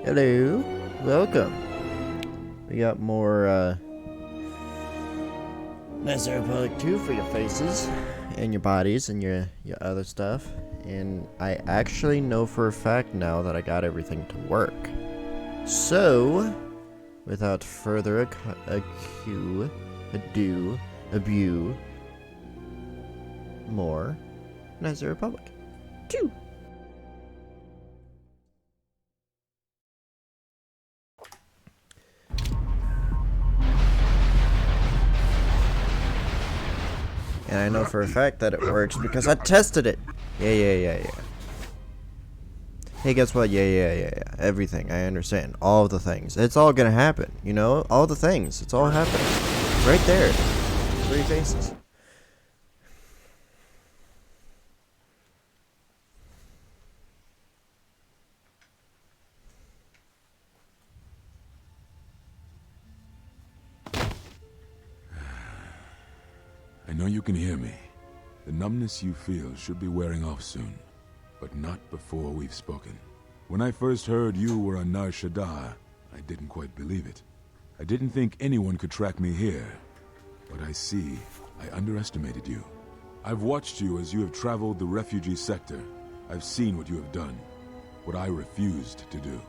Hello, welcome. We got more Nice Republic 2 for your faces and your bodies and your other stuff. And I actually know for a fact now that I got everything to work. So, without further ado, more Nice Republic 2. And I know for a fact that it works because I tested it. Yeah. Hey, guess what? Yeah. Everything. I understand. All of the things. It's all gonna happen. You know? All the things. It's all happening. Right there. 3 faces. I know you can hear me. The numbness you feel should be wearing off soon, but not before we've spoken. When I first heard you were on Nar Shaddaa, I didn't quite believe it. I didn't think anyone could track me here, but I see I underestimated you. I've watched you as you have traveled the refugee sector. I've seen what you have done, what I refused to do.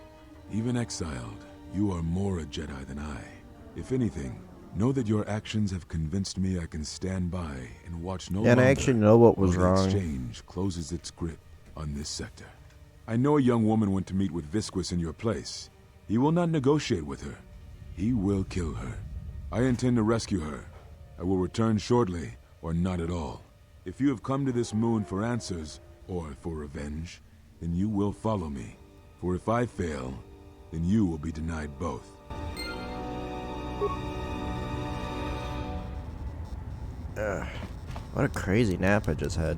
Even exiled, you are more a Jedi than I. If anything, know that your actions have convinced me I can stand by and watch no longer. And I actually know what was wrong. The exchange closes its grip on this sector. I know a young woman went to meet with Visquis in your place. He will not negotiate with her. He will kill her. I intend to rescue her. I will return shortly, or not at all. If you have come to this moon for answers, or for revenge, then you will follow me. For if I fail, then you will be denied both. What a crazy nap I just had.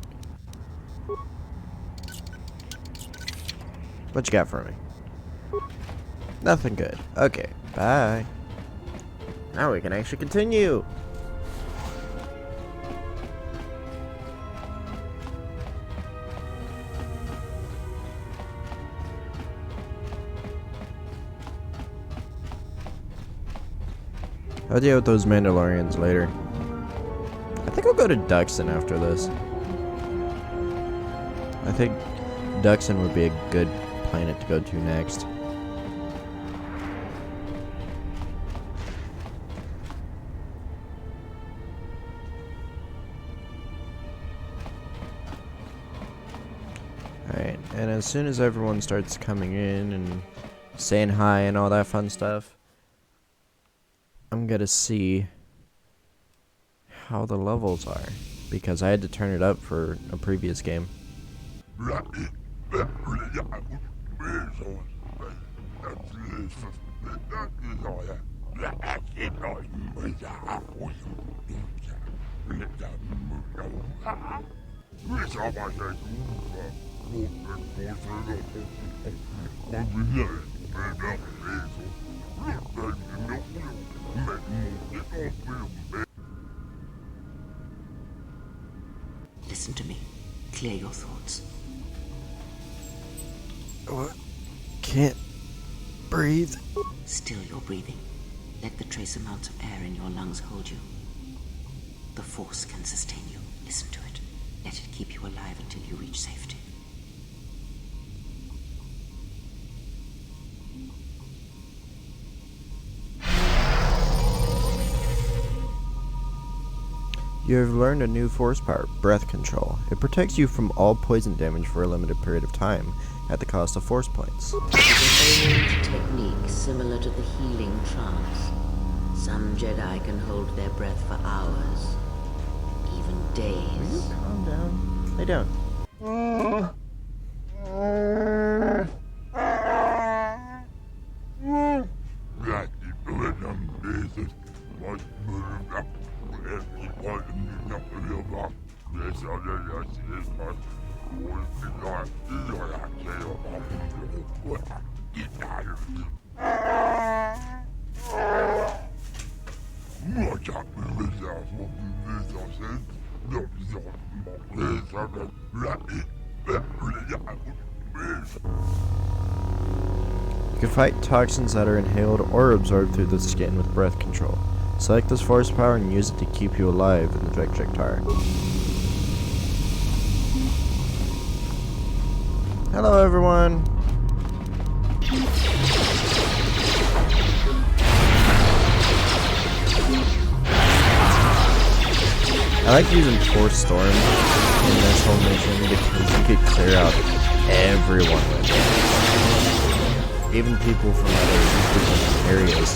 What you got for me? Nothing good. Okay, bye. Now we can actually continue. I'll deal with those Mandalorians later. I think I'll go to Duxon after this. I think Duxon would be a good planet to go to next. Alright, and as soon as everyone starts coming in and saying hi and all that fun stuff, I'm gonna see how the levels are, because I had to turn it up for a previous game. Listen to me. Clear your thoughts. What? Can't breathe. Still your breathing. Let the trace amounts of air in your lungs hold you. The Force can sustain you. Listen to it. Let it keep you alive until you reach safety. You have learned a new force power, breath control. It protects you from all poison damage for a limited period of time, at the cost of force points. It's an old technique similar to the healing trance. Some Jedi can hold their breath for hours, even days. Calm down. Lay down. You can fight toxins that are inhaled or absorbed through the skin with breath control. Select this force power and use it to keep you alive in the projectile. Hello everyone! I like using Force Storm in this whole mission because you could clear out everyone with it. Even people from other different areas.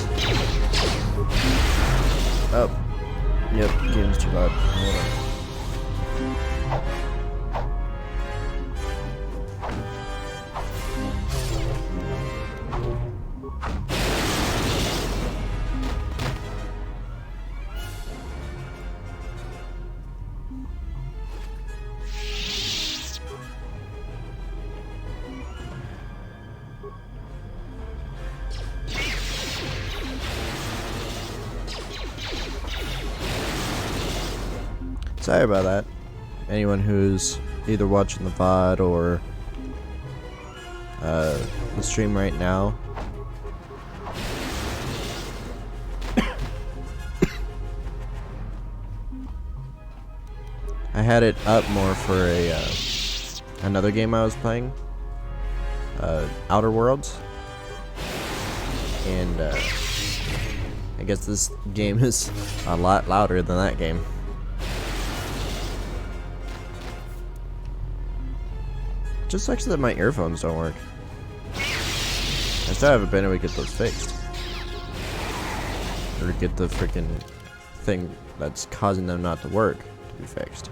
Oh. Yep, game's too loud. Hold on. Sorry about that. Anyone who's either watching the VOD or the stream right now. I had it up more for a another game I was playing, Outer Worlds, and I guess this game is a lot louder than that game. Just sucks that my earphones don't work. I still haven't been able to get those fixed. or get the freaking thing that's causing them not to work to be fixed.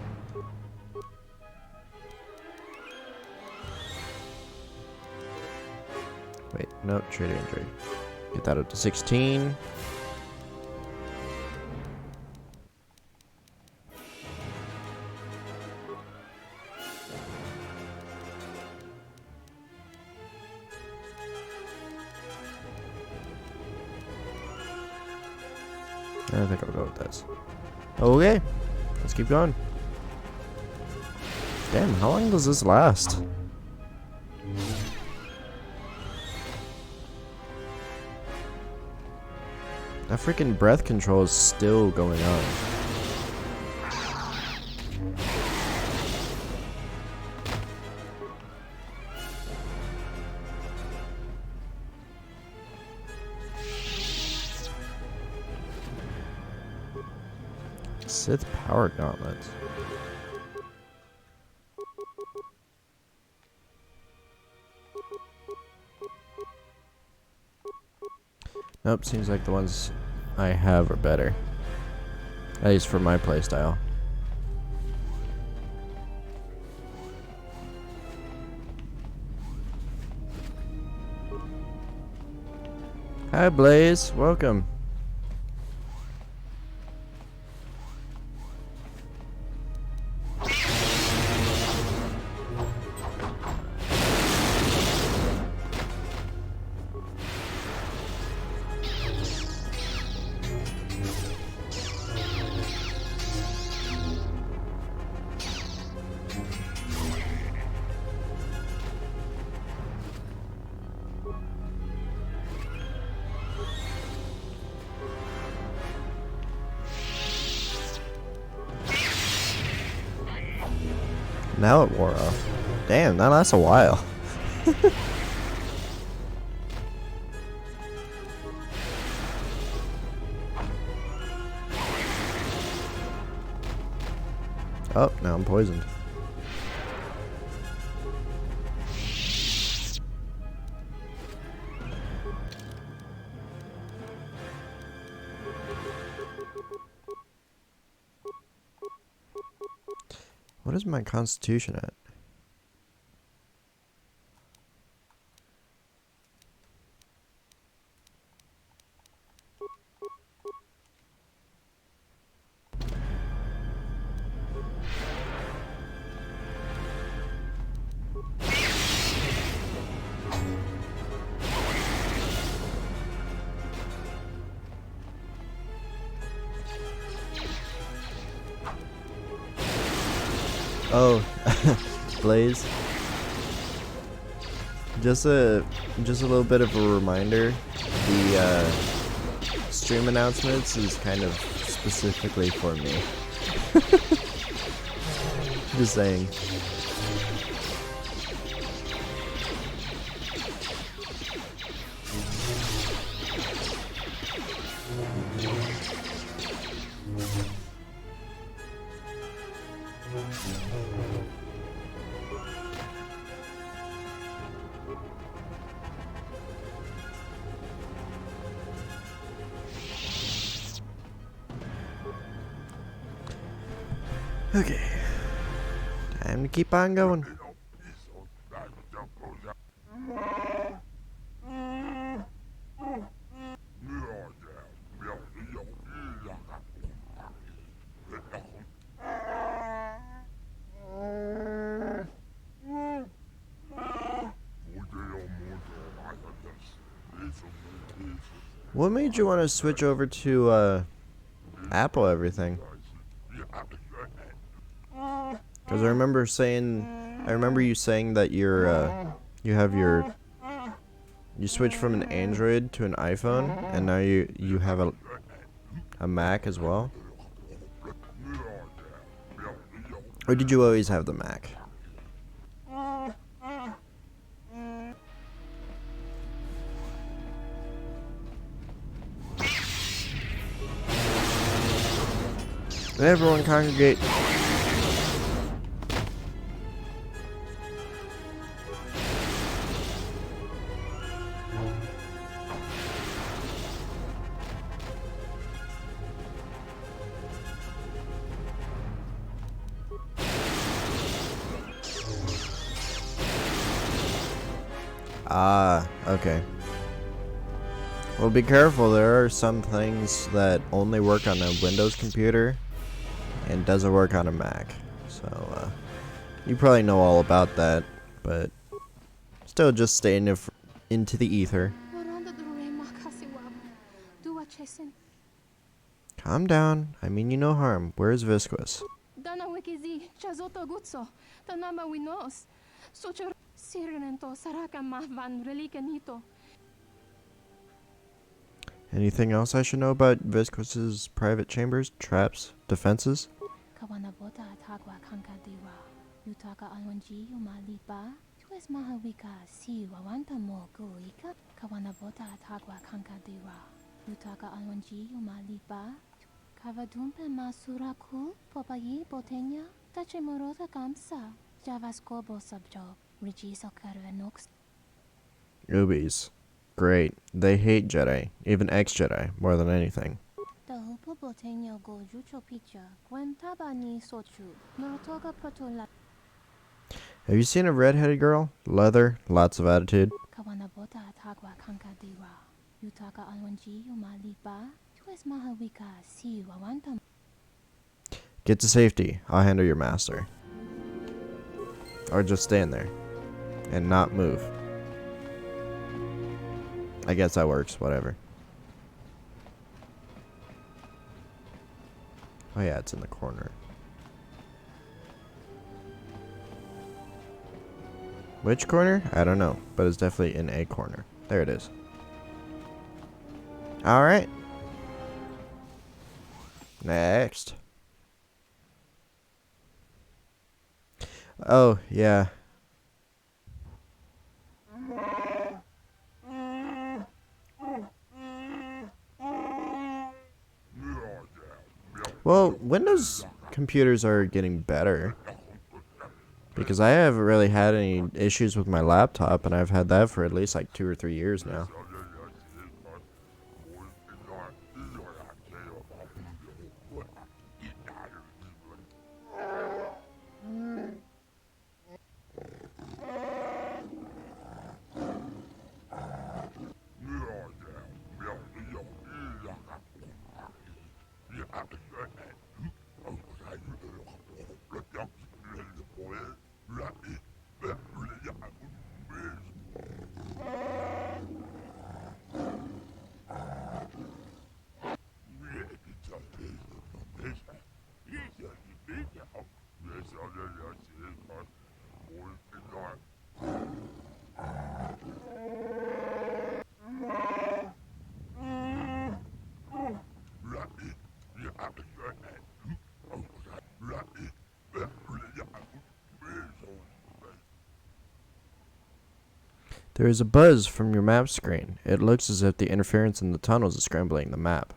Wait, no, trader injury. Get that up to 16. I think I'll go with this. Okay, let's keep going. Damn, how long does this last? That freaking breath control is still going on. Sith power gauntlets. Nope, seems like the ones I have are better. At least for my playstyle. Hi Blaze, welcome. Now it wore off. Damn, that lasts a while. Oh, now I'm poisoned. What is my constitution at? Oh, Blaze. Just a little bit of a reminder. The stream announcements is kind of specifically for me. Just saying. Okay. Time to keep on going. What made you want to switch over to Apple everything? Because I remember you saying that you switched from an Android to an iPhone, and now you have a Mac as well. Or did you always have the Mac? Everyone congregate. Ah, okay. Well, be careful. There are some things that only work on a Windows computer and doesn't work on a Mac. So, you probably know all about that, but still just stay into the ether. Calm down. I mean you no harm. Where's Visquis? Anything else I should know about Visquis's private chambers, traps, defenses? Rubies. Great. They hate Jedi, even ex-Jedi, more than anything. Have you seen a redheaded girl? Leather, lots of attitude. Get to safety. I'll handle your master. Or just stand there and not move. I guess that works, whatever. Oh yeah, it's in the corner. Which corner? I don't know, but it's definitely in a corner. There it is. Alright. Next. Oh, yeah. Well, Windows computers are getting better. Because I haven't really had any issues with my laptop, and I've had that for at least like 2 or 3 years now. There is a buzz from your map screen. It looks as if the interference in the tunnels is scrambling the map.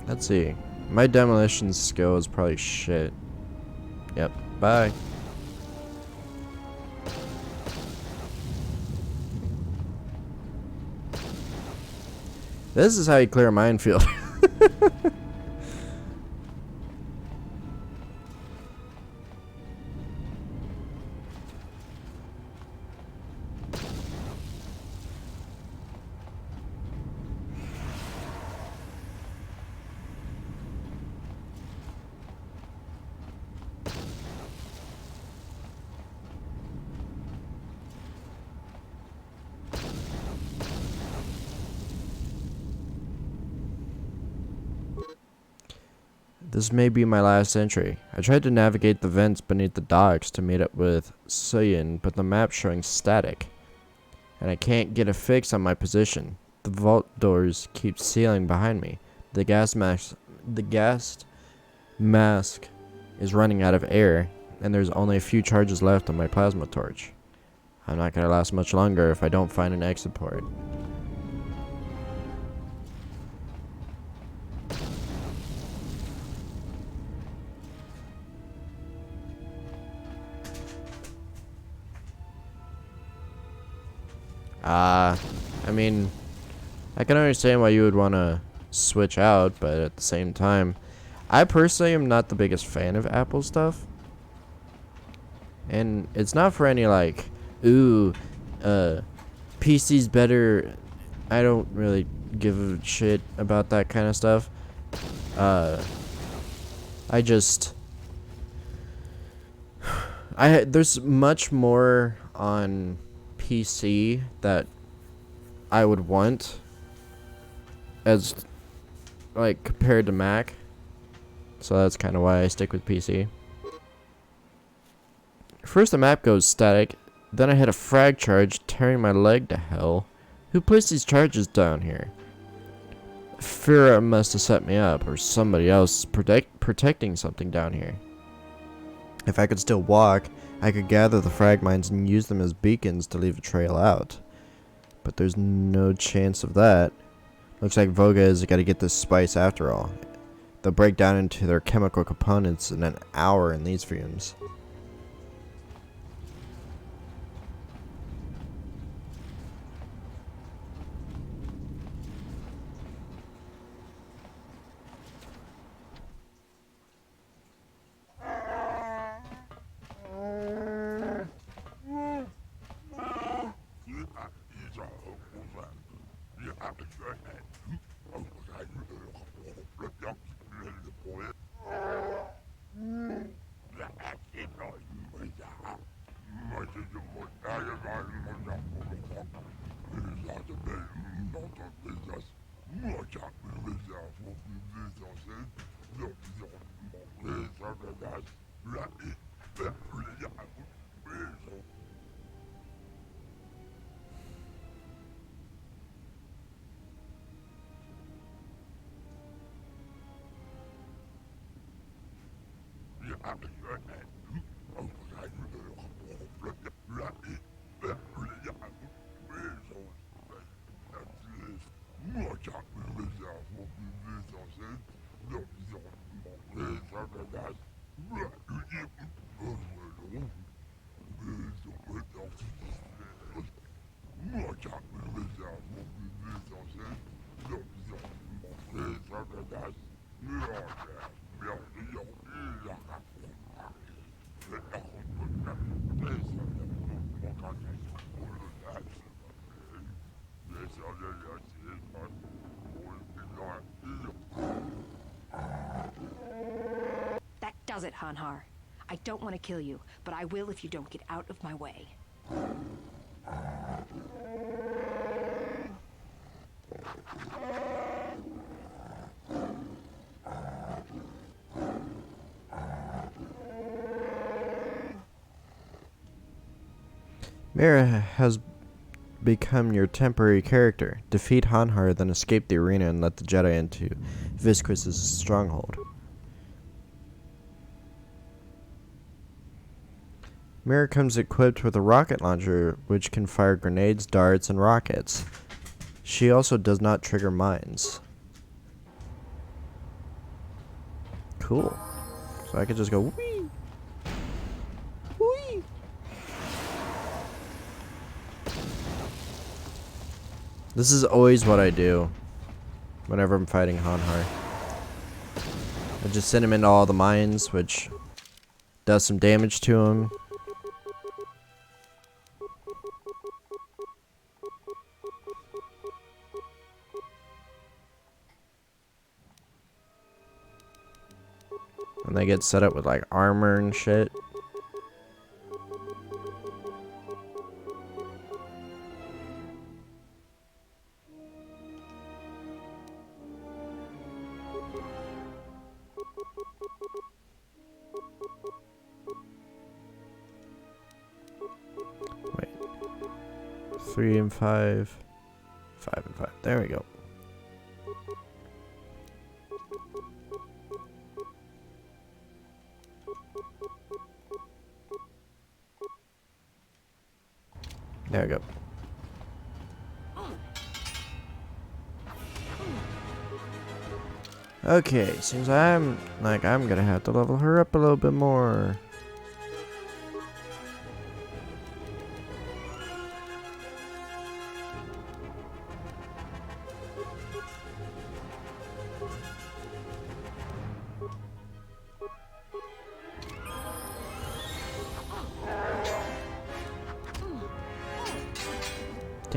Let's see. My demolition skill is probably shit. Yep. Bye. This is how you clear a minefield. This may be my last entry. I tried to navigate the vents beneath the docks to meet up with Suyin, but the map's showing static. And I can't get a fix on my position. The vault doors keep sealing behind me. The gas mask is running out of air, and there's only a few charges left on my plasma torch. I'm not gonna last much longer if I don't find an exit port. I mean, I can understand why you would want to switch out, but at the same time, I personally am not the biggest fan of Apple stuff. And it's not for any like, ooh, PC's better. I don't really give a shit about that kind of stuff. I just there's much more on PC that I would want as like compared to Mac. So that's kind of why I stick with PC. First the map goes static, then I hit a frag charge tearing my leg to hell. Who placed these charges down here? Fira must have set me up, or somebody else protecting something down here. If I could still walk, I could gather the frag mines and use them as beacons to leave a trail out. But there's no chance of that. Looks like Voga has got to get this spice after all. They'll break down into their chemical components in an hour in these fumes. That does it, Hanhar. I don't want to kill you, but I will if you don't get out of my way. Mira has become your temporary character. Defeat Hanhar, then escape the arena and let the Jedi into Visquis' stronghold. Mira comes equipped with a rocket launcher which can fire grenades, darts, and rockets. She also does not trigger mines. Cool. So I could just go whee! Whee! This is always what I do whenever I'm fighting Hanhar. I just send him into all the mines, which does some damage to him. And they get set up with like armor and shit. Wait. 3 and 5. 5 and 5. There we go. There we go. Okay, seems I'm gonna have to level her up a little bit more.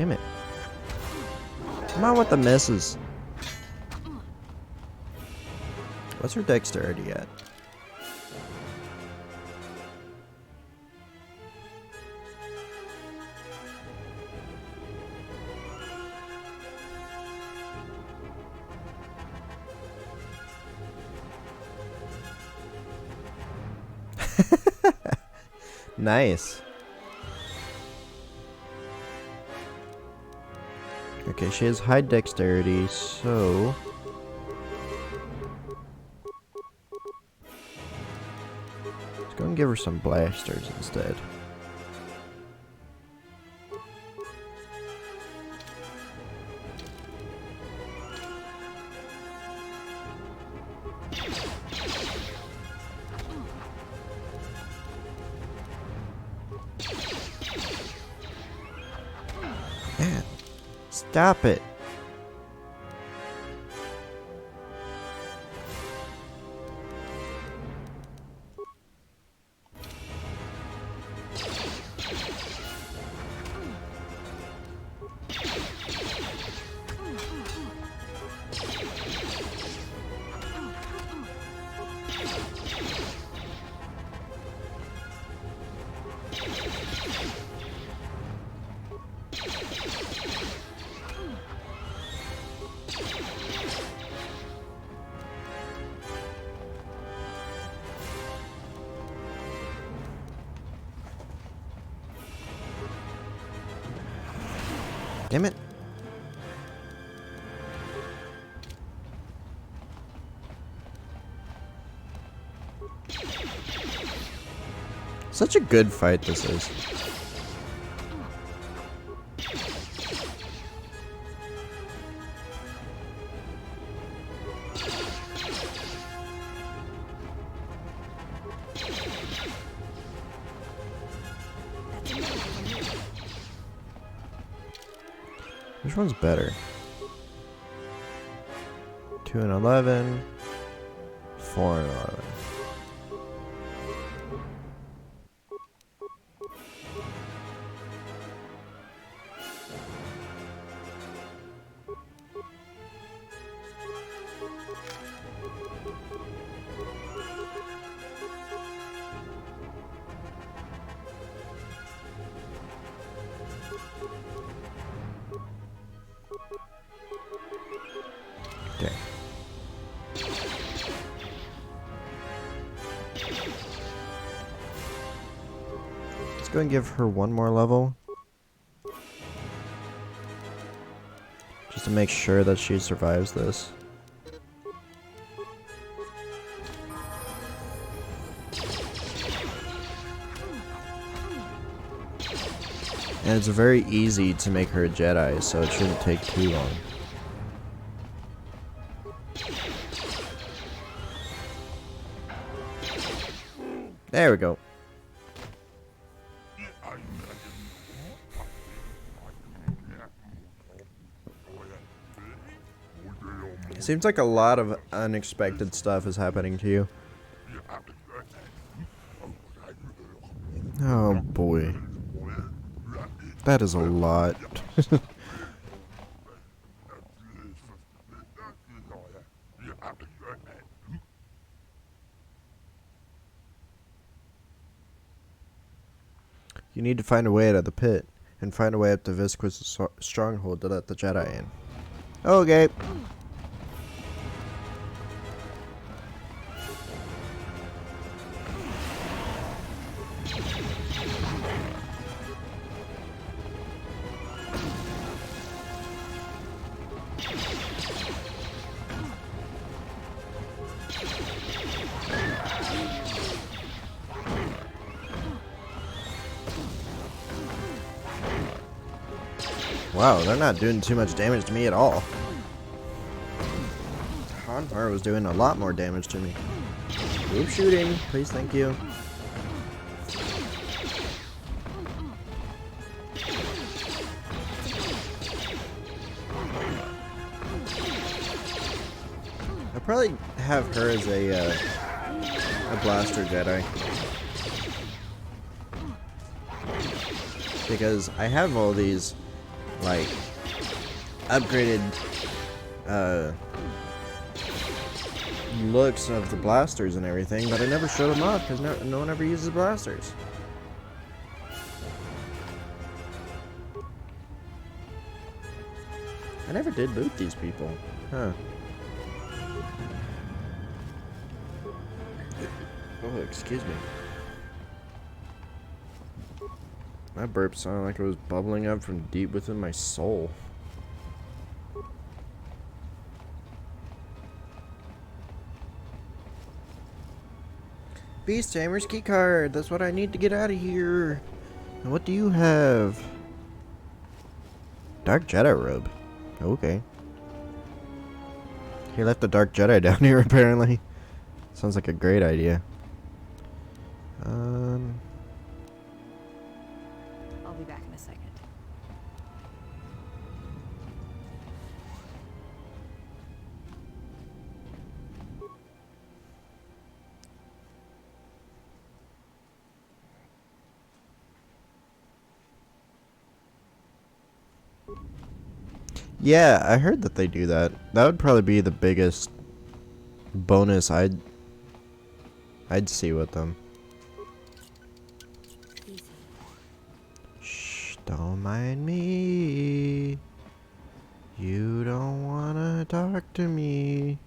Damn it. Come on with the misses. What's her dexterity at? Nice. Okay, she has high dexterity, so let's go and give her some blasters instead. Man, stop it. Damn it. Such a good fight this is. Which one's better? 2 and 11, 4 and 11. Okay. Let's go and give her one more level. Just to make sure that she survives this. And it's very easy to make her a Jedi, so it shouldn't take too long. There we go. It seems like a lot of unexpected stuff is happening to you. Oh boy. That is a lot. You need to find a way out of the pit, and find a way up to Visquis' stronghold to let the Jedi in. Okay. Wow, they're not doing too much damage to me at all. Hanhar was doing a lot more damage to me. Group shooting, please, thank you. I'll probably have her as a blaster Jedi. Because I have all these like upgraded looks of the blasters and everything, but I never showed them off because no one ever uses blasters. I never did loot these people. Huh. Oh, excuse me. My burp sounded like it was bubbling up from deep within my soul. Beast Tamer's key card. That's what I need to get out of here. And what do you have? Dark Jedi robe. Okay. He left the Dark Jedi down here apparently. Sounds like a great idea. I'll be back in a second. Yeah, I heard that they do that. That would probably be the biggest bonus I'd see with them. Easy. Shh, don't mind me. You don't wanna talk to me.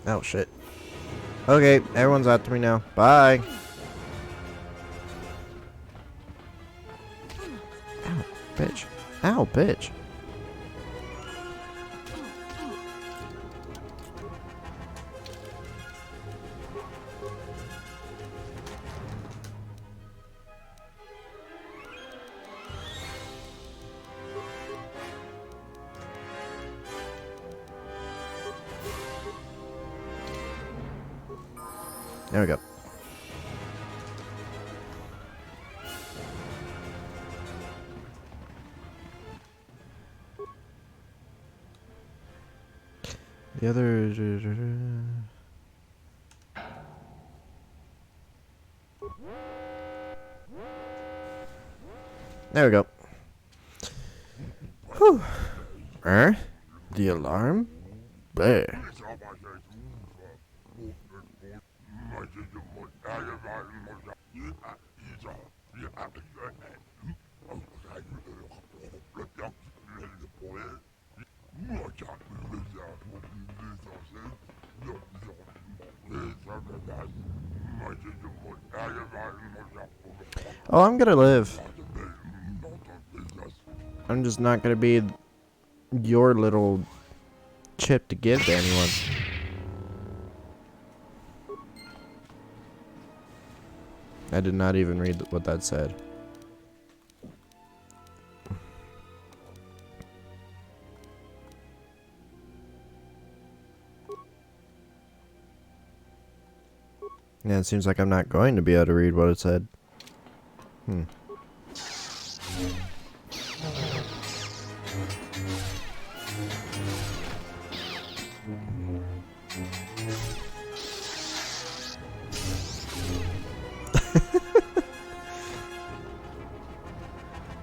Oh shit. Okay, everyone's after me now. Bye. Ow, bitch. Ow, bitch. There we go. The other... There we go. Whew. The alarm? There. Oh, I'm gonna live. I'm just not gonna be your little chip to give to anyone. I did not even read what that said. Yeah, it seems like I'm not going to be able to read what it said.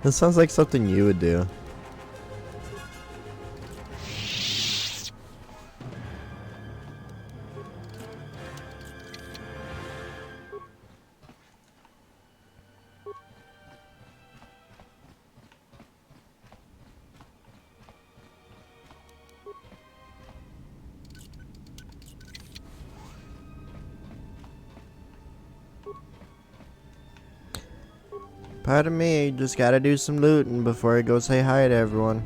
This sounds like something you would do. Pardon me, just gotta do some looting before I go say hi to everyone.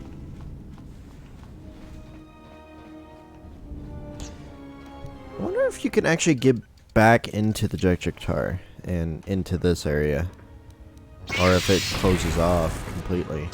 I wonder if you can actually get back into the Jekjektar and into this area. Or if it closes off completely.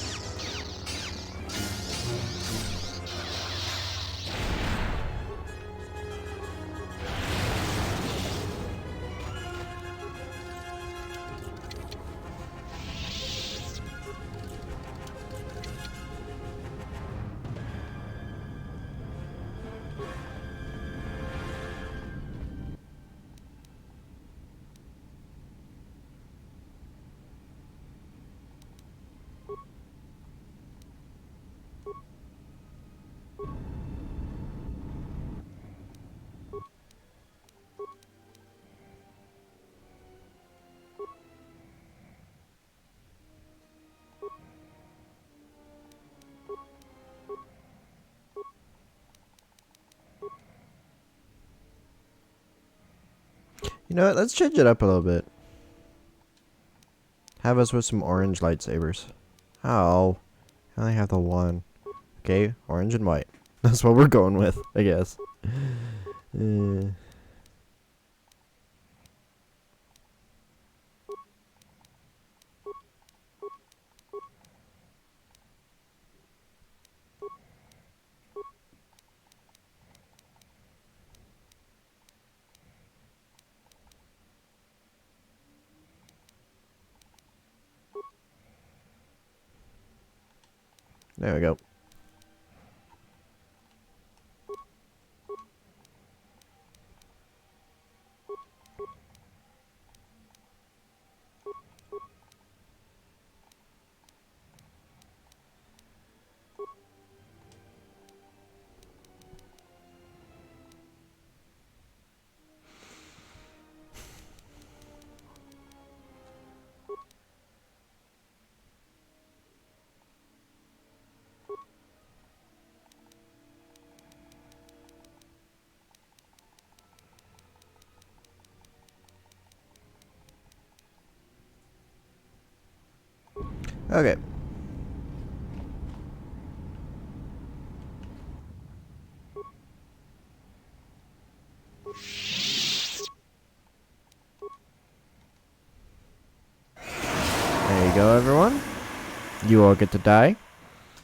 You know what? Let's change it up a little bit. Have us with some orange lightsabers. Oh. I only have the one. Okay, orange and white. That's what we're going with, I guess. There we go. Okay. There you go, everyone. You all get to die.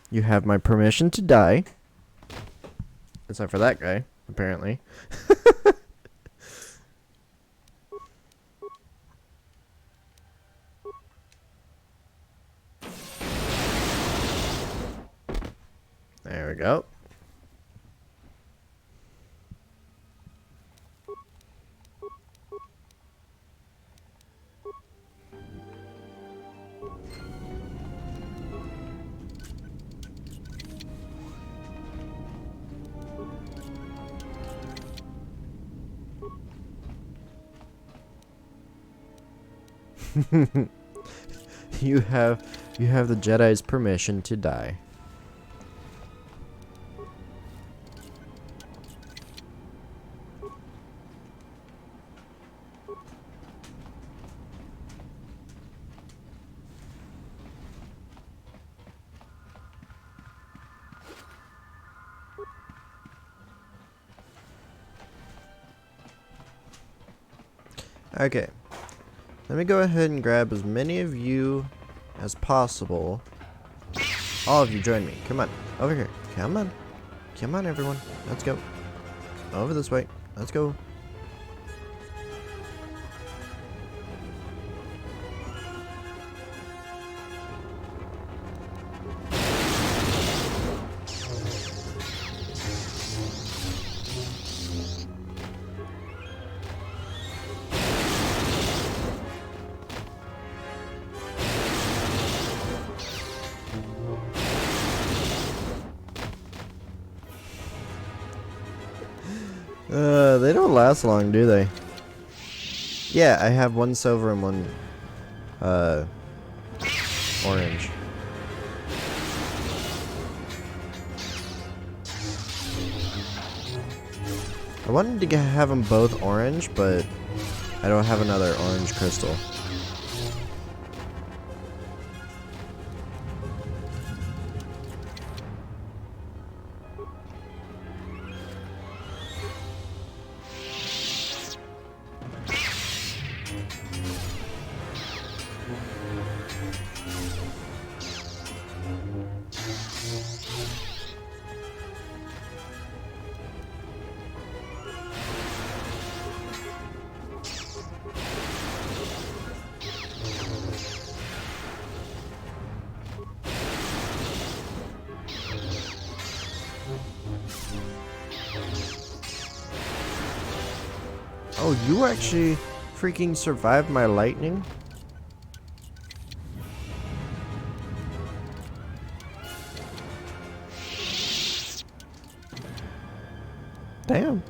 You have my permission to die. Except for that guy, apparently. There we go. You have the Jedi's permission to die. Okay. Let me go ahead and grab as many of you as possible. All of you join me. Come on. Over here. Come on. Come on, everyone. Let's go. Over this way. Let's go. They don't last long, do they? Yeah, I have one silver and one, orange. I wanted to have them both orange, but I don't have another orange crystal. Oh, you actually freaking survived my lightning? Damn.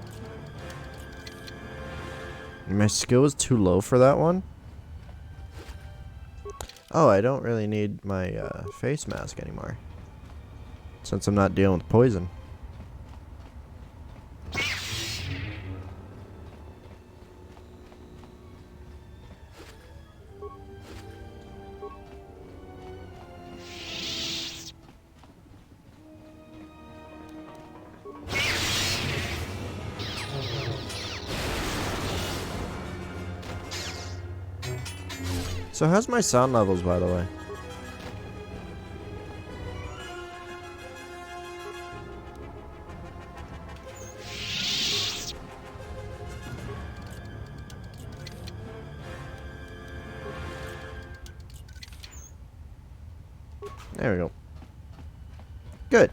My skill was too low for that one? Oh, I don't really need my face mask anymore. Since I'm not dealing with poison. So how's my sound levels, by the way? There we go. Good.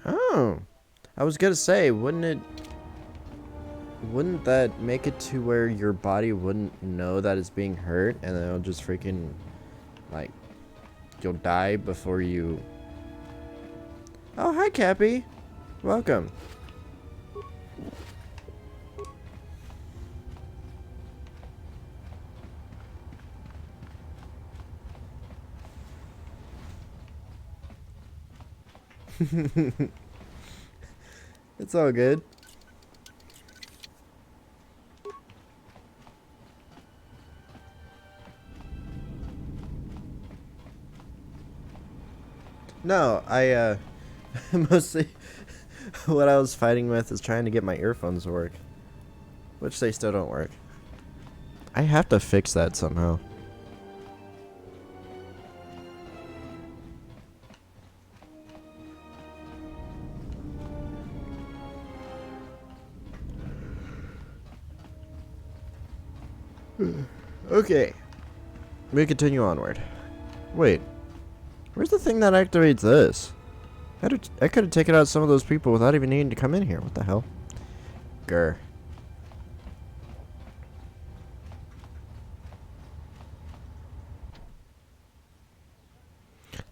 Oh, I was gonna say, wouldn't that make it to where your body wouldn't know that it's being hurt, and then it'll just freaking, like, you'll die before you... Oh, hi, Cappy. Welcome. It's all good. No, I mostly what I was fighting with is trying to get my earphones to work, which they still don't work. I have to fix that somehow. Okay, we continue onward. Wait, where's the thing that activates this? I could have taken out some of those people without even needing to come in here. What the hell? Grr.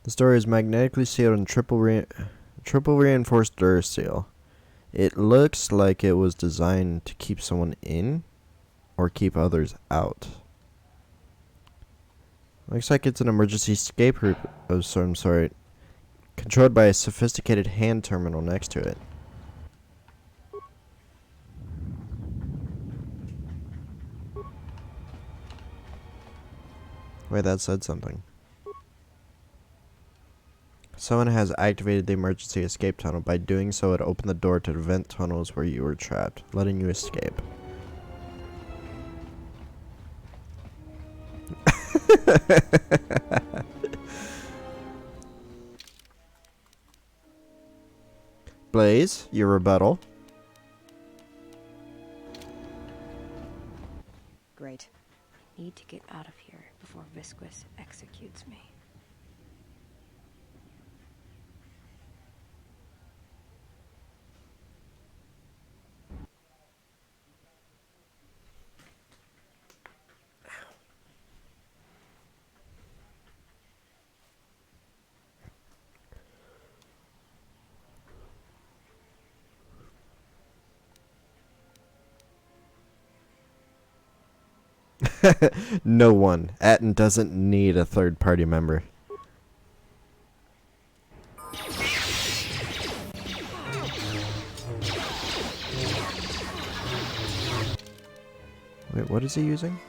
The story is magnetically sealed in triple reinforced Duracell. It looks like it was designed to keep someone in or keep others out. Looks like it's an emergency escape route of some sort, controlled by a sophisticated hand terminal next to it. Wait, that said something. Someone has activated the emergency escape tunnel. By doing so, it opened the door to the vent tunnels where you were trapped, letting you escape. Blaze, your rebuttal. Great. I need to get out of here before Visquis executes me. No one. Atten doesn't need a third-party member. Wait, what is he using?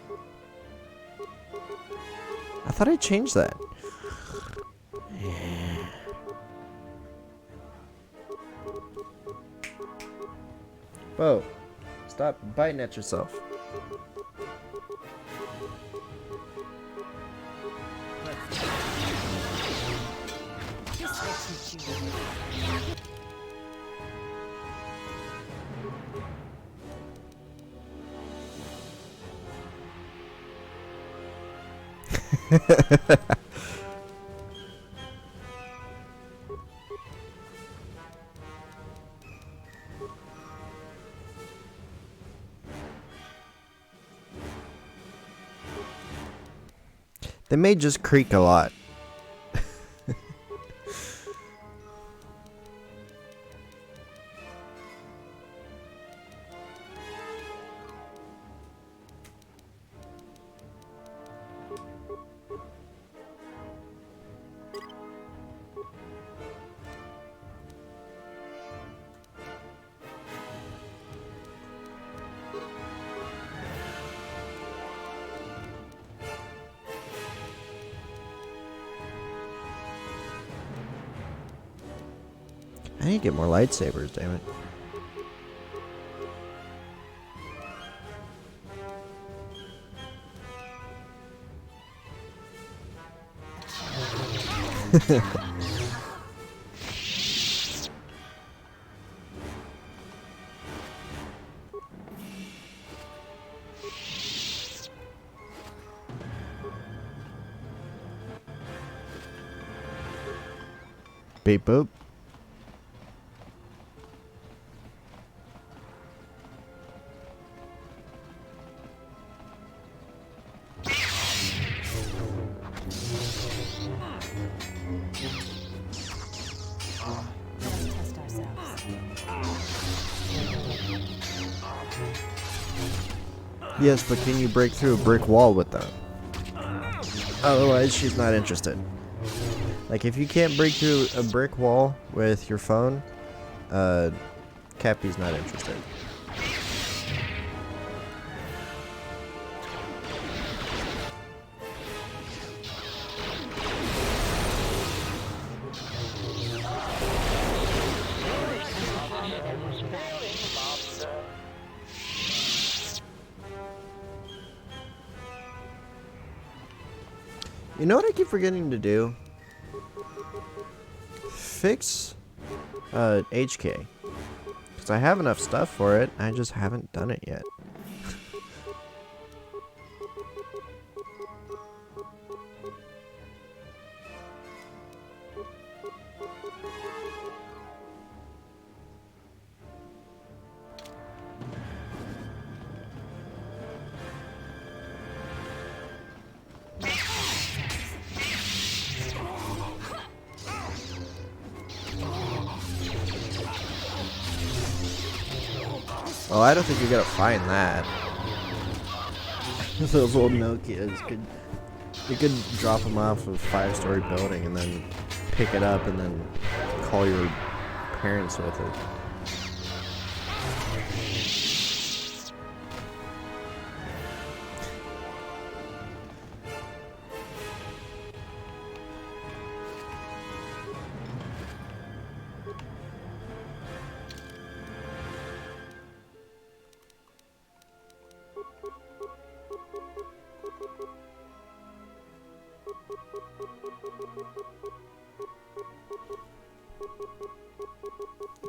I thought I changed that. Whoa. Stop biting at yourself. They may just creak a lot. I need to get more lightsabers, damn it. Beep boop. Let's test ourselves. Yes, but can you break through a brick wall with them? Otherwise, she's not interested. Like, if you can't break through a brick wall with your phone, Cappy's not interested. You know what I keep forgetting to do? Fix HK. Because I have enough stuff for it, I just haven't done it yet. Oh, I don't think you're gonna find that. Those old Nokias you could drop them off of a 5-story building and then pick it up and then call your parents with it.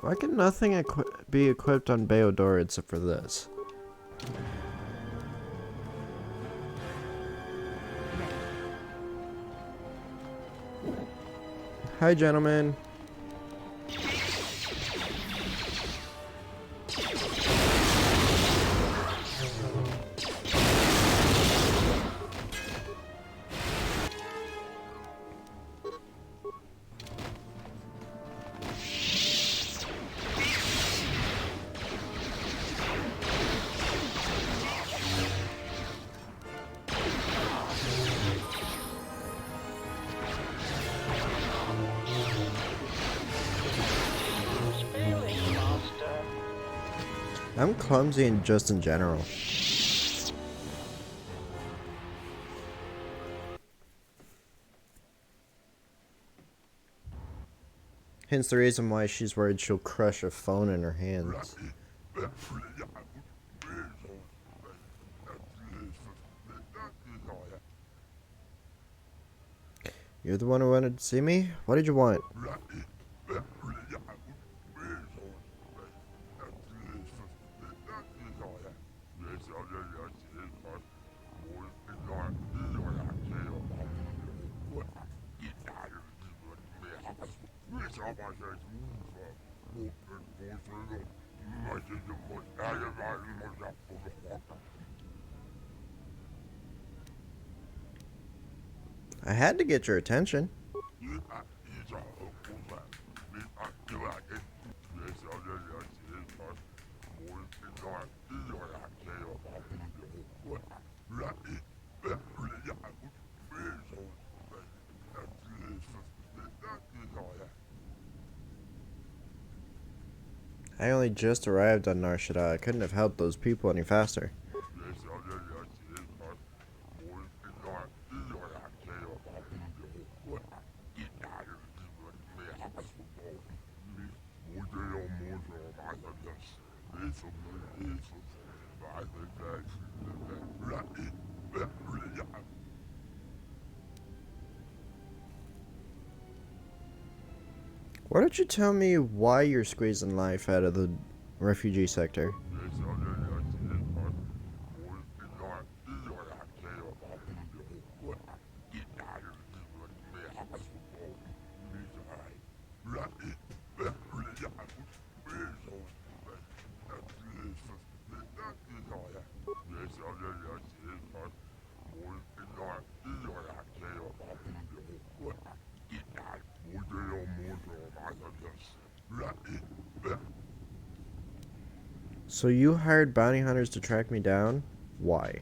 Why can nothing be equipped on Beodor except for this? Hi, gentlemen. I'm clumsy and just in general. Hence the reason why she's worried she'll crush a phone in her hands. You're the one who wanted to see me? What did you want? I had to get your attention. I only just arrived on Nar Shaddaa. I couldn't have helped those people any faster. Why don't you tell me why you're squeezing life out of the refugee sector? So you hired bounty hunters to track me down? Why?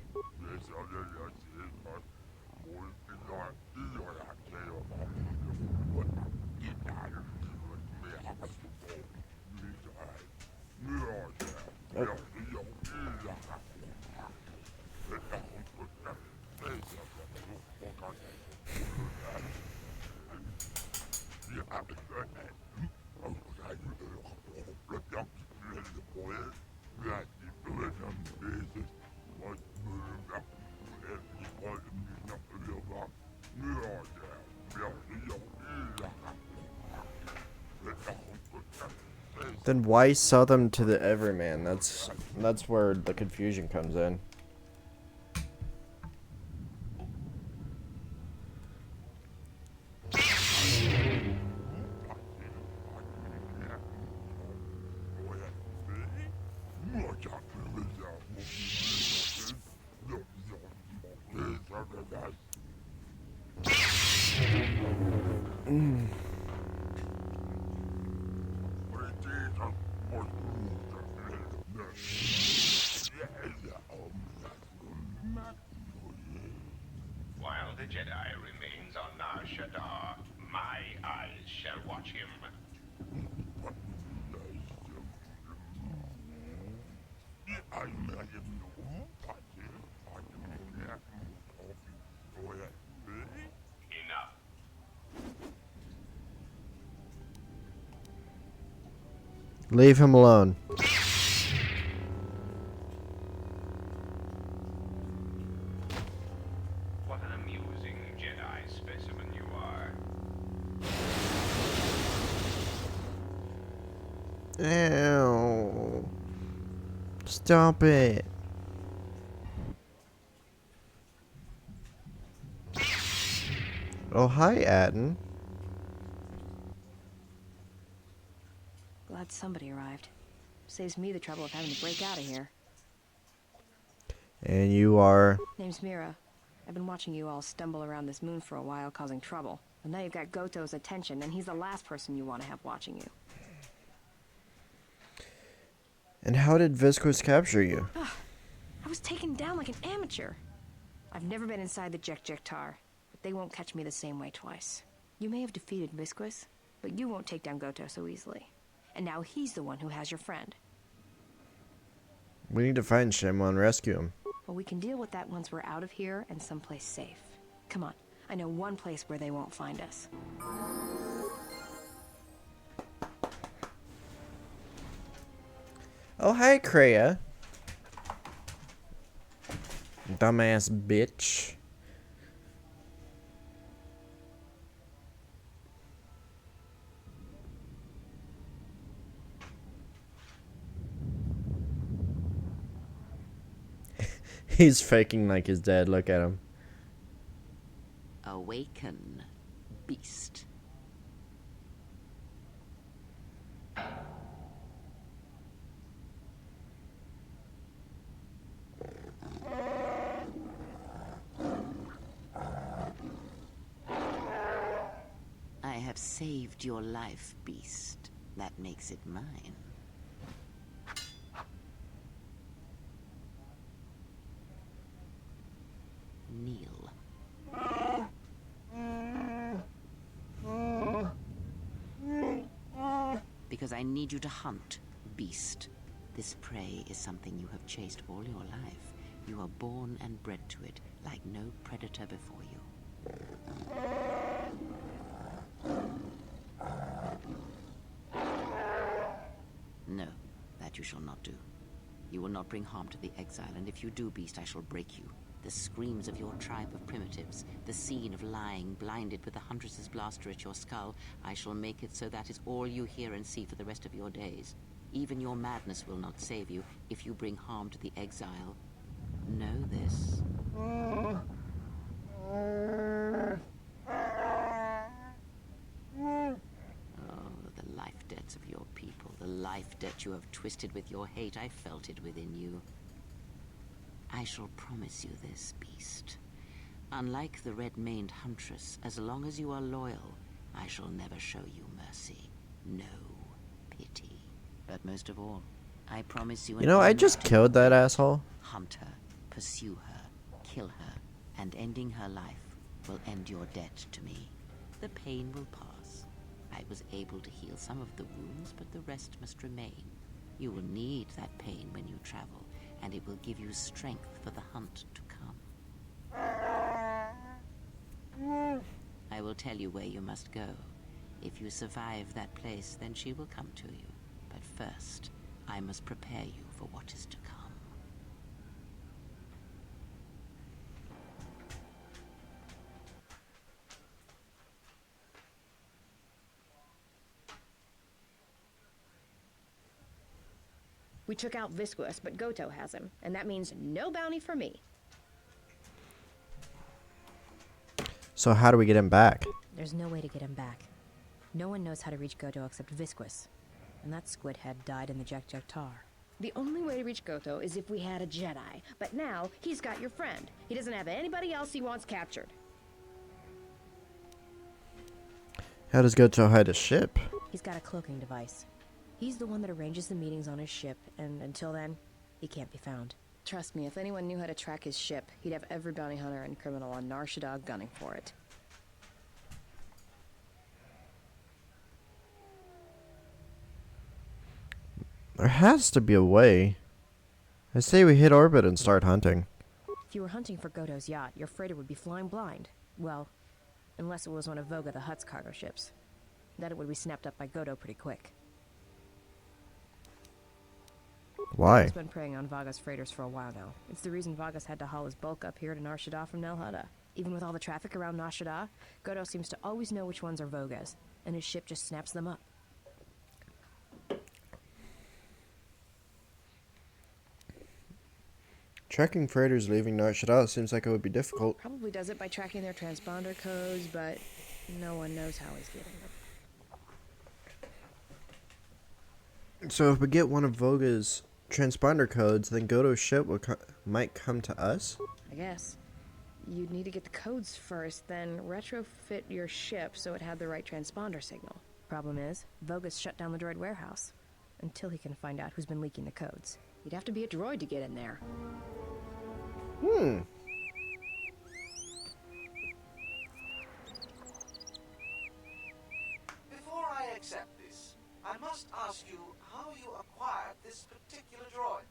Oh. Then why sell them to the everyman? That's where the confusion comes in. While the Jedi remains on Nar Shaddaa, my eyes shall watch him. Enough. Leave him alone. What an amusing Jedi specimen you are. Ew. Stop it. Oh, hi, Atten. Glad somebody arrived. Saves me the trouble of having to break out of here. And you are... Name's Mira. I've been watching you all stumble around this moon for a while, causing trouble. And now you've got Goto's attention, and he's the last person you want to have watching you. And how did Viscos capture you? I was taken down like an amateur. I've never been inside the Jek-Jek-Tar, but they won't catch me the same way twice. You may have defeated Visquis, but you won't take down Goto so easily. And now he's the one who has your friend. We need to find Shenmue and rescue him. Well, we can deal with that once we're out of here and someplace safe. Come on, I know one place where they won't find us. Oh, hi, Kreia. Dumbass bitch. He's faking like his dad. Look at him. Awaken, beast. I have saved your life, beast. That makes it mine. Kneel. Because I need you to hunt, beast. This prey is something you have chased all your life. You are born and bred to it, like no predator before you. That you shall not do. You will not bring harm to the exile, and if you do, Beast, I shall break you. The screams of your tribe of primitives, the scene of lying blinded with the Huntress's blaster at your skull, I shall make it so that is all you hear and see for the rest of your days. Even your madness will not save you if you bring harm to the exile. Know this. Oh, the life debts of your people, the life debt you have twisted with your hate, I felt it within you. I shall promise you this, Beast. Unlike the red-maned Huntress, as long as you are loyal, I shall never show you mercy. No pity. But most of all, I promise you... You know, I end just to killed that your asshole. Hunt her, pursue her, kill her, and ending her life will end your debt to me. The pain will pass. I was able to heal some of the wounds, but the rest must remain. You will need that pain when you travel, and it will give you strength for the hunt to come. I will tell you where you must go. If you survive that place, then she will come to you. But first, I must prepare you for what is to come. We took out Visquis, but Goto has him, and that means no bounty for me. So how do we get him back? There's no way to get him back. No one knows how to reach Goto except Visquis. And that squid head died in the Tar. The only way to reach Goto is if we had a Jedi, but now he's got your friend. He doesn't have anybody else he wants captured. How does Goto hide a ship? He's got a cloaking device. He's the one that arranges the meetings on his ship, and until then, he can't be found. Trust me, if anyone knew how to track his ship, he'd have every bounty hunter and criminal on Nar Shaddaa gunning for it. There has to be a way. I say we hit orbit and start hunting. If you were hunting for Goto's yacht, your freighter would be flying blind. Well, unless it was one of Voga the Hutt's cargo ships. Then it would be snapped up by Goto pretty quick. Why? He's been preying on Vaga's freighters for a while now. It's the reason Vaga's had to haul his bulk up here to Nar Shaddaa from Nal Hutta. Even with all the traffic around Nar Shaddaa, Goto seems to always know which ones are Voga's, and his ship just snaps them up. Tracking freighters leaving Nar Shaddaa seems like it would be difficult. Probably does it by tracking their transponder codes, but no one knows how he's getting them. So if we get one of Voga's transponder codes, then Goto's ship might come to us? I guess. You'd need to get the codes first, then retrofit your ship so it had the right transponder signal. Problem is, Voga's shut down the droid warehouse. Until he can find out who's been leaking the codes. You'd have to be a droid to get in there. Before I accept this, I must ask you how you acquired this particular droid.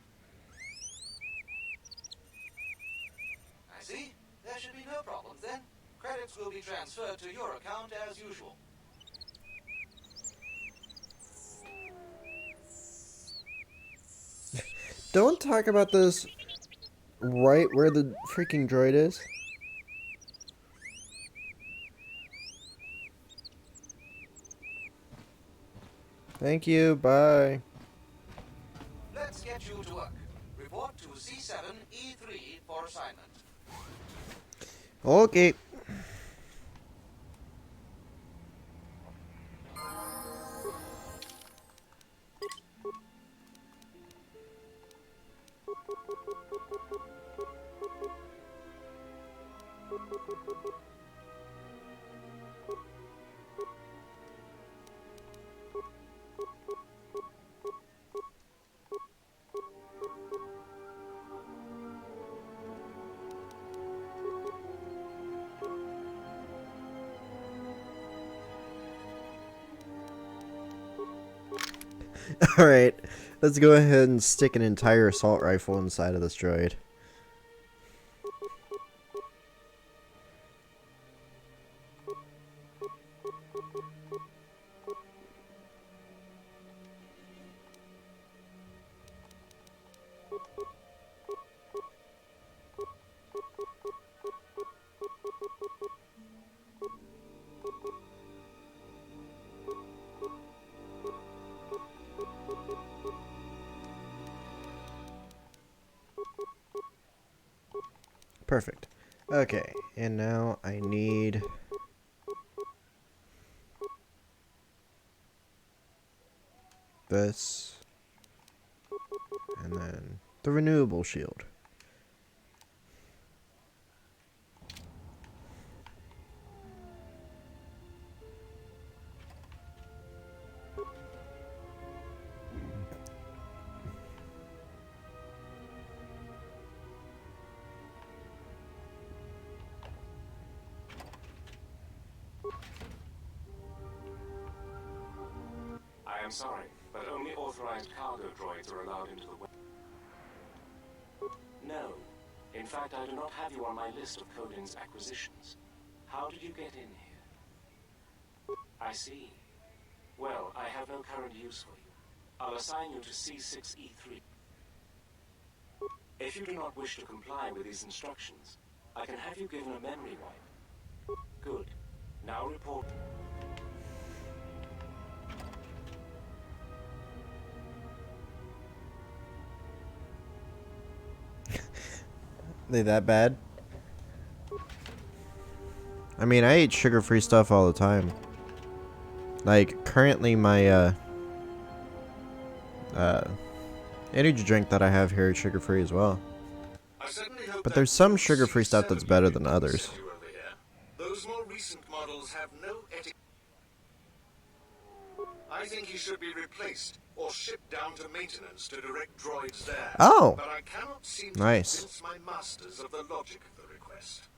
I see. There should be no problems then. Credits will be transferred to your account as usual. Don't talk about this right where the freaking droid is. Thank you, bye. Let's get you to work. Report to C7E3 for assignment. Okay. Alright, let's go ahead and stick an entire assault rifle inside of this droid. Okay, and now I need this, and then the renewable shield. I am sorry, but only authorized cargo droids are allowed into the... No. In fact, I do not have you on my list of Codin's acquisitions. How did you get in here? I see. Well, I have no current use for you. I'll assign you to C6E3. If you do not wish to comply with these instructions, I can have you given a memory wipe. Good. Now report... They that bad? I mean, I eat sugar-free stuff all the time. Like, currently my, energy drink that I have here is sugar-free as well. But there's some sugar-free stuff that's better than others. Those more recent models have no etiquette. I think he should be replaced or shipped down to maintenance to direct droids there. Oh! But I cannot seem to Nice. convince my masters of the logic of the request.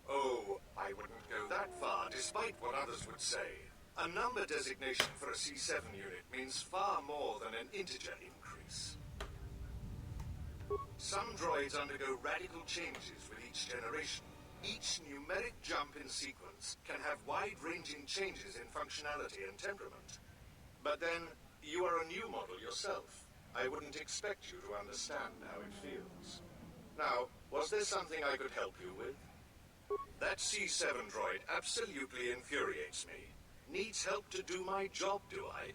Oh, I wouldn't go that far, despite what others would say. A number designation for a C7 unit means far more than an integer increase. Some droids undergo radical changes with each generation. Each numeric jump in sequence can have wide-ranging changes in functionality and temperament. But then, you are a new model yourself. I wouldn't expect you to understand how it feels. Now, was there something I could help you with? That C7 droid absolutely infuriates me. Needs help to do my job, do I?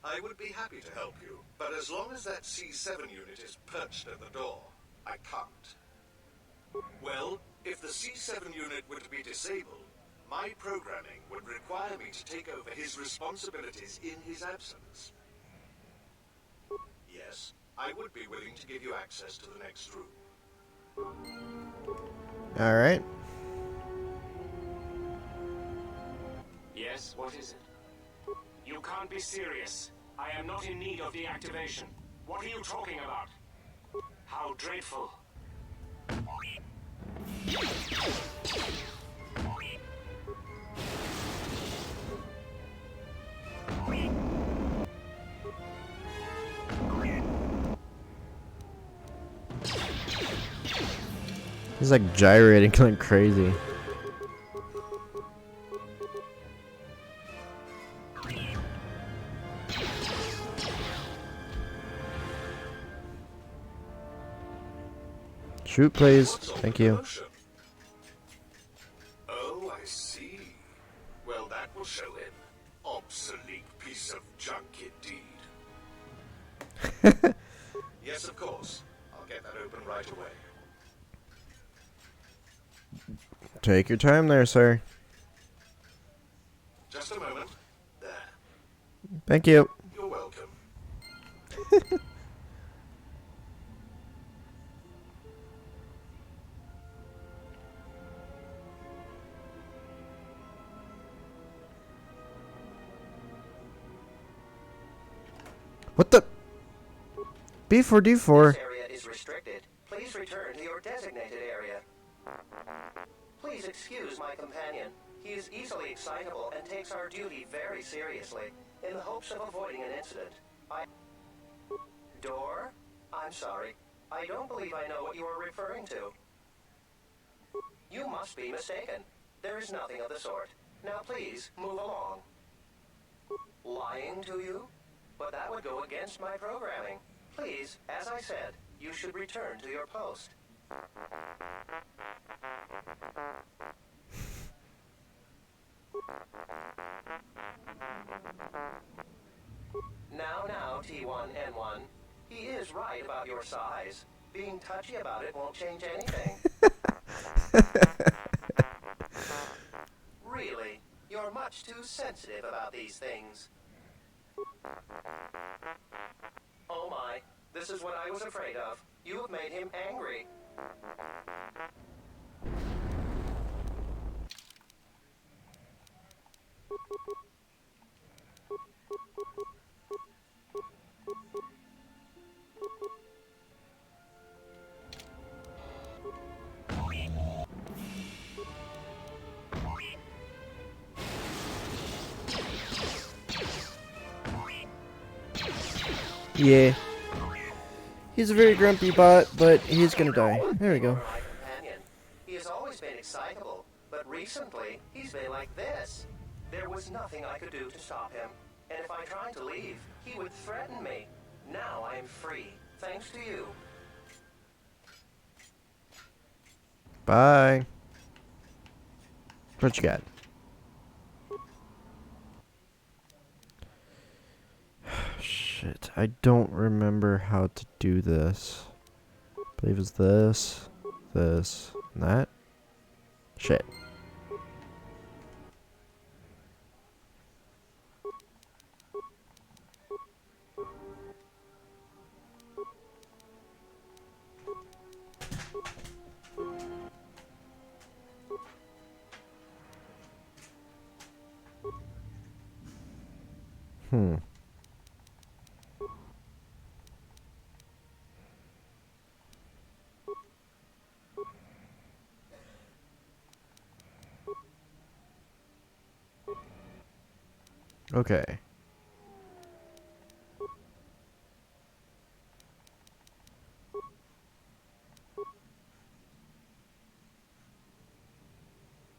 I would be happy to help you, but as long as that C7 unit is perched at the door, I can't. Well, if the C7 unit were to be disabled, my programming would require me to take over his responsibilities in his absence. Yes, I would be willing to give you access to the next room. Alright. Yes, what is it? You can't be serious. I am not in need of the activation. What are you talking about? How dreadful. He's like gyrating like crazy. Shoot, please. Thank you. Oh, I see. Well, that will show him. Obsolete piece of junk indeed. Yes, of course. I'll get that open right away. Take your time there, sir. Just a moment. There. Thank you. You're welcome. What the? B4D4. This area is restricted. Please return to your designated area. Please excuse my companion. He is easily excitable and takes our duty very seriously, in the hopes of avoiding an incident. Door? I'm sorry. I don't believe I know what you are referring to. You must be mistaken. There is nothing of the sort. Now please, move along. Lying to you? But that would go against my programming. Please, as I said, you should return to your post. Now, T1N1. He is right about your size. Being touchy about it won't change anything. Really, you're much too sensitive about these things. Oh my, this is what I was afraid of. You have made him angry. Yeah. He's a very grumpy bot, but he's gonna die. There we go. My companion. He has always been excitable, but recently he's been like this. There was nothing I could do to stop him, and if I tried to leave, he would threaten me. Now I am free, thanks to you. Bye. What you got? Shit, I don't remember how to do this. I believe it's this, this, and that. Shit. Okay.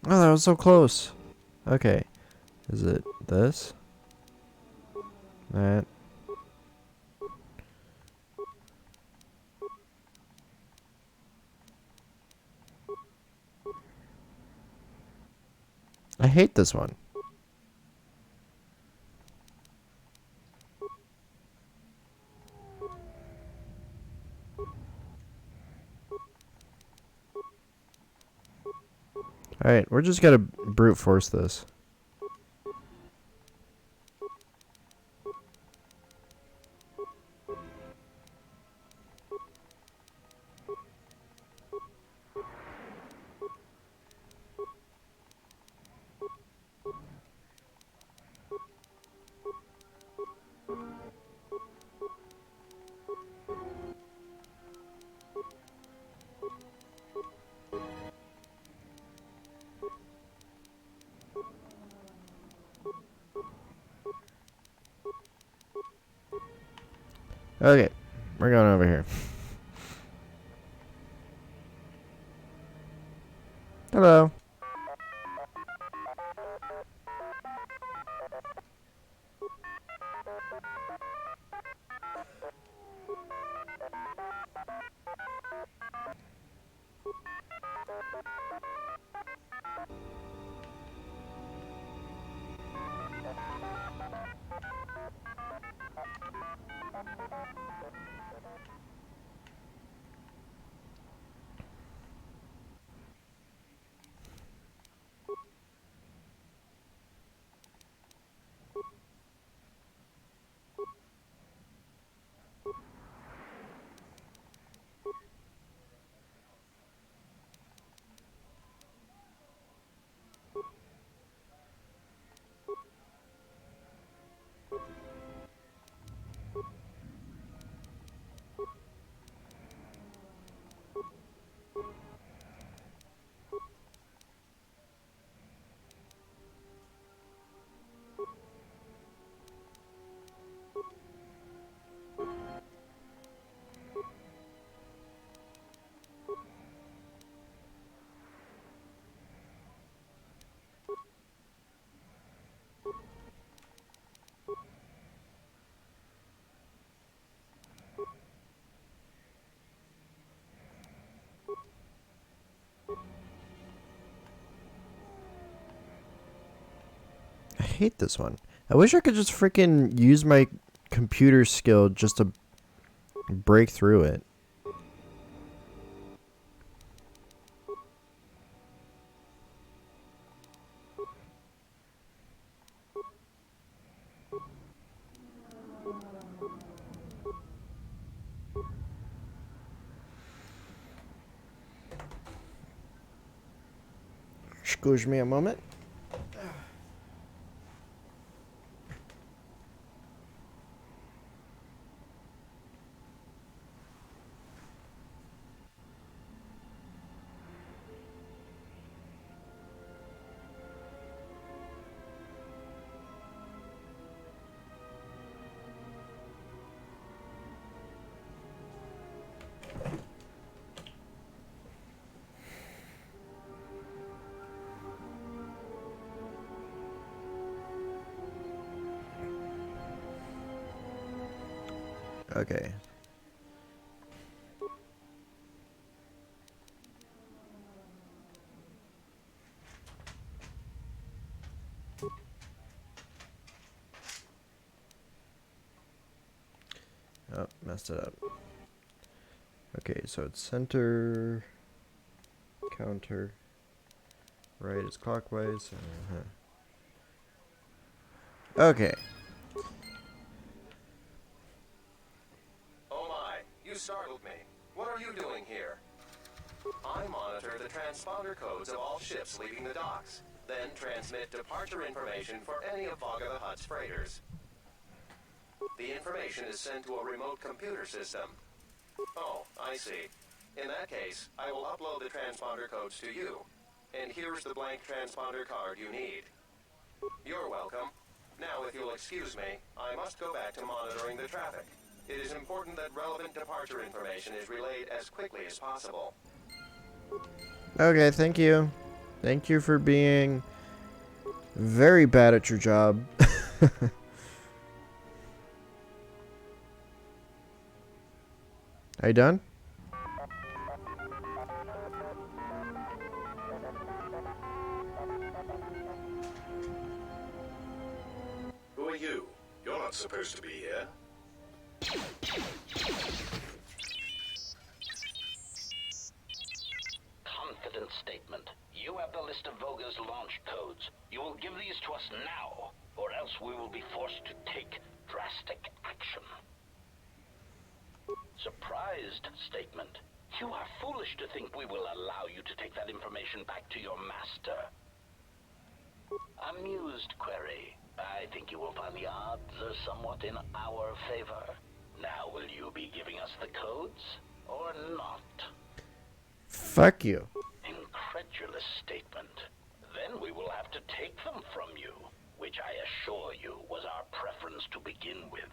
Oh, that was so close. Okay. Is it this? That? I hate this one. Alright, we're just gonna brute force this. Okay, we're going over here. Hello. I hate this one. I wish I could just freaking use my computer skill just to break through it. Excuse me a moment. Okay. Oh, messed it up. Okay, so it's center, counter, right is clockwise. Okay. Oh my, you startled me. What are you doing here? I monitor the transponder codes of all ships leaving the docks, then transmit departure information for any of Vaga the Hutt's freighters. The information is sent to a remote computer system. Oh, I see. In that case, I will upload the transponder codes to you. And here's the blank transponder card you need. You're welcome. Now, if you'll excuse me, I must go back to monitoring the traffic. It is important that relevant departure information is relayed as quickly as possible. Okay, thank you. Thank you for being very bad at your job. Are you done? Who are you? You're not supposed to be here. Confident statement. You have the list of Voga's launch codes. You will give these to us now, or else we will be forced to take drastic action. Surprised statement. You are foolish to think we will allow you to take that information back to your master. Amused query. I think you will find the odds are somewhat in our favor. Now will you be giving us the codes, or not? Fuck you. Incredulous statement. Then we will have to take them from you, which I assure you was our preference to begin with.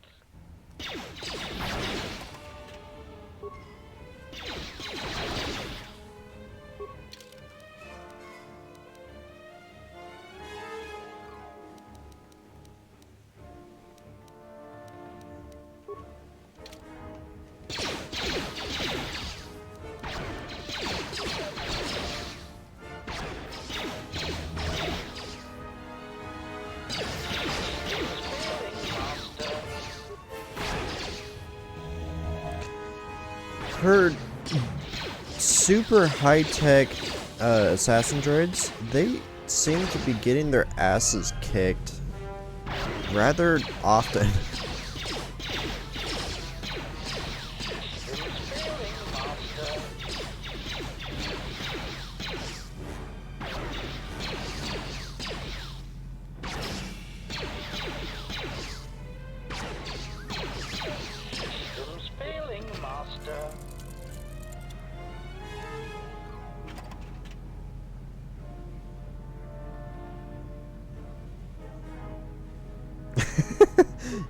Her super high-tech assassin droids, they seem to be getting their asses kicked rather often. Systems failing, Master.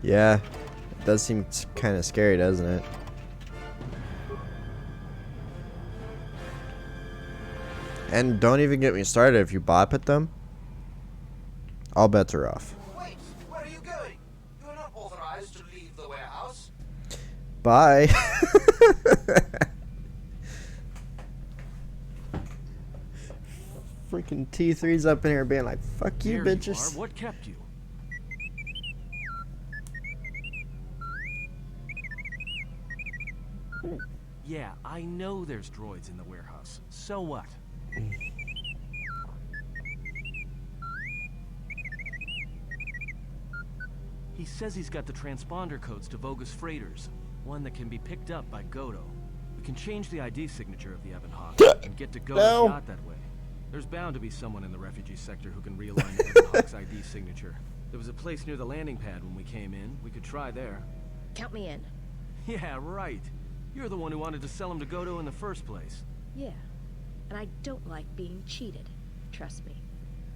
Yeah, it does seem kind of scary, doesn't it? And don't even get me started if you bop at them. All bets are off. Wait, where are you going? You are not authorized to leave the warehouse. Bye. Freaking T3's up in here being like, fuck you, There bitches. You are. What kept you? Yeah, I know there's droids in the warehouse. So what? He says he's got the transponder codes to Voga's freighters, one that can be picked up by Goto. We can change the ID signature of the Evan Hawk and get to Goto's yacht that way. There's bound to be someone in the refugee sector who can realign Evan Hawk's ID signature. There was a place near the landing pad when we came in. We could try there. Count me in. Yeah, right. You're the one who wanted to sell him to Goto in the first place. Yeah. And I don't like being cheated. Trust me.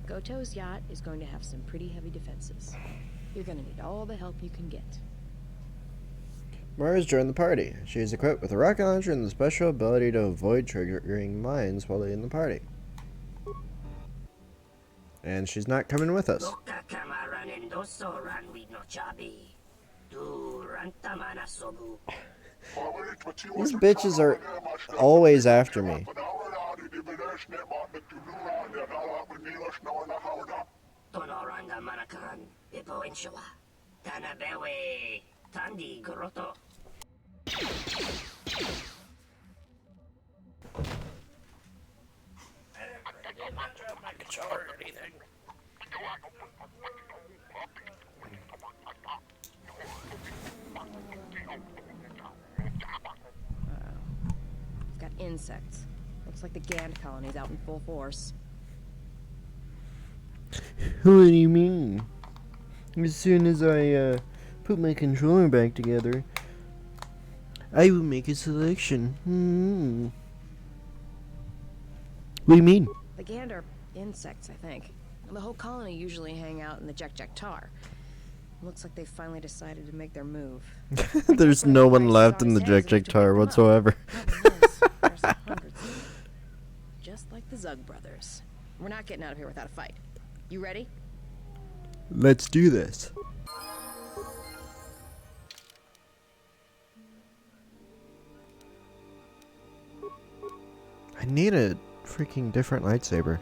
Goto's yacht is going to have some pretty heavy defenses. You're gonna need all the help you can get. Mara's joined the party. She is equipped with a rocket launcher and the special ability to avoid triggering mines while in the party. And she's not coming with us. These bitches are always after me. It's got insects. Looks like the Gand colony's out in full force. What do you mean? As soon as I put my controller back together, I will make a selection. What do you mean? The Gand are insects, I think. The whole colony usually hang out in the Tar. Looks like they finally decided to make their move. There's no one left in the Tar whatsoever. There's hundreds of them. Just like the Zug brothers. We're not getting out of here without a fight. You ready? Let's do this. I need a freaking different lightsaber.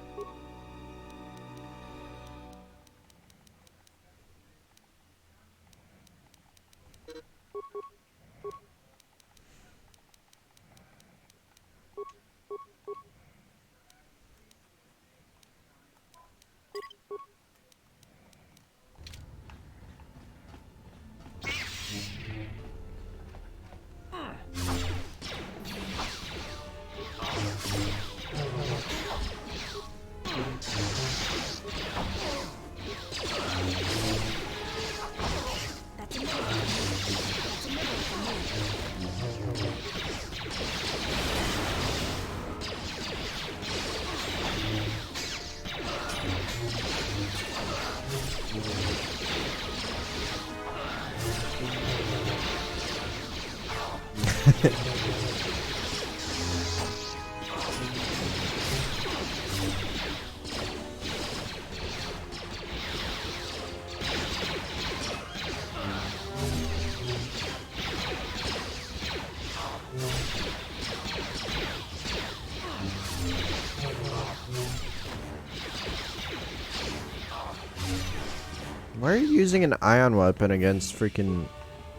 Why are you using an ion weapon against freaking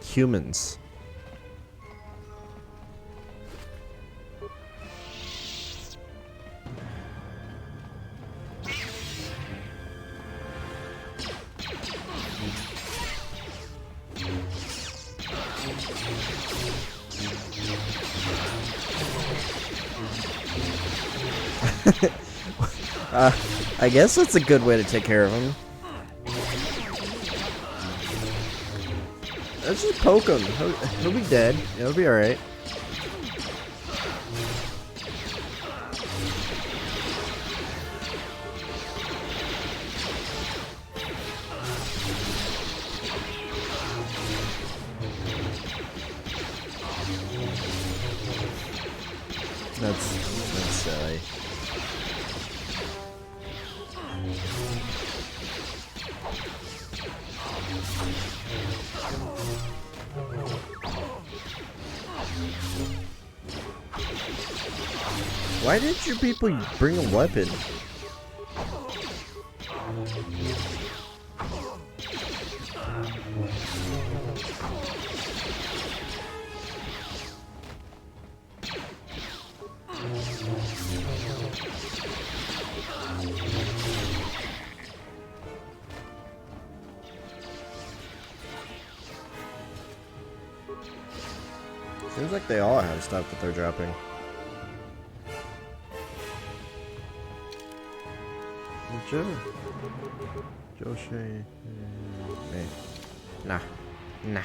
humans? I guess that's a good way to take care of him. Let's just poke him. He'll be dead. It'll be alright. That's silly. Why did you people bring a weapon? Seems like they all have stuff that they're dropping. Joe. Joe Shay. Nah. Nah.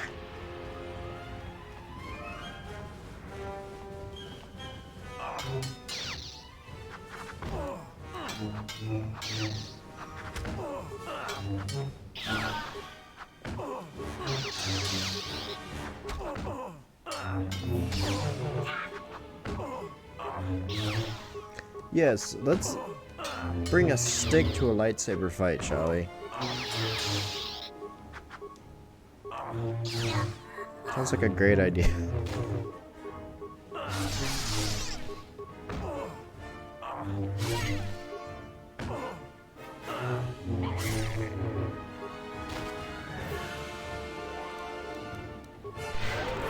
Yes, let's bring a stick to a lightsaber fight, shall we? Sounds like a great idea.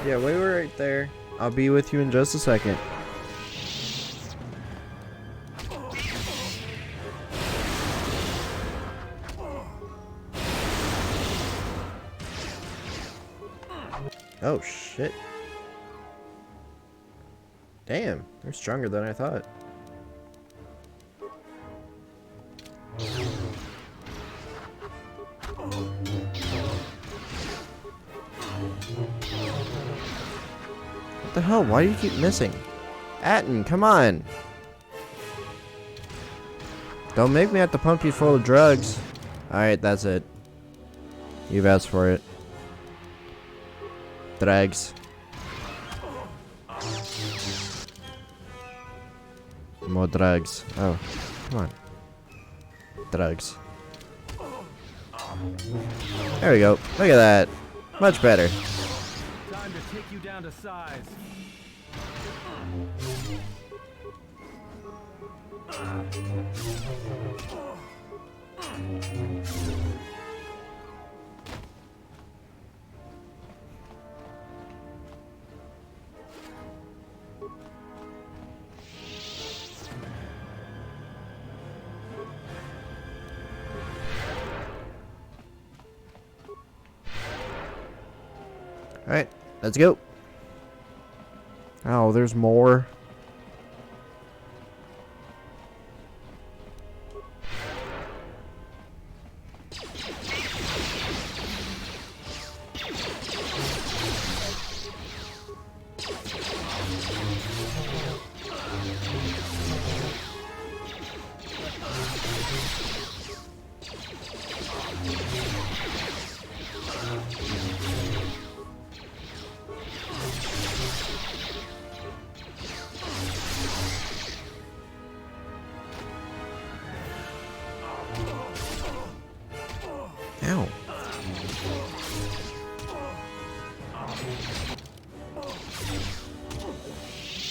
Yeah, wait right there. I'll be with you in just a second. Oh shit. Damn, they're stronger than I thought. What the hell? Why do you keep missing? Atten, come on! Don't make me have to pump you full of drugs. Alright, that's it. You've asked for it. Drugs. More drugs. Oh, come on. Drugs. There we go. Look at that. Much better. Time to take you down to size. Alright, let's go. Oh, there's more. Ow.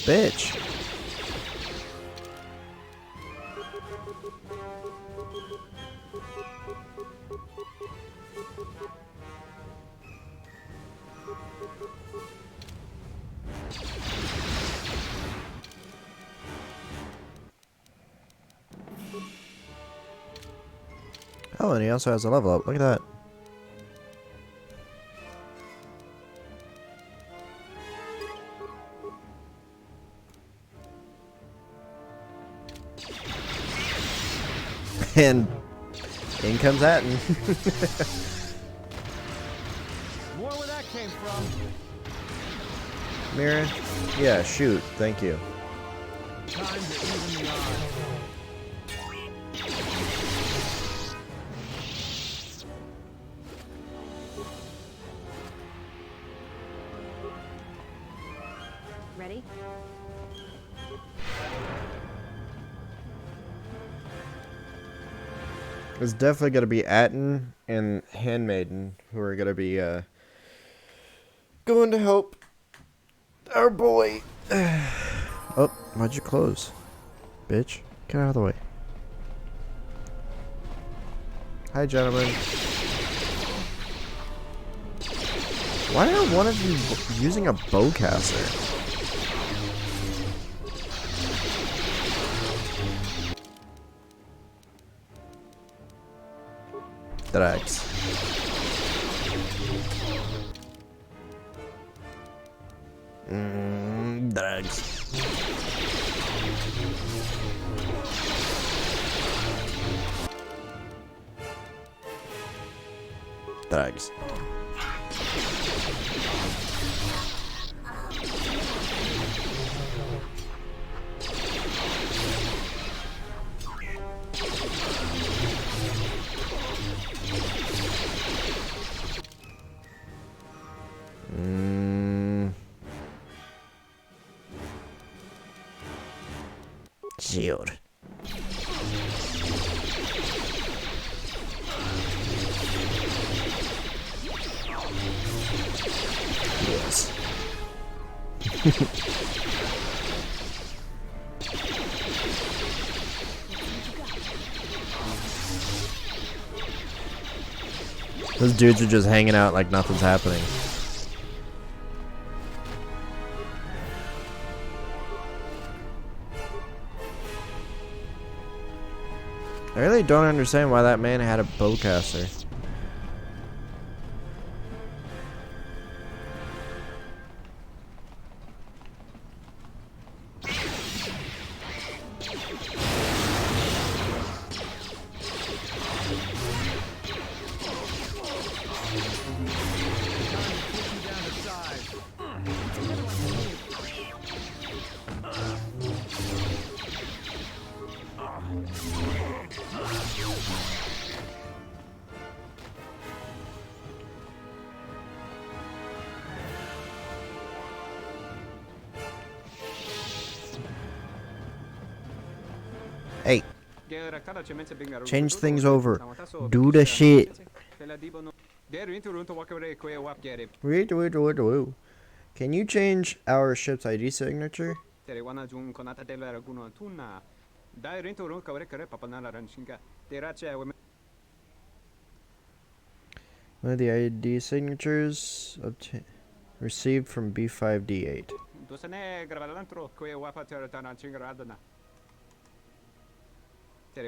Bitch. Oh, and he also has a level up. Look at that. And in comes Atten. More where that came from. Mira? Yeah, shoot. Thank you. Time to even the odds. Ready? It's definitely going to be Atten and Handmaiden who are going to be going to help our boy. Oh, why'd you close? Bitch. Get out of the way. Hi, gentlemen. Why are one of you using a bowcaster? Drags. Drags. bags. Shield. Yes. Those dudes are just hanging out like nothing's happening. I really don't understand why that man had a bowcaster. Hey, change things over. Do the shit. Can you change our ship's ID signature? One of the ID signatures received from B5D8. The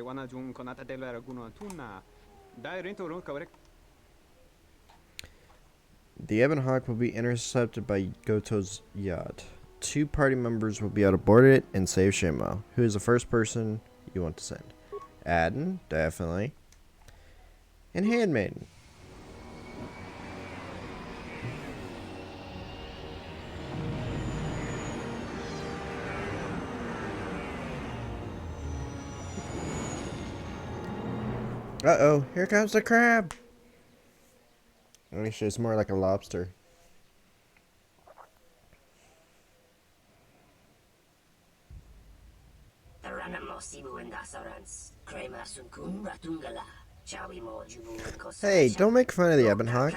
Ebon Hawk will be intercepted by Goto's yacht. 2 party members will be able to board it and save Shinmo. Who is the first person you want to send? Adden, definitely. And Handmaiden. Uh-oh, here comes the crab. Actually, it's more like a lobster. Hey, don't make fun of the Ebon Hawk.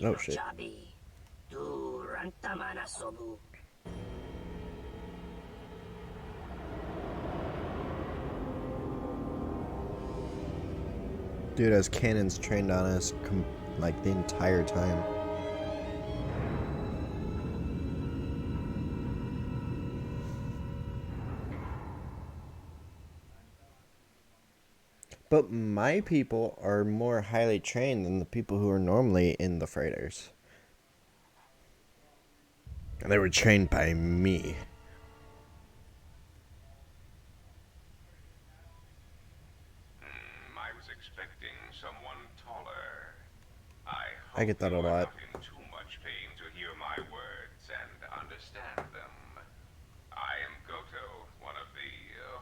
Oh shit. Dude has cannons trained on us like the entire time. But my people are more highly trained than the people who are normally in the freighters. And they were trained by me. I was expecting someone taller. I get that a lot. Not in too much pain to hear my words and understand them. I am Goto, one of the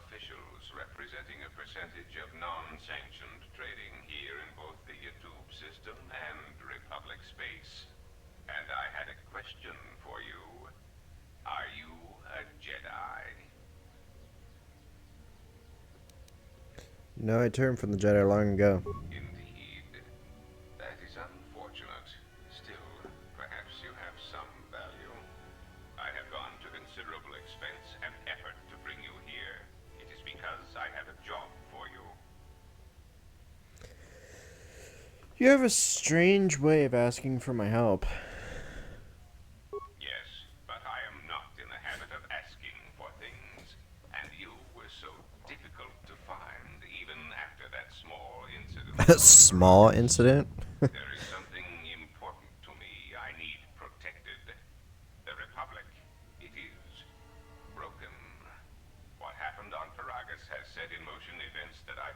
officials representing a percentage of non-sanctioned trading here in both the YouTube system and Republic space. And I had a question for you. Are you a Jedi? No, I turned from the Jedi long ago. Indeed. That is unfortunate. Still, perhaps you have some value. I have gone to considerable expense and effort to bring you here. It is because I have a job for you. You have a strange way of asking for my help. Yes, but I am not in the habit of asking for things. And you were so difficult to find, even after that small incident. A small incident? There is something important to me I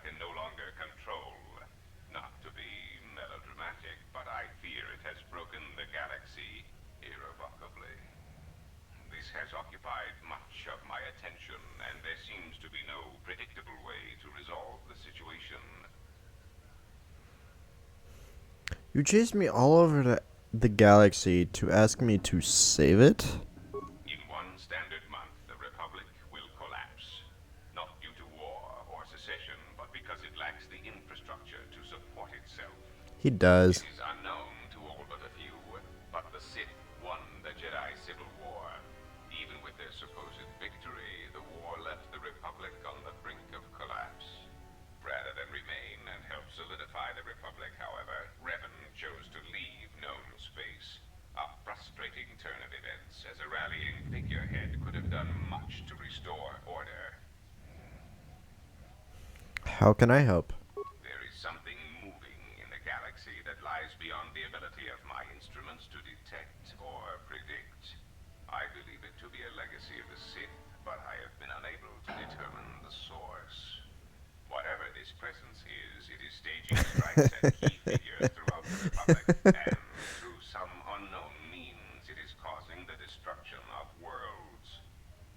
can no longer control. Not to be melodramatic, but I fear it has broken the galaxy irrevocably. This has occupied much of my attention, and there seems to be no predictable way to resolve the situation. You chased me all over the galaxy to ask me to save it? In one standard month, the Republic will collapse. Not due to war or secession, but because it lacks the infrastructure to support itself. He does. It is unknown to all but a few, but the Sith won the Jedi Civil War. Even with their supposed victory, the war left the Republic on the brink of collapse. Rather than remain and help solidify the Republic, however, Revan chose to leave known space. A frustrating turn of events, as a rallying figurehead could have done much to restore order. How can I help? There is something moving in the galaxy that lies beyond the ability of my instruments to detect or predict. I believe it to be a legacy of the Sith, but I have been unable to determine the source. Whatever this presence is, it is staging strikes at key figures throughout the Republic, and through some unknown means, it is causing the destruction of worlds.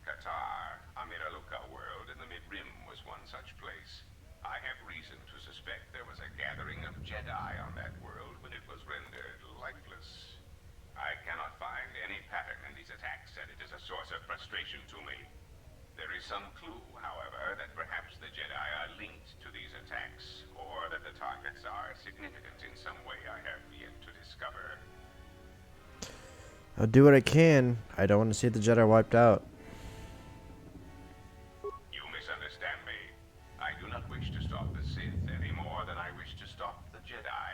KOTOR, a Miraluka world in the Mid-Rim, was one such place. I have reason to suspect there was a gathering of Jedi on that world when it was rendered lifeless. I cannot find any pattern in these attacks, and it is a source of frustration to me. There is some clue, however, that perhaps the Jedi are linked to these attacks, or that the targets are significant in some way I have yet to discover. I'll do what I can. I don't want to see the Jedi wiped out. You misunderstand me. I do not wish to stop the Sith any more than I wish to stop the Jedi.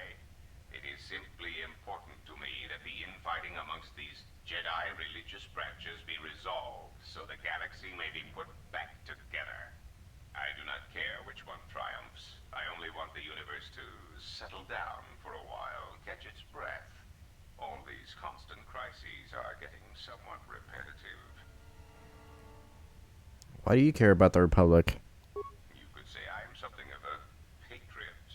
It is simply important to me that the infighting amongst these Jedi religious branches be resolved, so the galaxy may be put back together. I do not care which one triumphs. I only want the universe to settle down for a while, catch its breath. All these constant crises are getting somewhat repetitive. Why do you care about the Republic? You could say I am something of a patriot.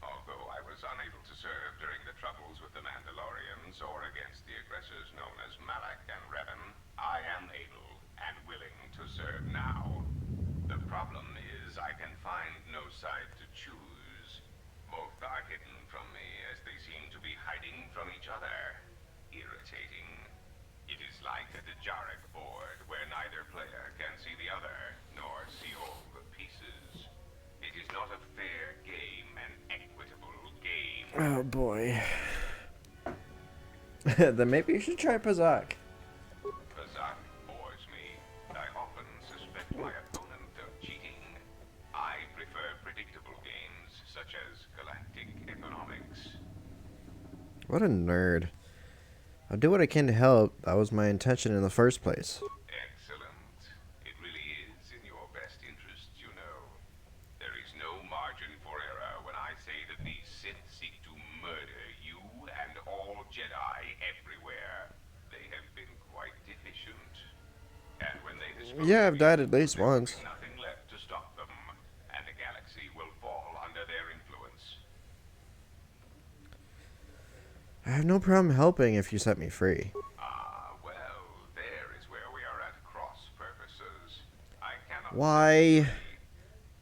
Although I was unable to serve during the troubles with the Mandalorians or against the aggressors known as Malak and Revan, I am able and willing to serve now. The problem is I can find no side to choose. Both are hidden from me as they seem to be hiding from each other. Irritating. It is like a Dejaric board where neither player can see the other, nor see all the pieces. It is not a fair game, an equitable game. Oh boy. Then maybe you should try Pazak. Pazak bores me. I often suspect my opponent of cheating. I prefer predictable games, such as galactic economics. What a nerd. I'll do what I can to help. That was my intention in the first place. Excellent. It really is in your best interest, you know. There is no margin for error when I say that these Sith seek to murder you and all Jedi everywhere. They have been quite efficient. And when they dispose Yeah, of I've died you, at least there will once. be nothing left to stop them, and the galaxy will fall under their influence. I have no problem helping if you set me free. Well, there is where we are at cross purposes. I cannot. Why?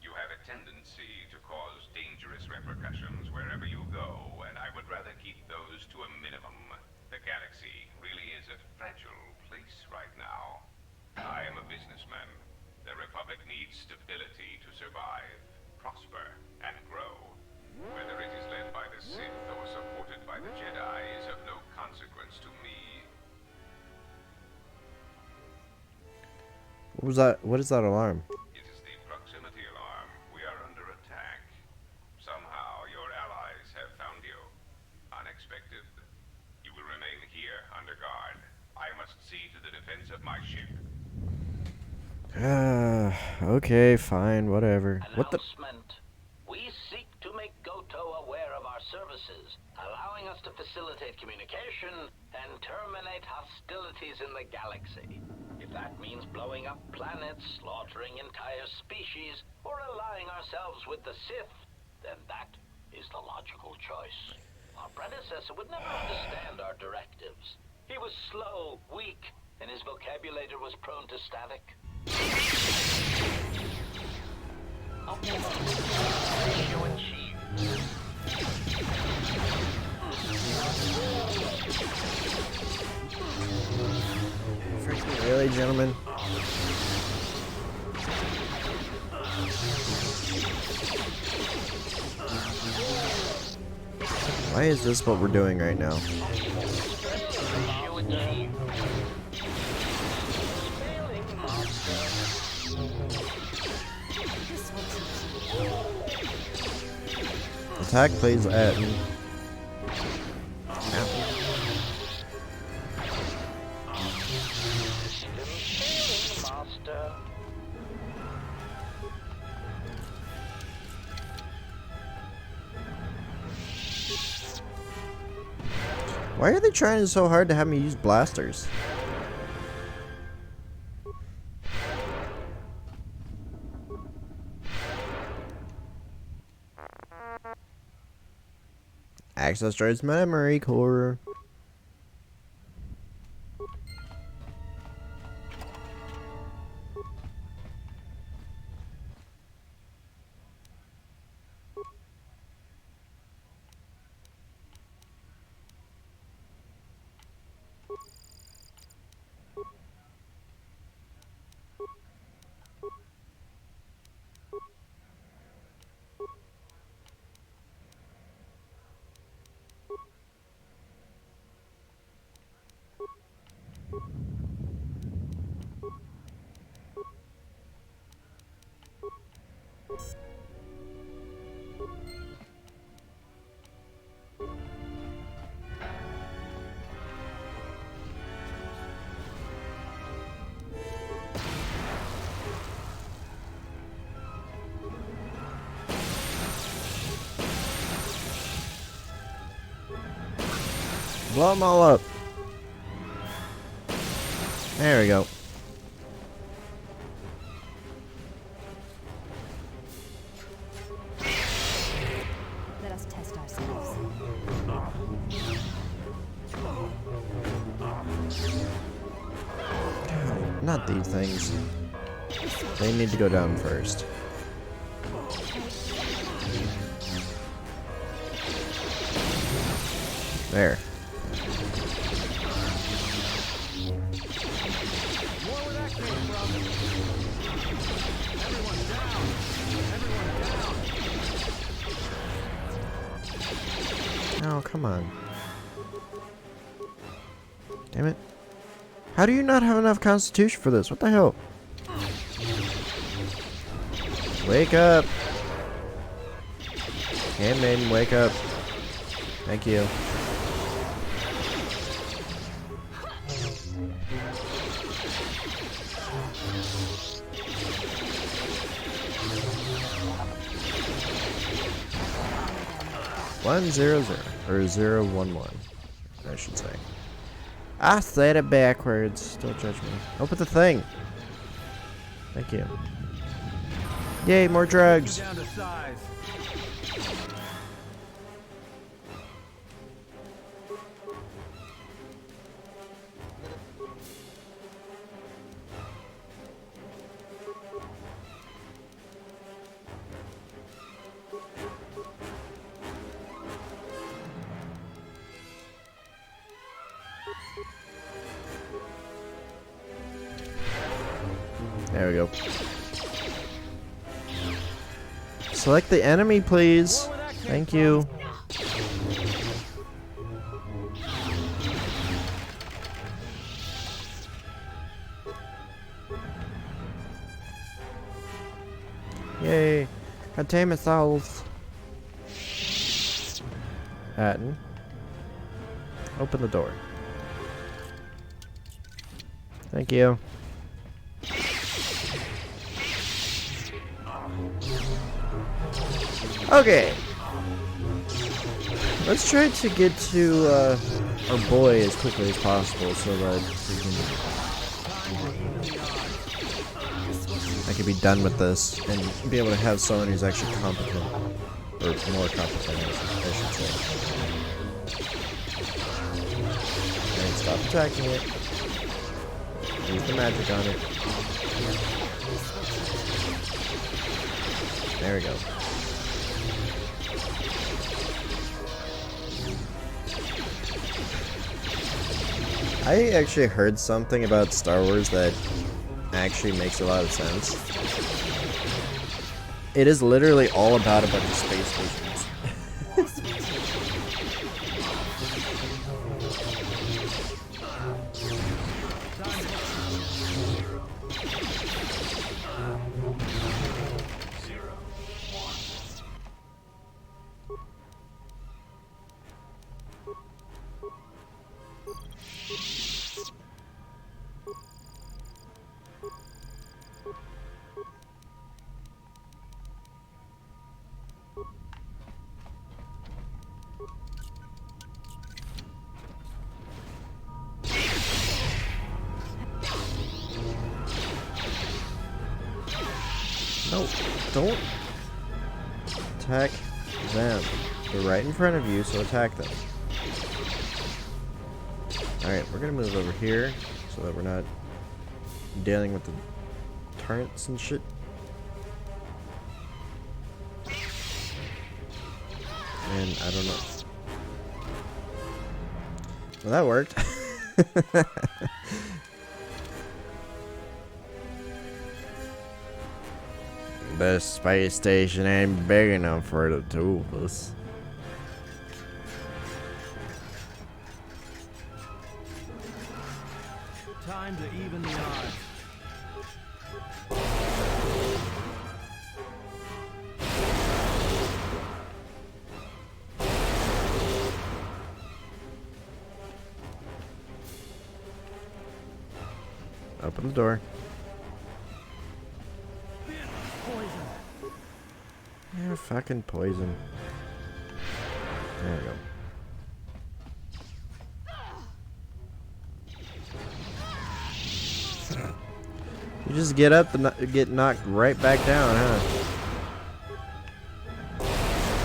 You have a tendency to cause dangerous repercussions wherever you go, and I would rather keep those to a minimum. The galaxy really is a fragile place right now. I am a businessman. The Republic needs stability to survive, prosper, and grow. Whether it is led by the Sith or supported by the Jedi is of no consequence to me. What was that? What is that alarm? It is the proximity alarm. We are under attack. Somehow your allies have found you. Unexpected. You will remain here under guard. I must see to the defense of my ship. Okay, fine, whatever. What the? Announcement. We seek to make Goto aware of our services, allowing us to facilitate communication and terminate hostilities in the galaxy. It If that means blowing up planets, slaughtering entire species, or allying ourselves with the Sith, then that is the logical choice. Our predecessor would never understand our directives. He was slow, weak, and his vocabulary was prone to static. Mission achieved. Freaking really, gentlemen? Why is this what we're doing right now? Attack, please, Atten. Why are they trying so hard to have me use blasters? Access droid's memory core. Blow them all up. There we go. Let us test ourselves. Not these things. They need to go down first. There. Oh, come on. Damn it. How do you not have enough constitution for this? What the hell? Wake up! Handmaiden, wake up. Thank you. One zero zero or 011, I should say. I said it backwards. Don't judge me. Open the thing. Thank you. Yay, more drugs. Down to size. There we go. Select the enemy, please. Thank you. Yay. Contain missiles. Atten. Open the door. Thank you. Okay. Let's try to get to our boy as quickly as possible so that we can I could be done with this and be able to have someone who's actually competent. Or more competent, I should say. And stop attacking it. Use the magic on it. There we go. I actually heard something about Star Wars that actually makes a lot of sense. It is literally all about a bunch of space stations. No, don't attack them. They're right in front of you, so attack them. Alright, we're gonna move over here so that we're not dealing with the turrets and shit. And I don't know. Well, that worked. The space station ain't big enough for the two of us. Time to even the odds. Open the door. Yeah, fucking poison. There we go. You just get up and get knocked right back down, huh?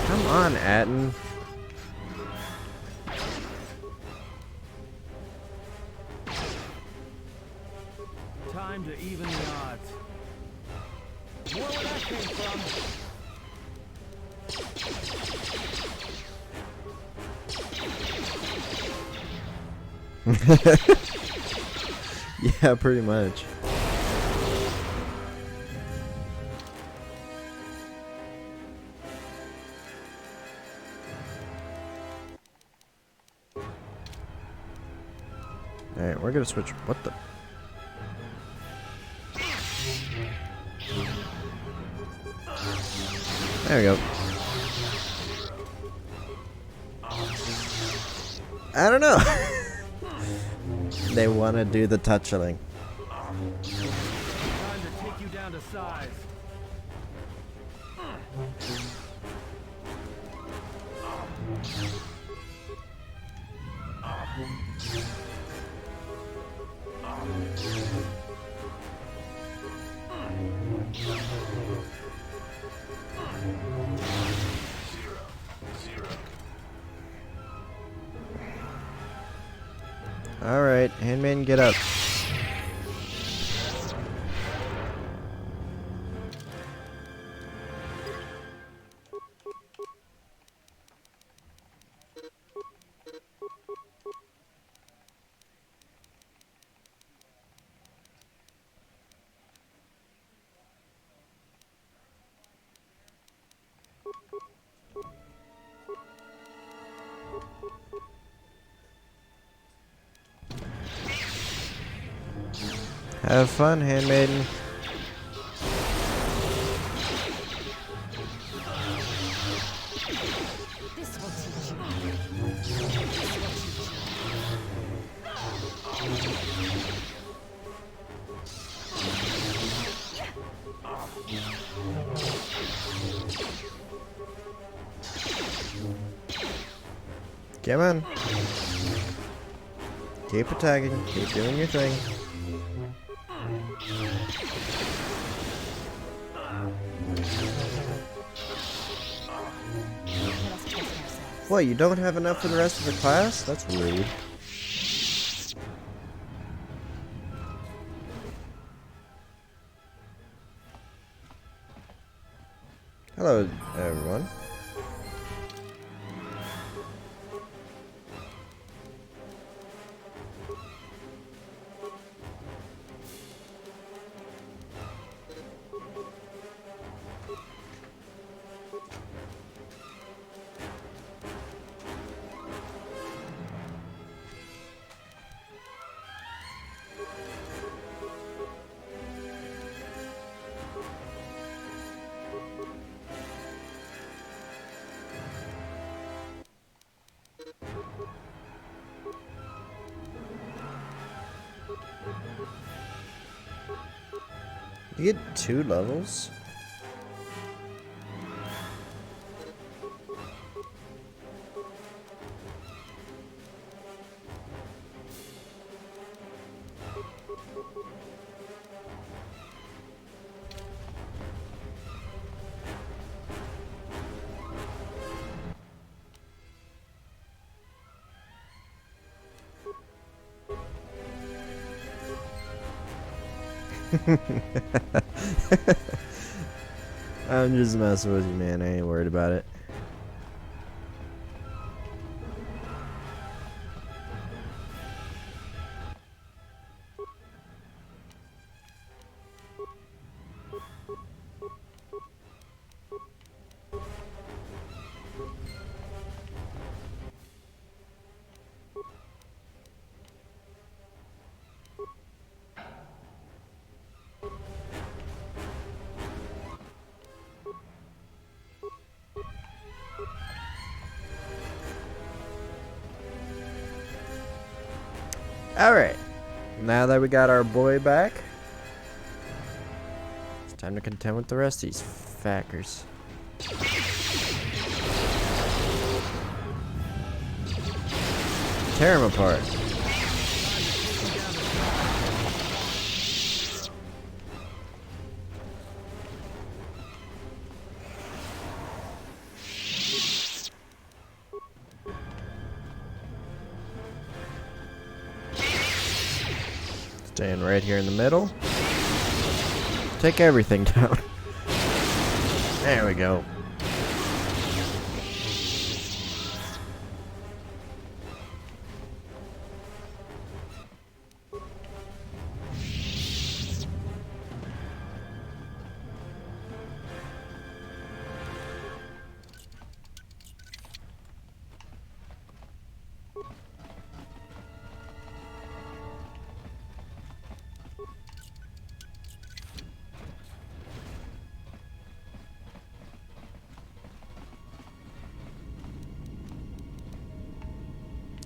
Come on, Atten. Time to even the odds. More where that came from. Yeah, pretty much. Alright, we're gonna switch. What the? There we go. I don't know. They want to do the touching. Time to take you down to size. Alright, Handmaiden, get up. Have fun, Handmaiden. Come on. Keep attacking. Keep doing your thing. What, you don't have enough for the rest of the class? That's rude. Hello, everyone. You get 2 levels? I'm just messing with you, man. I ain't worried about it. Alright, now that we got our boy back, it's time to contend with the rest of these fackers. Tear them apart. Staying right here in the middle. Take everything down. There we go.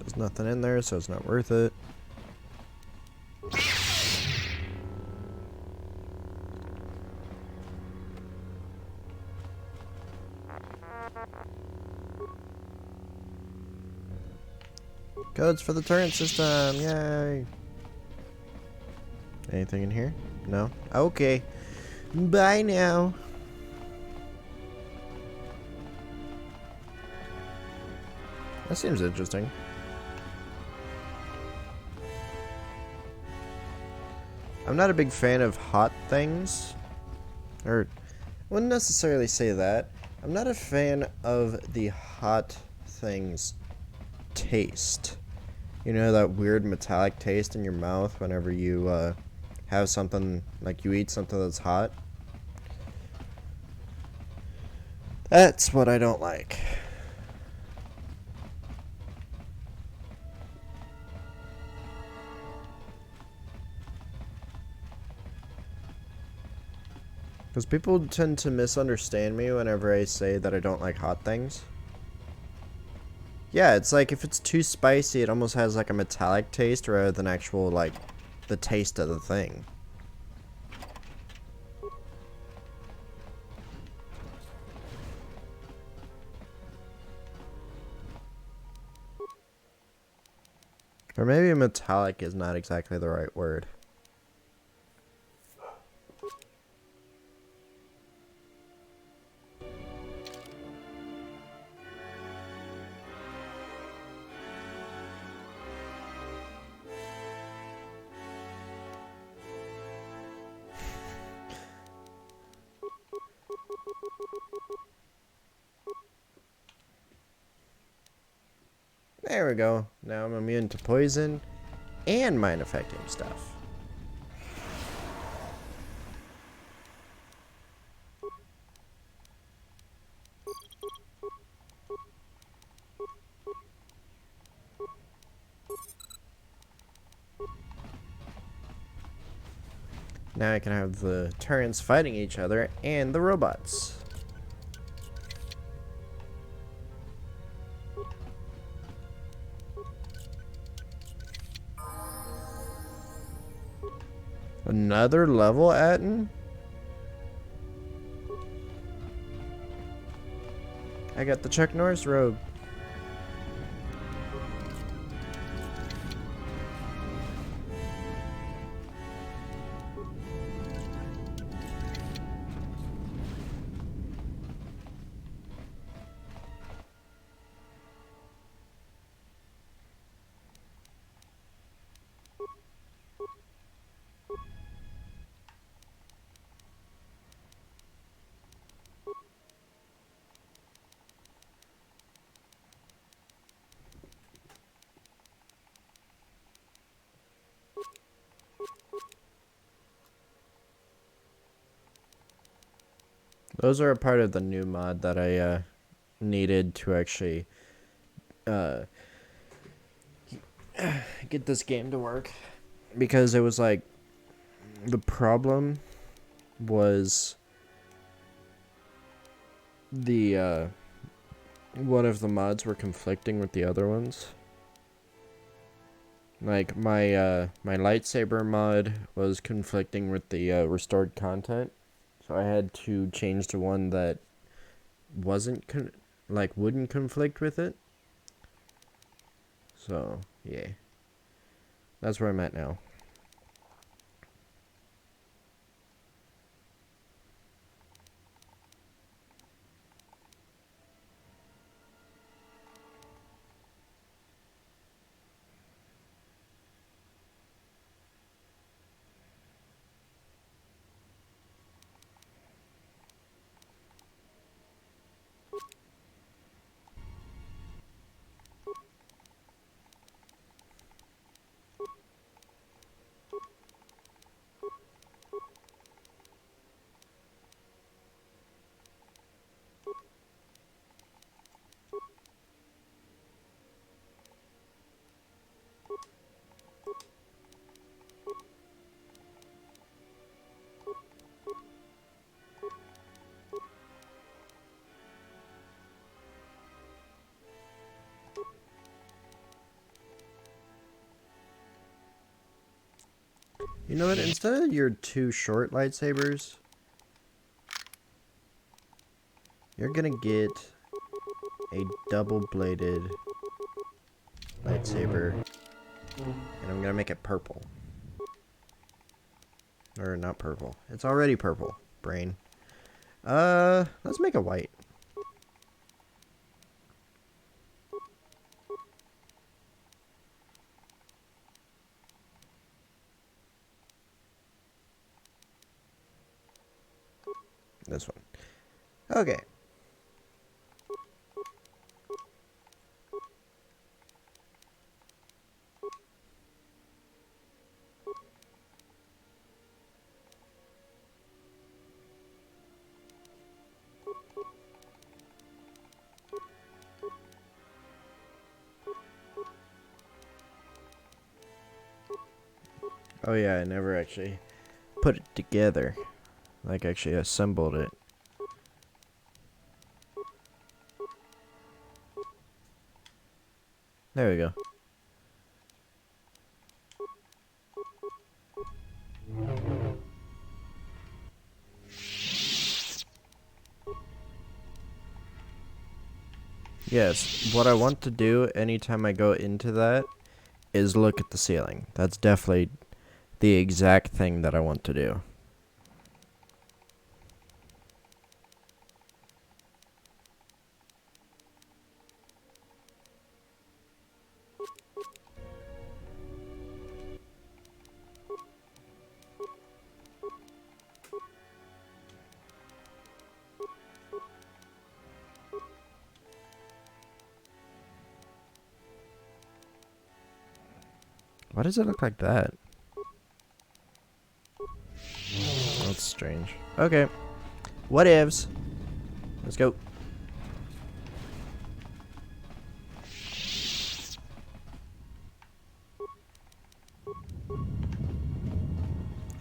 There's nothing in there, so it's not worth it. Codes for the turret system, yay! Anything in here? No? Okay. Bye now. That seems interesting. I'm not a big fan of hot things. Or, I wouldn't necessarily say that. I'm not a fan of the hot things taste. You know, that weird metallic taste in your mouth whenever you have something, like you eat something that's hot. That's what I don't like. Because people tend to misunderstand me whenever I say that I don't like hot things. Yeah, it's like if it's too spicy, it almost has like a metallic taste rather than actual, like, the taste of the thing. Or maybe metallic is not exactly the right word. There we go. Now I'm immune to poison and mind affecting stuff. Now I can have the turrets fighting each other and the robots. Another level, Atten? I got the Chuck Norris robe. Those are a part of the new mod that I needed to actually get this game to work. Because it was like, the problem was the one of the mods were conflicting with the other ones. Like my lightsaber mod was conflicting with the restored content, so I had to change to one that wasn't wouldn't conflict with it. So yeah, that's where I'm at now. You know what? Instead of your two short lightsabers, you're gonna get a double-bladed lightsaber, and I'm gonna make it purple. Or not purple. It's already purple, brain. Let's make it white. This one. Okay. Oh yeah, I never actually put it together. Like actually assembled it. There we go. Yes, what I want to do anytime I go into that is look at the ceiling. That's definitely the exact thing that I want to do. Why does it look like that? That's strange. Okay. What ifs? Let's go.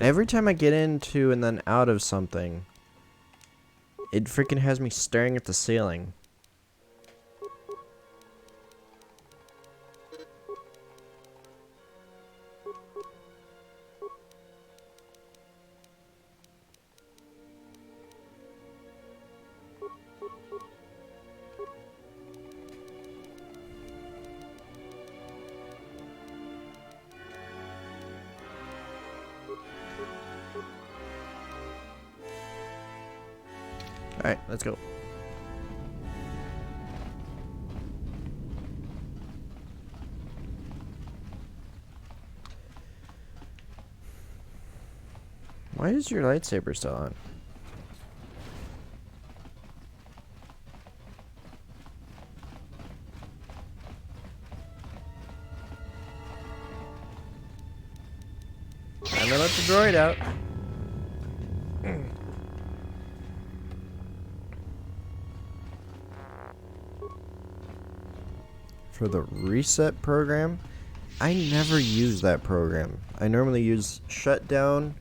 Every time I get into and then out of something, it freaking has me staring at the ceiling. Alright, let's go. Why is your lightsaber still on? Time to let the droid out. For the reset program, I never use that program. I normally use shutdown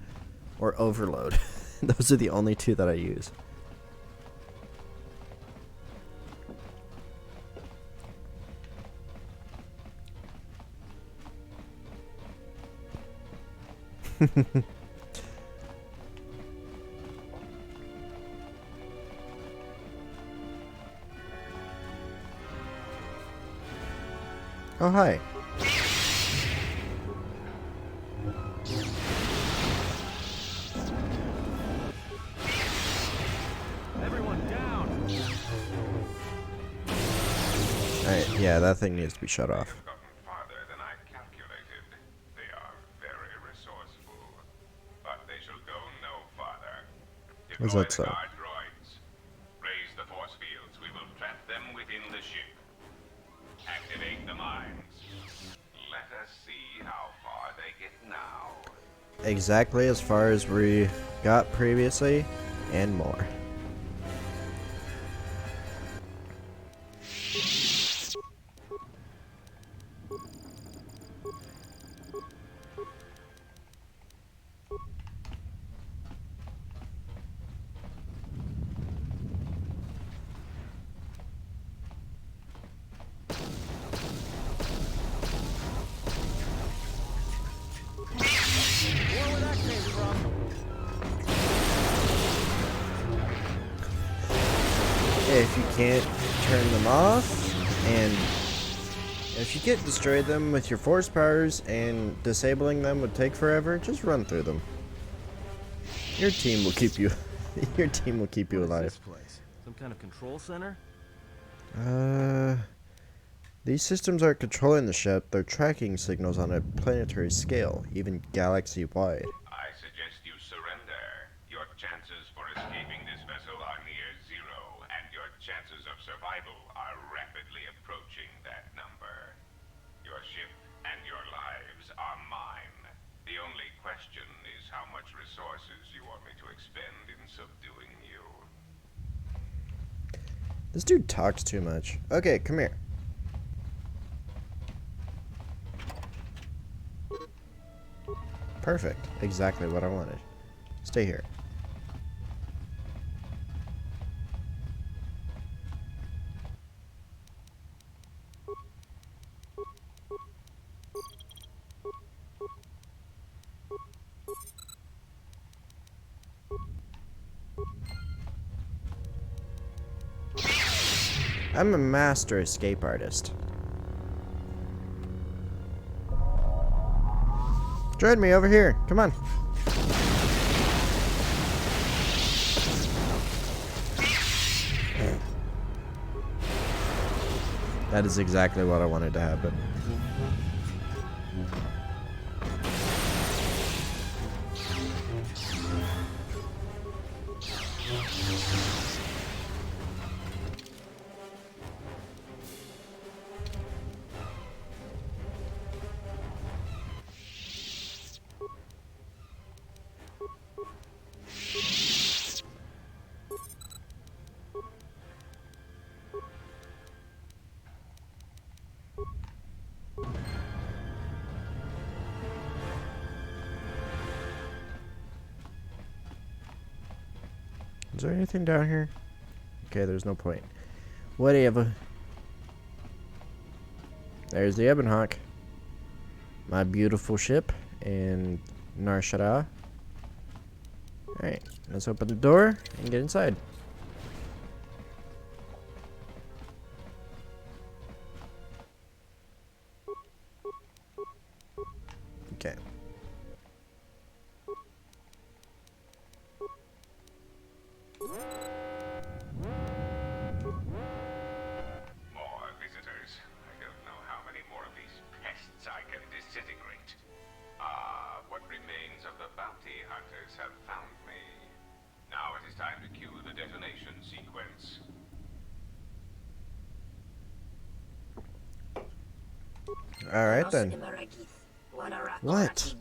or overload. Those are the only two that I use. Oh, hi. Everyone down. Alright, yeah, that thing needs to be shut off. Gotten farther than I calculated. They are very resourceful, but they shall go no farther. Is Deploy that the so? guard droids. Raise the force fields. We will trap them within the ship. Activate the mines. Let us see how far they get now. Exactly as far as we got previously, and more. If you can't turn them off, and if you can't destroy them with your force powers and disabling them would take forever, just run through them. Your team will keep you your team will keep you What is alive. this place? Some kind of control center? These systems aren't controlling the ship, they're tracking signals on a planetary scale, even galaxy-wide. I suggest you surrender. Your chances for escaping this vessel are near zero, and your chances of survival are rapidly approaching that number. Your ship and your lives are mine. The only question is how much resources you want me to expend in subduing you. This dude talks too much. Okay, come here. Perfect. Exactly what I wanted. Stay here. I'm a master escape artist. Join me over here. Come on. That is exactly what I wanted to happen. Is there anything down here? Okay, there's no point. Whatever. There's the Ebonhawk. My beautiful ship in Nar Shaddaa. Alright, let's open the door and get inside. Okay. More visitors. I don't know how many more of these pests I can disintegrate. Ah, what remains of the bounty hunters have found me. Now it is time to cue the detonation sequence. Alright then. What?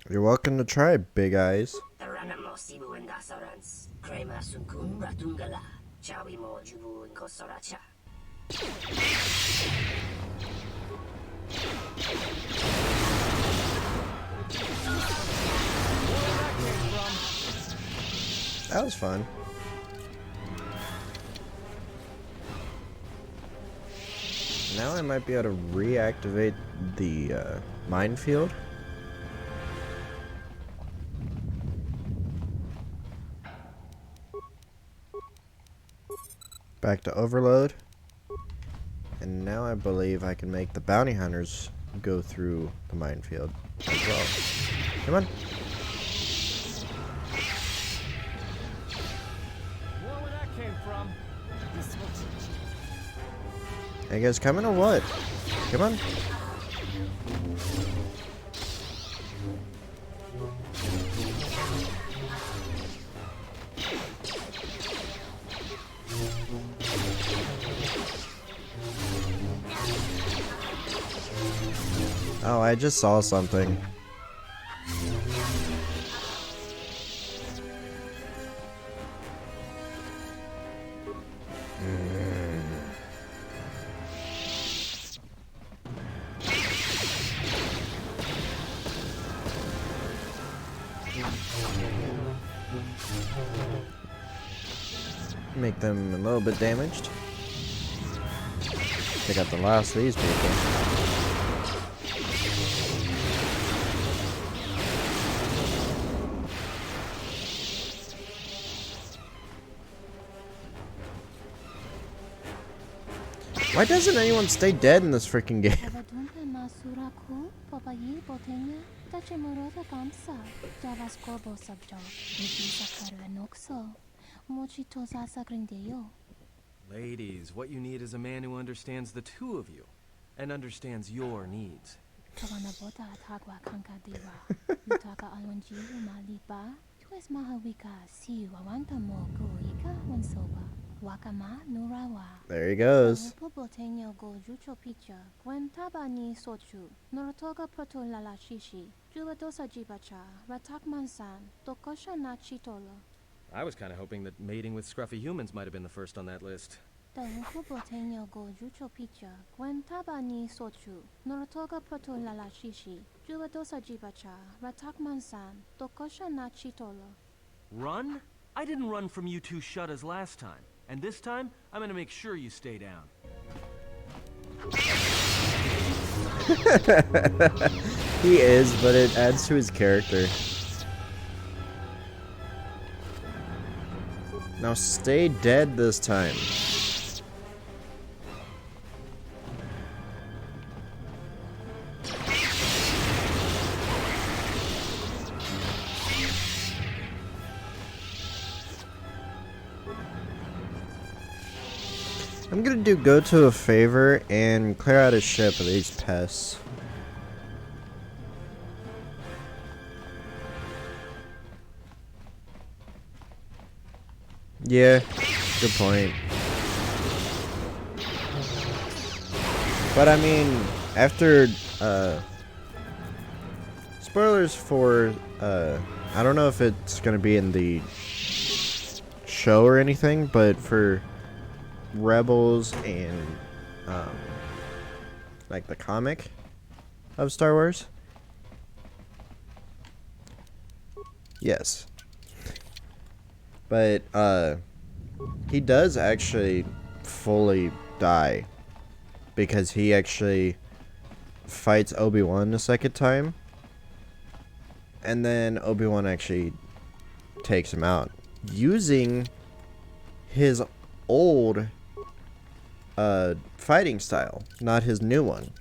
You're welcome to try, Big Eyes. That was fun. Now I might be able to reactivate the minefield. Back to overload. And now I believe I can make the bounty hunters go through the minefield as well. Come on. Where that came from? Are you guys coming or what? Come on. Oh, I just saw something. Make them a little bit damaged. Take out the last of these people. Why doesn't anyone stay dead in this freaking game? Ladies, what you need is a man who understands the two of you and understands your needs. There he goes. I was kind of hoping that mating with scruffy humans might have been the first on that list. Run? I didn't run from you two shuttas last time. And this time, I'm gonna make sure you stay down. He is, but it adds to his character. Now stay dead this time. I'm gonna do Goto a favor and clear out his ship of these pests. Yeah, good point. But I mean, after, spoilers for, I don't know if it's gonna be in the show or anything, but for Rebels and, like the comic of Star Wars, Yes. But, he does actually fully die. Because he actually fights Obi-Wan a second time. And then Obi-Wan actually takes him out. Using his old, fighting style. Not his new one.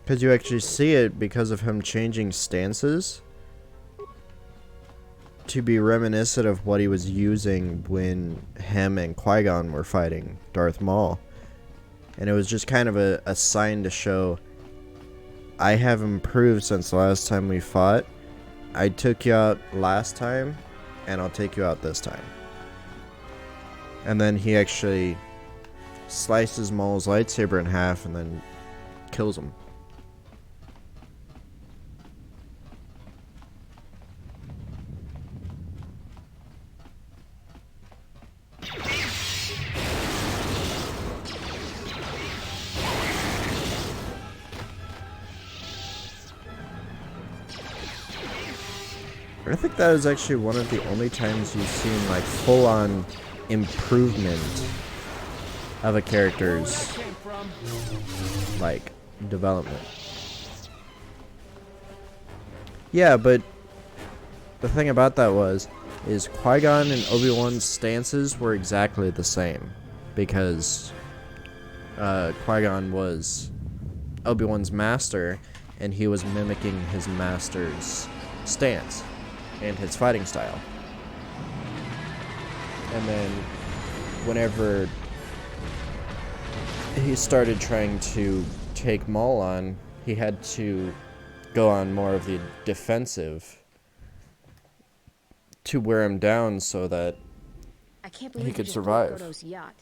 Because you actually see it because of him changing stances. To be reminiscent of what he was using when him and Qui-Gon were fighting Darth Maul. And it was just kind of a sign to show, I have improved since the last time we fought. I took you out last time, and I'll take you out this time. And then he actually slices Maul's lightsaber in half and then kills him. I think that is actually one of the only times you've seen like full-on improvement of a character's like development. Yeah, but the thing about that is Qui-Gon and Obi-Wan's stances were exactly the same, because Qui-Gon was Obi-Wan's master, and he was mimicking his master's stance and his fighting style. And then whenever he started trying to take Maul on, he had to go on more of the defensive to wear him down so that I can't believe he could you just survive. blew KOTOR's yacht.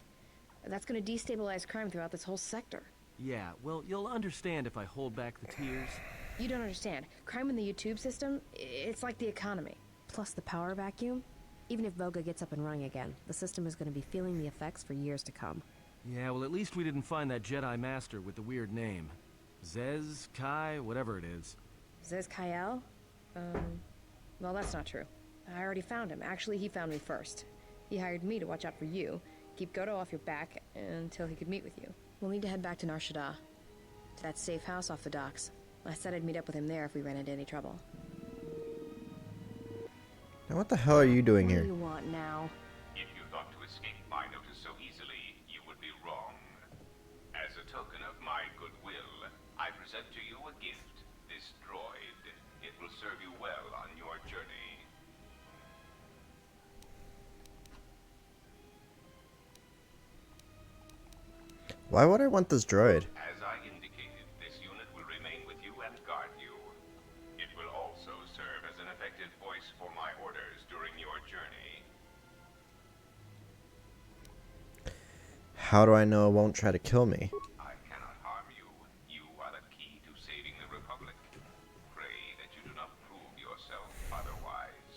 That's going to destabilize crime throughout this whole sector. Yeah, well, you'll understand if I hold back the tears. You don't understand. Crime in the YouTube system, it's like the economy. Plus the power vacuum. Even if Voga gets up and running again, the system is going to be feeling the effects for years to come. Yeah, well, at least we didn't find that Jedi Master with the weird name. Zez, Kai, whatever it is. Zez Kyle? Well, that's not true. I already found him. Actually, he found me first. He hired me to watch out for you, keep Goto off your back until he could meet with you. We'll need to head back to Nar Shaddaa, to that safe house off the docks. I said I'd meet up with him there if we ran into any trouble. Now what the hell are you doing What here? do you want now? If you thought to escape my notice so easily, you would be wrong. As a token of my goodwill, I present to you a gift, this droid. It will serve you well on your journey. Why would I want this droid? As I indicated, this unit will remain with you and guard you. It will also serve as an effective voice for my orders during your journey. How do I know it won't try to kill me? I cannot harm you. You are the key to saving the Republic. Pray that you do not prove yourself otherwise.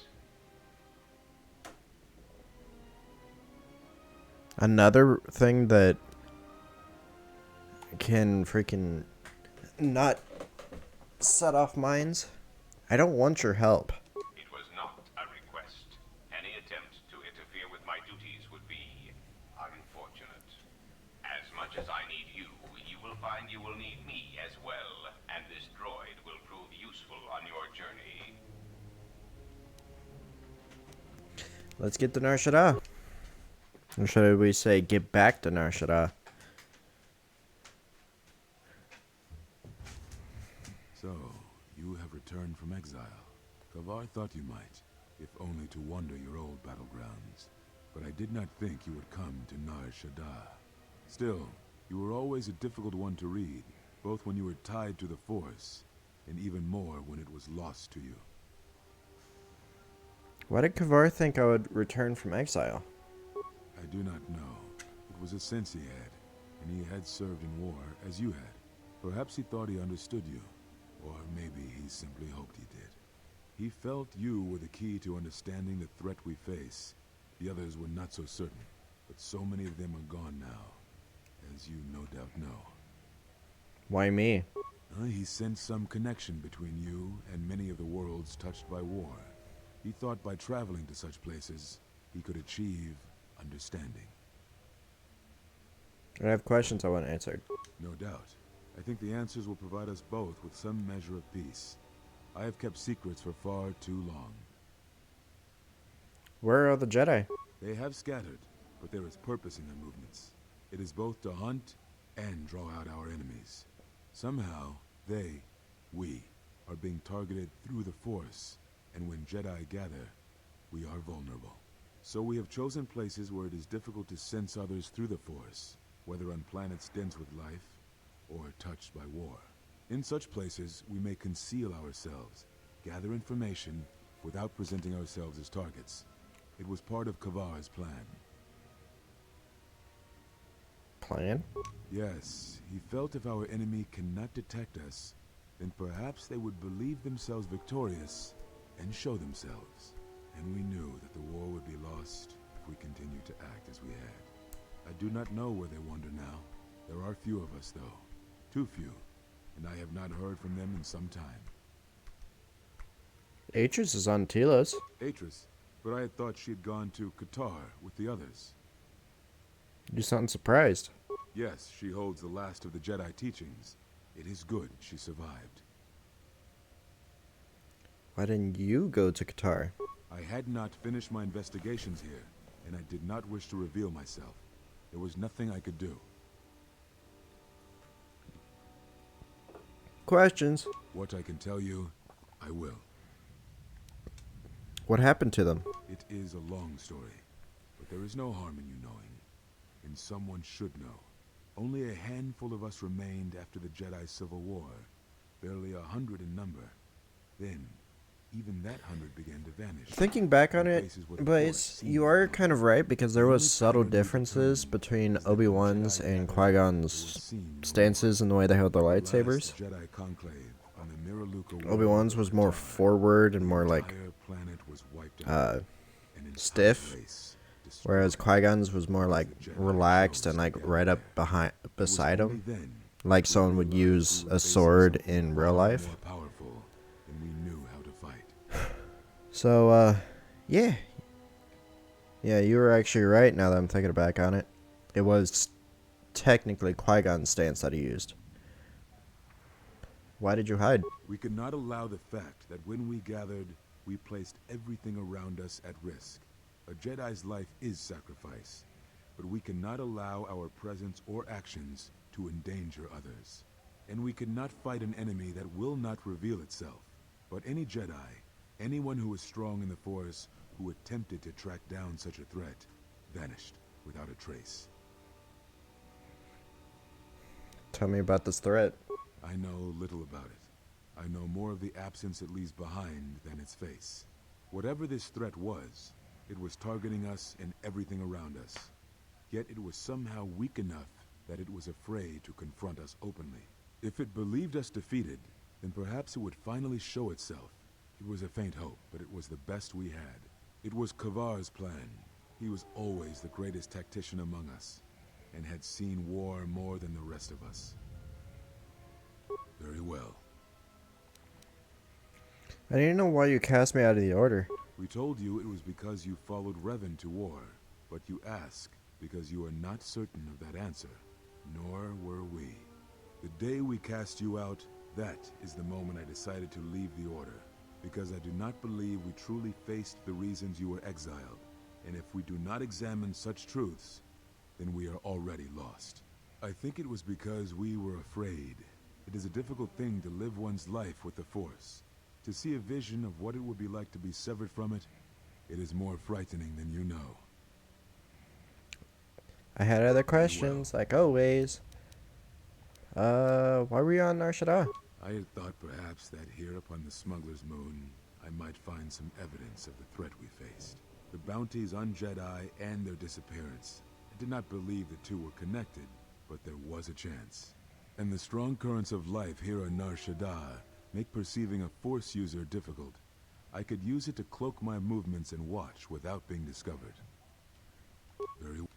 Another thing that can freaking not set off minds. I don't want your help. It was not a request. Any attempt to interfere with my duties would be unfortunate. As much as I need you, you will find you will need me as well, and this droid will prove useful on your journey. Let's get to Nar Shaddaa. Or should we say get back to Nar Shaddaa? So, you have returned from exile. Kavar thought you might, if only to wander your old battlegrounds. But I did not think you would come to Nar Shaddaa. Still, you were always a difficult one to read, both when you were tied to the Force, and even more when it was lost to you. Why did Kavar think I would return from exile? I do not know. It was a sense he had, and he had served in war as you had. Perhaps he thought he understood you. Or maybe he simply hoped he did. He felt you were the key to understanding the threat we face. The others were not so certain, but so many of them are gone now, as you no doubt know. Why me? He sensed some connection between you and many of the worlds touched by war. He thought by traveling to such places, he could achieve understanding. I have questions I want answered. No doubt. I think the answers will provide us both with some measure of peace. I have kept secrets for far too long. Where are the Jedi? They have scattered, but there is purpose in their movements. It is both to hunt and draw out our enemies. Somehow, we, are being targeted through the Force, and when Jedi gather, we are vulnerable. So we have chosen places where it is difficult to sense others through the Force, whether on planets dense with life, or touched by war. In such places, we may conceal ourselves, gather information, without presenting ourselves as targets. It was part of KOTOR's plan. Plan? Yes, he felt if our enemy cannot detect us, then perhaps they would believe themselves victorious and show themselves. And we knew that the war would be lost if we continued to act as we had. I do not know where they wander now. There are few of us, though. Too few. And I have not heard from them in some time. Atris is on Telos. Atris? But I had thought she had gone to KOTOR with the others. You sound surprised. Yes, she holds the last of the Jedi teachings. It is good she survived. Why didn't you go to KOTOR? I had not finished my investigations here, and I did not wish to reveal myself. There was nothing I could do. Questions. What I can tell you, I will. What happened to them? It is a long story, but there is no harm in you knowing. And someone should know. Only a handful of us remained after the Jedi Civil War, barely 100 in number. Then, even that 100 began to vanish. Thinking back on it, Blaze, you are kind of right, because there was subtle differences between Obi-Wan's and Qui-Gon's stances in the way they held their lightsabers. Obi-Wan's was more forward and more like stiff, whereas Qui-Gon's was more like relaxed and like right up beside him, like someone would use a sword in real life. So, yeah, you were actually right now that I'm thinking back on it. It was technically Qui-Gon's stance that he used. Why did you hide? We could not allow the fact that when we gathered, we placed everything around us at risk. A Jedi's life is sacrifice, but we cannot allow our presence or actions to endanger others. And we cannot fight an enemy that will not reveal itself. But any Jedi, anyone who is strong in the Force, who attempted to track down such a threat, vanished without a trace. Tell me about this threat. I know little about it. I know more of the absence it leaves behind than its face. Whatever this threat was, it was targeting us and everything around us. Yet it was somehow weak enough that it was afraid to confront us openly. If it believed us defeated, then perhaps it would finally show itself. It was a faint hope, but it was the best we had. It was KOTOR's plan. He was always the greatest tactician among us, and had seen war more than the rest of us. Very well. I didn't know why you cast me out of the order. We told you it was because you followed Revan to war, but you ask because you are not certain of that answer. Nor were we. The day we cast you out, that is the moment I decided to leave the order. Because I do not believe we truly faced the reasons you were exiled. And if we do not examine such truths, then we are already lost. I think it was because we were afraid. It is a difficult thing to live one's life with the Force. To see a vision of what it would be like to be severed from it, it is more frightening than you know. I had other questions, like always. Why were you on Nar Shaddaa? I had thought perhaps that here upon the Smuggler's Moon, I might find some evidence of the threat we faced. The bounties on Jedi and their disappearance. I did not believe the two were connected, but there was a chance. And the strong currents of life here on Nar Shaddaa make perceiving a Force user difficult. I could use it to cloak my movements and watch without being discovered. Very well.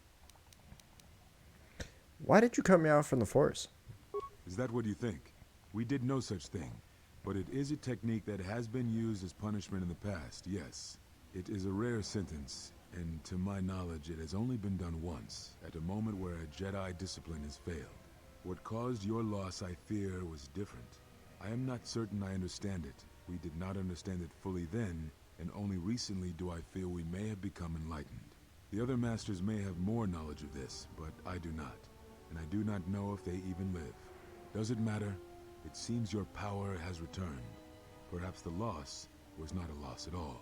Why did you cut me off from the Force? Is that what you think? We did no such thing, but it is a technique that has been used as punishment in the past, yes. It is a rare sentence, and to my knowledge it has only been done once, at a moment where a Jedi discipline has failed. What caused your loss, I fear, was different. I am not certain I understand it. We did not understand it fully then, and only recently do I feel we may have become enlightened. The other masters may have more knowledge of this, but I do not, and I do not know if they even live. Does it matter? It seems your power has returned. Perhaps the loss was not a loss at all.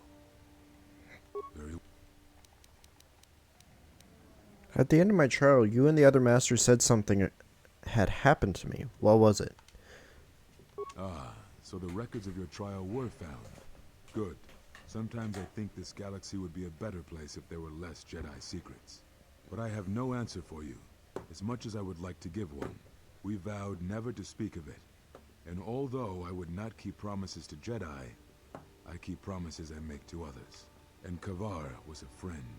Very At the end of my trial, you and the other masters said something had happened to me. What was it? Ah, so the records of your trial were found. Good. Sometimes I think this galaxy would be a better place if there were less Jedi secrets. But I have no answer for you, as much as I would like to give one. We vowed never to speak of it. And although I would not keep promises to Jedi, I keep promises I make to others. And KOTOR was a friend.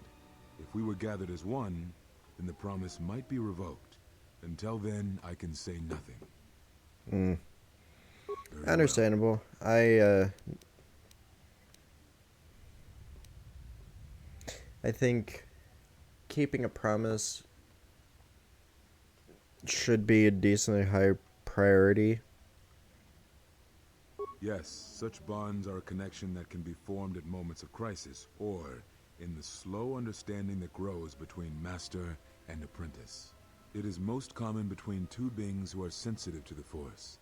If we were gathered as one, then the promise might be revoked. Until then, I can say nothing. Very Understandable. I think keeping a promise should be a decently high priority. Yes, such bonds are a connection that can be formed at moments of crisis, or in the slow understanding that grows between master and apprentice. It is most common between two beings who are sensitive to the Force.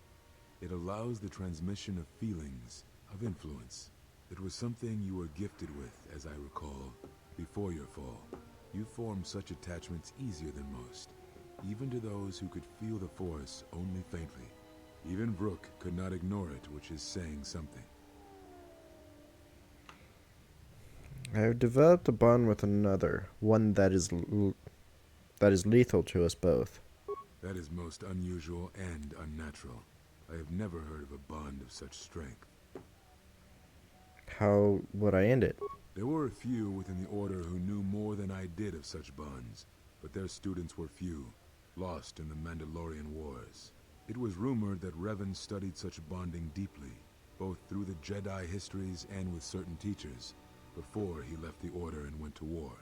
It allows the transmission of feelings, of influence. It was something you were gifted with, as I recall, before your fall. You formed such attachments easier than most, even to those who could feel the Force only faintly. Even Brooke could not ignore it, which is saying something. I have developed a bond with another, one that is lethal to us both. That is most unusual and unnatural. I have never heard of a bond of such strength. How would I end it? There were a few within the Order who knew more than I did of such bonds, but their students were few, lost in the Mandalorian Wars. It was rumored that Revan studied such bonding deeply, both through the Jedi histories and with certain teachers, before he left the Order and went to war.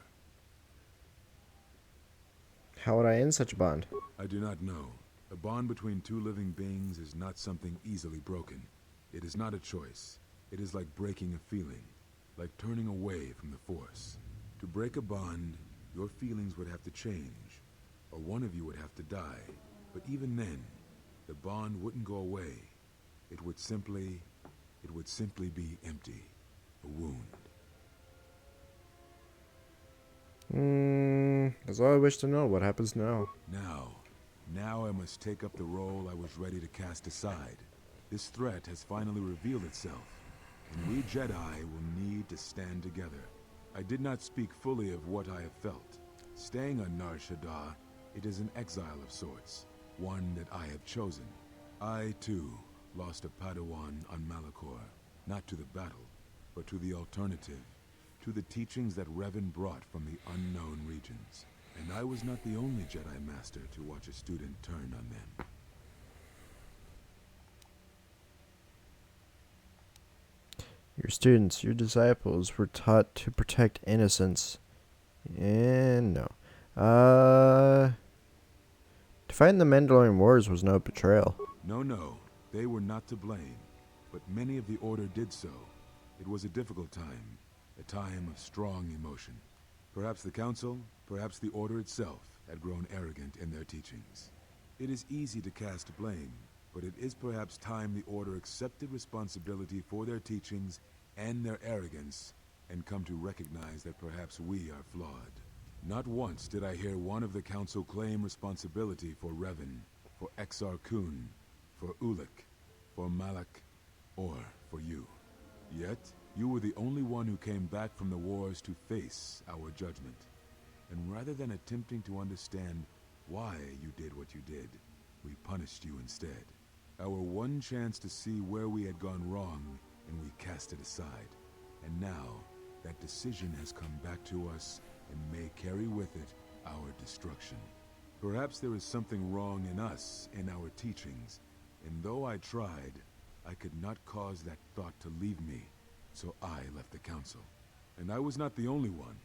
How would I end such a bond? I do not know. A bond between two living beings is not something easily broken. It is not a choice. It is like breaking a feeling, like turning away from the Force. To break a bond, your feelings would have to change, or one of you would have to die. But even then, the bond wouldn't go away. It would simply be empty. A wound. That's all I wish to know. What happens now? Now I must take up the role I was ready to cast aside. This threat has finally revealed itself, and we Jedi will need to stand together. I did not speak fully of what I have felt. Staying on Nar Shaddaa, it is an exile of sorts, one that I have chosen. I, too, lost a Padawan on Malachor, not to the battle, but to the alternative, to the teachings that Revan brought from the unknown regions. And I was not the only Jedi Master to watch a student turn on them. Your students, your disciples, were taught to protect innocence. And no. To fight in the Mandalorian Wars was no betrayal. No, they were not to blame, but many of the Order did so. It was a difficult time, a time of strong emotion. Perhaps the Council, perhaps the Order itself, had grown arrogant in their teachings. It is easy to cast blame, but it is perhaps time the Order accepted responsibility for their teachings and their arrogance, and come to recognize that perhaps we are flawed. Not once did I hear one of the Council claim responsibility for Revan, for Exar Kun, for Ulic, for Malak, or for you. Yet, you were the only one who came back from the wars to face our judgment. And rather than attempting to understand why you did what you did, we punished you instead. Our one chance to see where we had gone wrong, and we cast it aside. And now, that decision has come back to us, and may carry with it our destruction. Perhaps there is something wrong in us, in our teachings, And though I tried, I could not cause that thought to leave me, so I left the council. And I was not the only one.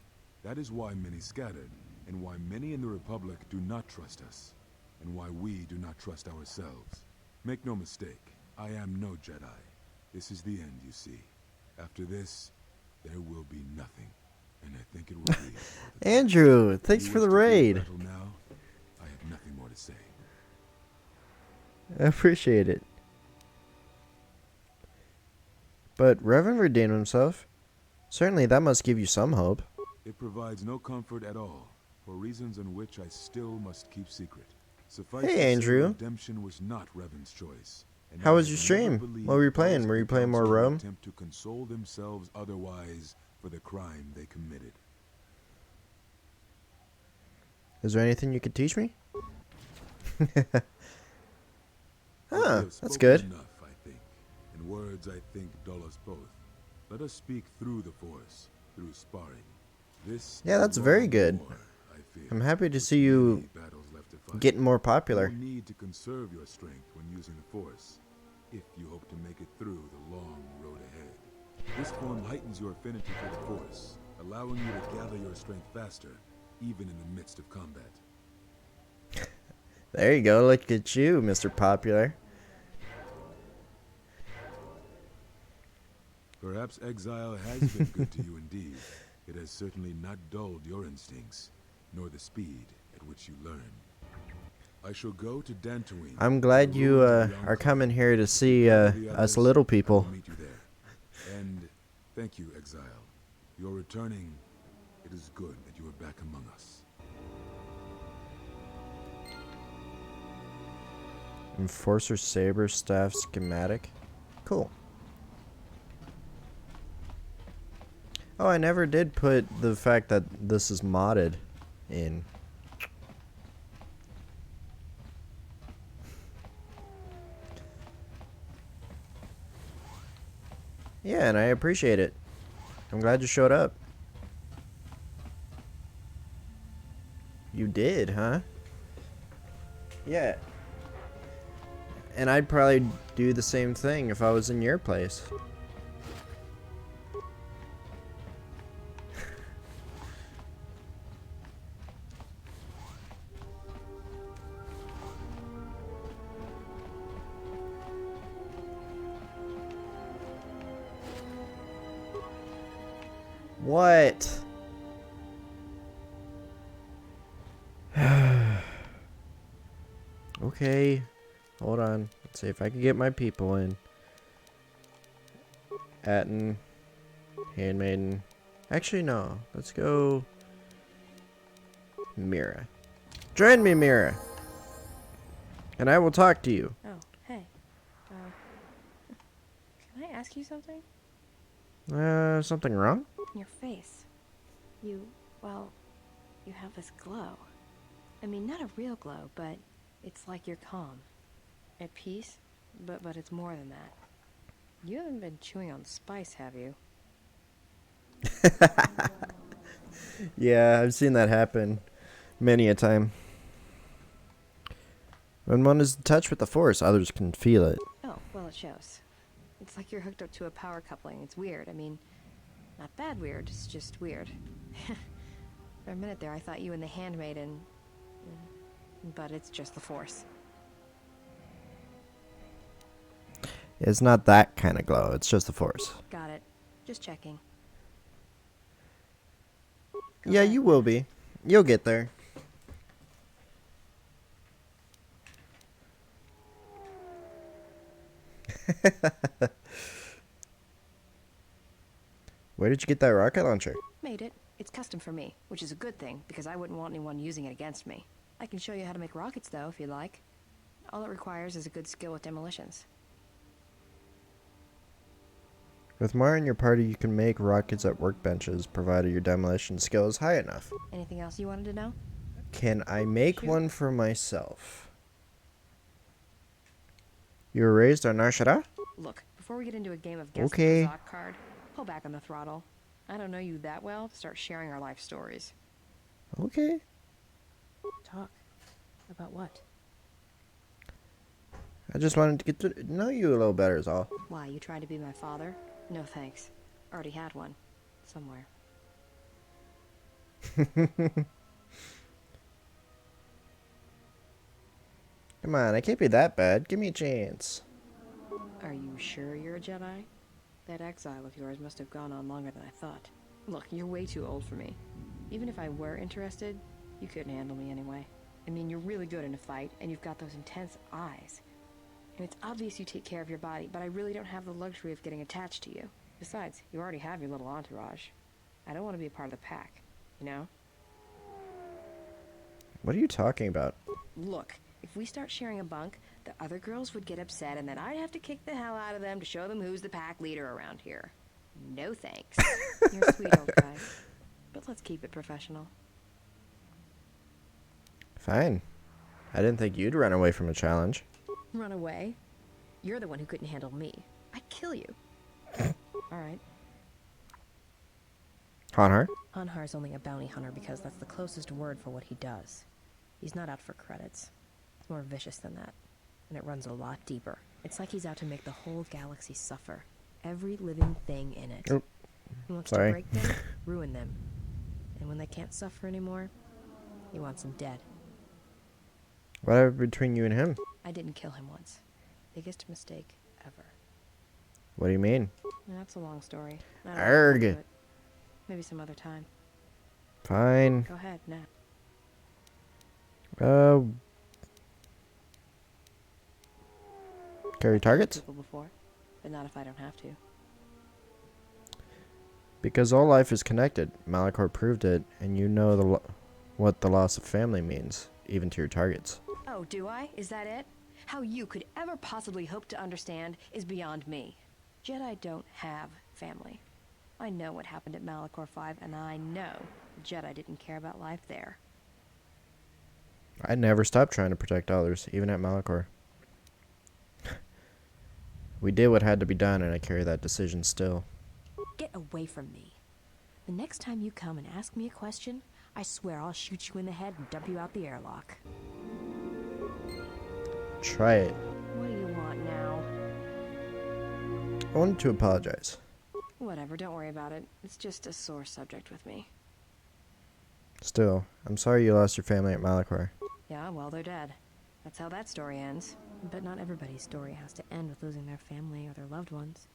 That is why many scattered, and why many in the Republic do not trust us, and why we do not trust ourselves. Make no mistake, I am no Jedi. This is the end, you see. After this, there will be nothing, and I think it will be. Andrew, thanks for the raid. Now, I have nothing more to say. I appreciate it. But Revan redeemed himself. Certainly that must give you some hope. It provides no comfort at all, for reasons in which I still must keep secret. Suffice Hey, to say, Andrew. redemption was not Revan's choice. And How I was have your stream? never believed What were you playing? those Were at you the playing more council would Rome? attempt to console themselves otherwise for the crime they committed. Is there anything you could teach me? But we Huh, have that's spoken good. enough, I think. And words, I think, dull us both. Let us speak through the Force, through sparring. This Yeah, is a that's very long good. war, I fear, I'm happy to with see you many battles left to fight. getting more You popular. will need to conserve your strength when using the Force, if you hope to make it through the long road ahead. This form heightens your affinity for the Force, allowing you to gather your strength faster, even in the midst of combat. There you go. Look at you, Mr. Popular. Perhaps exile has been good to you indeed. It has certainly not dulled your instincts, nor the speed at which you learn. I shall go to Dantooine. I'm glad you are coming here to see us little people. I will meet you there. And thank you, exile. You're returning. It is good that you are back among us. Enforcer Saber Staff Schematic. Cool. Oh, I never did put the fact that this is modded in. Yeah, and I appreciate it. I'm glad you showed up. You did, huh? Yeah. And I'd probably do the same thing if I was in your place. What? Okay. Hold on. Let's see if I can get my people in. Atten. Handmaiden. Actually, no. Let's go. Mira. Join me, Mira. And I will talk to you. Oh, hey. Can I ask you something? Something wrong? Your face. Well, you have this glow. I mean, not a real glow, but it's like you're calm. At peace, but it's more than that. You haven't been chewing on spice, have you? Yeah, I've seen that happen many a time. When one is in touch with the Force, others can feel it. Oh, well, it shows. It's like you're hooked up to a power coupling. It's weird. I mean, not bad weird, it's just weird. For a minute there, I thought you and the Handmaiden... But it's just the Force. It's not that kind of glow. It's just the Force. Got it. Just checking. Yeah, you will be. You'll get there. Where did you get that rocket launcher? Made it. It's custom for me, which is a good thing, because I wouldn't want anyone using it against me. I can show you how to make rockets, though, if you'd like. All it requires is a good skill with demolitions. With Mara in your party, you can make rockets at workbenches, provided your demolition skill is high enough. Anything else you wanted to know? Can I make one for myself? You were raised on Nar Shaddaa? Look, before we get into a game of guess Okay. the Zot card, pull back on the throttle. I don't know you that well to start sharing our life stories. Okay. Talk. About what? I just wanted to get to know you a little better is all. Why, you tried to be my father? No thanks. Already had one. Somewhere. Come on, I can't be that bad. Give me a chance. Are you sure you're a Jedi? That exile of yours must have gone on longer than I thought. Look, you're way too old for me. Even if I were interested, you couldn't handle me anyway. I mean, you're really good in a fight, and you've got those intense eyes. And it's obvious you take care of your body, but I really don't have the luxury of getting attached to you. Besides, you already have your little entourage. I don't want to be a part of the pack, you know? What are you talking about? Look, if we start sharing a bunk, the other girls would get upset, and then I'd have to kick the hell out of them to show them who's the pack leader around here. No thanks. You're a sweet old guy. But let's keep it professional. Fine. I didn't think you'd run away from a challenge. Run away? You're the one who couldn't handle me. I'd kill you. Alright. Hanhar? Anhar's only a bounty hunter because that's the closest word for what he does. He's not out for credits. It's more vicious than that. And it runs a lot deeper. It's like he's out to make the whole galaxy suffer. Every living thing in it. Oh, he wants sorry. to break them, ruin them. And when they can't suffer anymore, he wants them dead. Whatever between you and him? I didn't kill him once. Biggest mistake ever. What do you mean? That's a long story. I don't Arg. know, but maybe some other time. Fine. Go ahead, now. Carry targets? People before, but not if I don't have to. Because all life is connected. Malachor proved it, and you know what the loss of family means, even to your targets. Oh, do I? Is that it? How you could ever possibly hope to understand is beyond me. Jedi don't have family. I know what happened at Malachor 5, and I know the Jedi didn't care about life there. I never stopped trying to protect others, even at Malachor. We did what had to be done, and I carry that decision still. Get away from me. The next time you come and ask me a question, I swear I'll shoot you in the head and dump you out the airlock. Try it. What do you want now? I wanted to apologize. Whatever, don't worry about it. It's just a sore subject with me. Still, I'm sorry you lost your family at Malachor. Yeah, well, they're dead. That's how that story ends. But not everybody's story has to end with losing their family or their loved ones.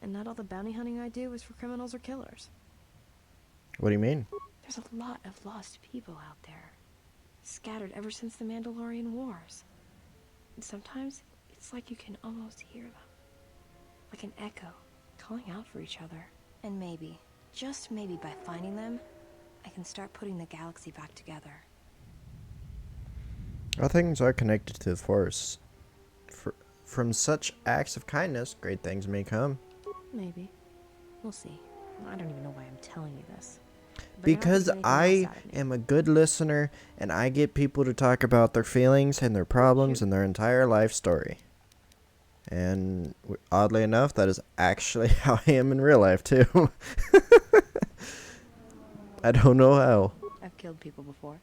And not all the bounty hunting I do is for criminals or killers. What do you mean? There's a lot of lost people out there. Scattered ever since the Mandalorian Wars. And sometimes, it's like you can almost hear them. Like an echo, calling out for each other. And maybe, just maybe by finding them, I can start putting the galaxy back together. All things are connected to the Force. From such acts of kindness, great things may come. Maybe. We'll see. I don't even know why I'm telling you this. But Because you're not I getting anything else out of me. am a good listener, and I get people to talk about their feelings and their problems and their entire life story. And oddly enough, that is actually how I am in real life, too. I don't know how. I've killed people before,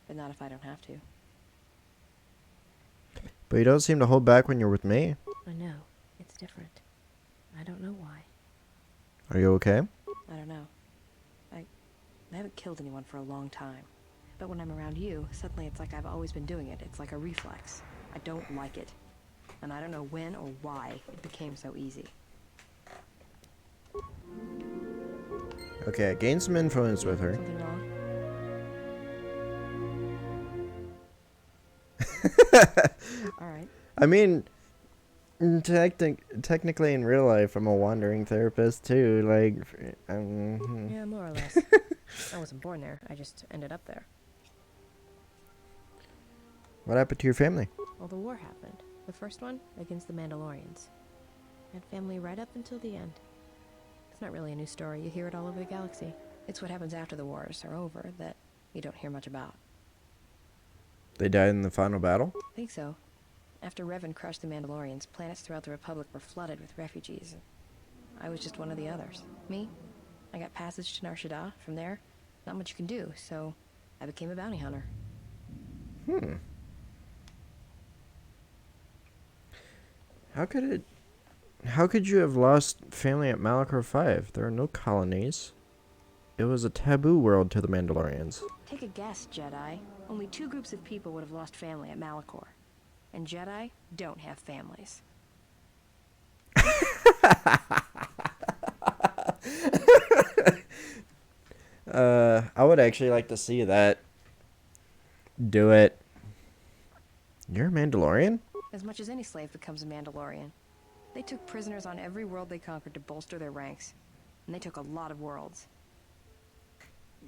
but not if I don't have to. But you don't seem to hold back when you're with me. I know. It's different. I don't know why. Are you okay? I don't know. I haven't killed anyone for a long time. But when I'm around you, suddenly it's like I've always been doing it. It's like a reflex. I don't like it. And I don't know when or why it became so easy. Okay, I gained some influence with her. Something wrong? Alright. I mean, technically in real life, I'm a wandering therapist too. Like, Yeah, more or less. I wasn't born there. I just ended up there. What happened to your family? Well, the war happened. The first one, against the Mandalorians. I had family right up until the end. It's not really a new story. You hear it all over the galaxy. It's what happens after the wars are over that you don't hear much about. They died in the final battle? I think so. After Revan crushed the Mandalorians, planets throughout the Republic were flooded with refugees. I was just one of the others. Me? I got passage to Nar Shaddaa. From there, not much you can do, so I became a bounty hunter. How could it... How could you have lost family at Malachor 5? There are no colonies. It was a taboo world to the Mandalorians. Take a guess, Jedi. Only 2 groups of people would have lost family at Malachor. And Jedi don't have families. I would actually like to see that. Do it. You're a Mandalorian? As much as any slave becomes a Mandalorian. They took prisoners on every world they conquered to bolster their ranks. And they took a lot of worlds.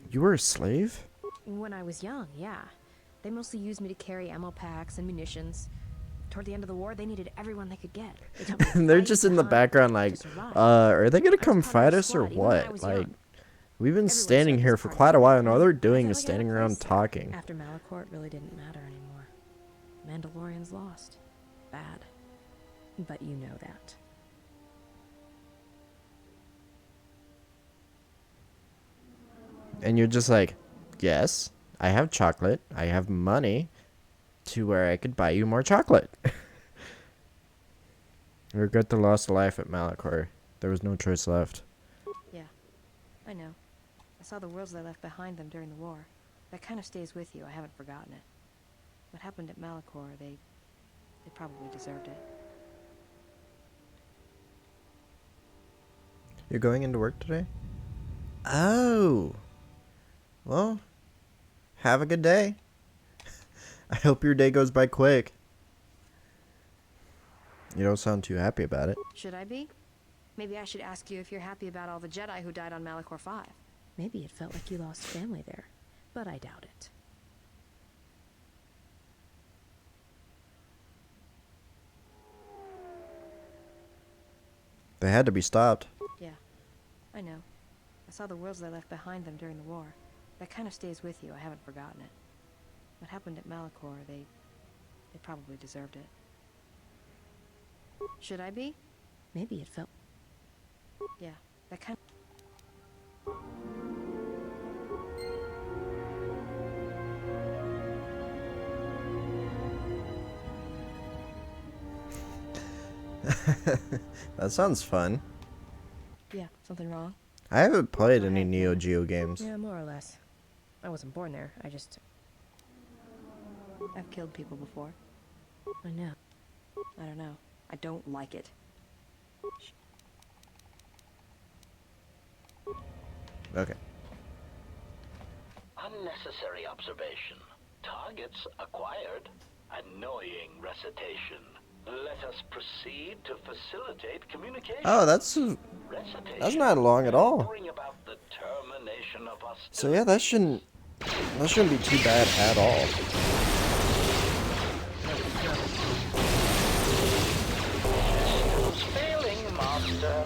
You were a slave? When I was young, yeah. They mostly used me to carry ammo packs and munitions. Toward the end of the war, they needed everyone they could get. They taught me to They're fight, just to in the hunt, background to like, survive. are they gonna I was come part of fight their us or squad, even when I what? was Like, young. we've been Everyone standing said here this for part quite a was while, and all they're I doing felt is like standing out of around place. talking. After Malachor, it really didn't matter anymore. Mandalorians lost. Bad. But you know that. And you're just like, yes, I have chocolate. I have money to where I could buy you more chocolate. I regret the lost life at Malachor. There was no choice left. Yeah, I know. I saw the worlds they left behind them during the war. That kind of stays with you. I haven't forgotten it. What happened at Malachor, they probably deserved it. You're going into work today? Oh. Well, have a good day. I hope your day goes by quick. You don't sound too happy about it. Should I be? Maybe I should ask you if you're happy about all the Jedi who died on Malachor 5. Maybe it felt like you lost family there, but I doubt it. They had to be stopped. Yeah, I know. I saw the worlds they left behind them during the war. That kind of stays with you. I haven't forgotten it. What happened at Malachor, they probably deserved it. Should I be? Maybe it felt... Yeah, that kind That sounds fun. Yeah, something wrong? I haven't played any Neo Geo games. Yeah, more or less. I wasn't born there, I've killed people before. I know. I don't know. I don't like it. Okay. Unnecessary observation. Targets acquired. Annoying recitation. Let us proceed to facilitate communication. Oh, that's not long at all. Bring about the termination of hostility. So yeah, that shouldn't be too bad at all. Systems failing, master.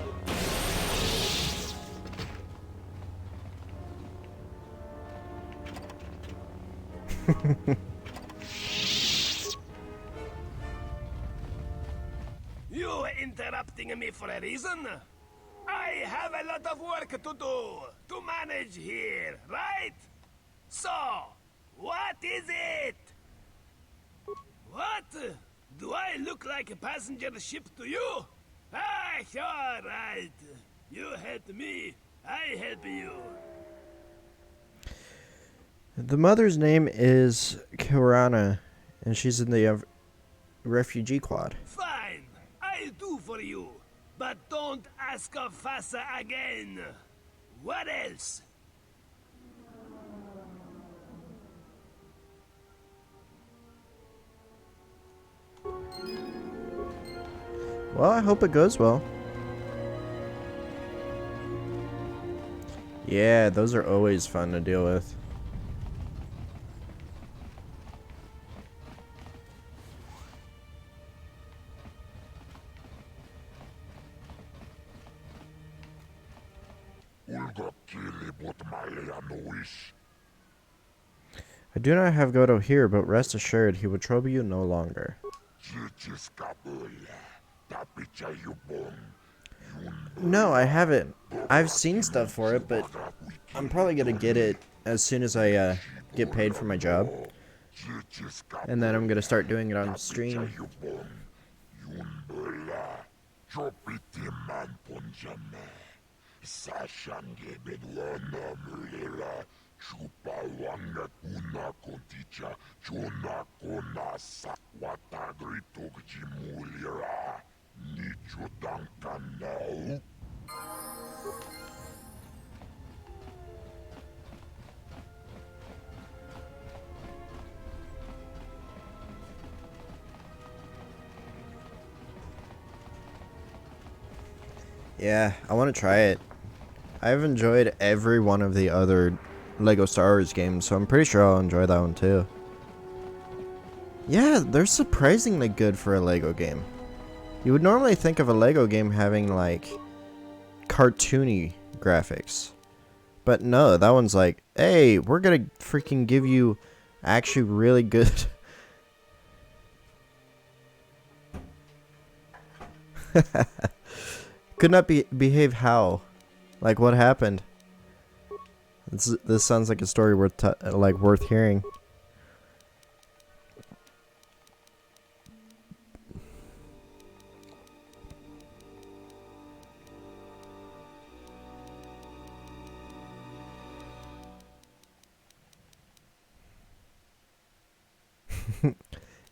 You interrupting me for a reason? I have a lot of work to do, to manage here, right? So, what is it? What? Do I look like a passenger ship to you? Ah, all right. You help me, I help you. The mother's name is Kirana, and she's in the refugee quad. Fine, I'll do for you. But don't ask of Fasa again. What else? Well, I hope it goes well. Yeah, those are always fun to deal with. I do not have Goto here, but rest assured he will trouble you no longer. No, I haven't. I've seen stuff for it, but I'm probably gonna get it as soon as I get paid for my job. And then I'm gonna start doing it on stream. Chopitiman ponjame. Sashange bedwana mulera. Chupawanga kuna konticha. Chona kona sakwatagrito gjimulira. Nicho dankanau. Yeah, I want to try it. I've enjoyed every one of the other Lego Star Wars games, so I'm pretty sure I'll enjoy that one too. Yeah, they're surprisingly good for a Lego game. You would normally think of a Lego game having, like, cartoony graphics. But no, that one's like, hey, we're gonna freaking give you actually really good... Could not behave how? Like, what happened? This sounds like a story worth hearing.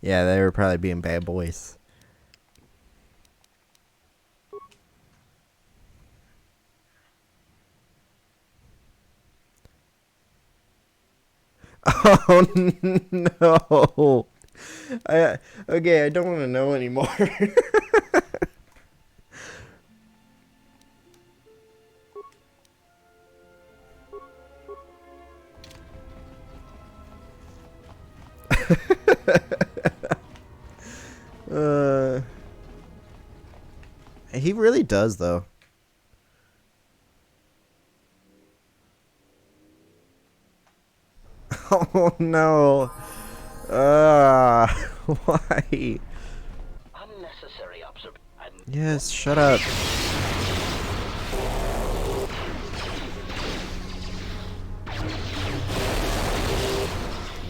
Yeah, they were probably being bad boys. Oh no! Okay, I don't want to know anymore. He really does, though. Oh no! Why? Unnecessary observation. Yes, shut up.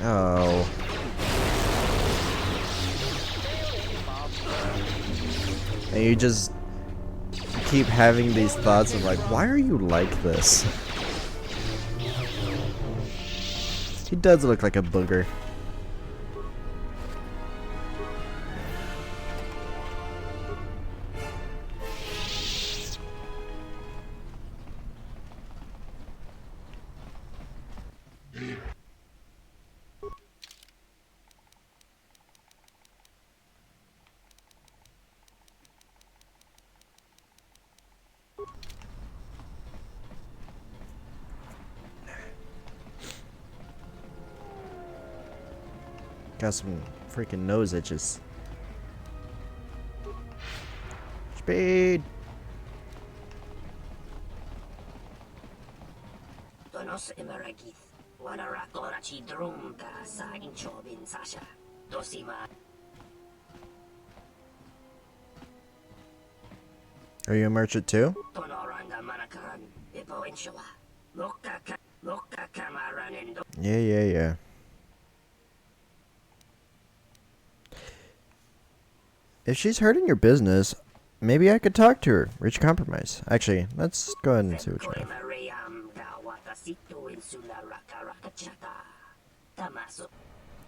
Oh. And you just keep having these thoughts of like, why are you like this? He does look like a booger. Got some freaking nose itches. Speed! Donos emeragith. Wanarakora chidrumka sa inchobin sasha. Dosima. Are you a merchant too? Tonoranga manakan. Ipo inshawa. Loka kamaran. Yeah. If she's hurting your business, maybe I could talk to her. Reach a compromise. Actually, let's go ahead and see what you have.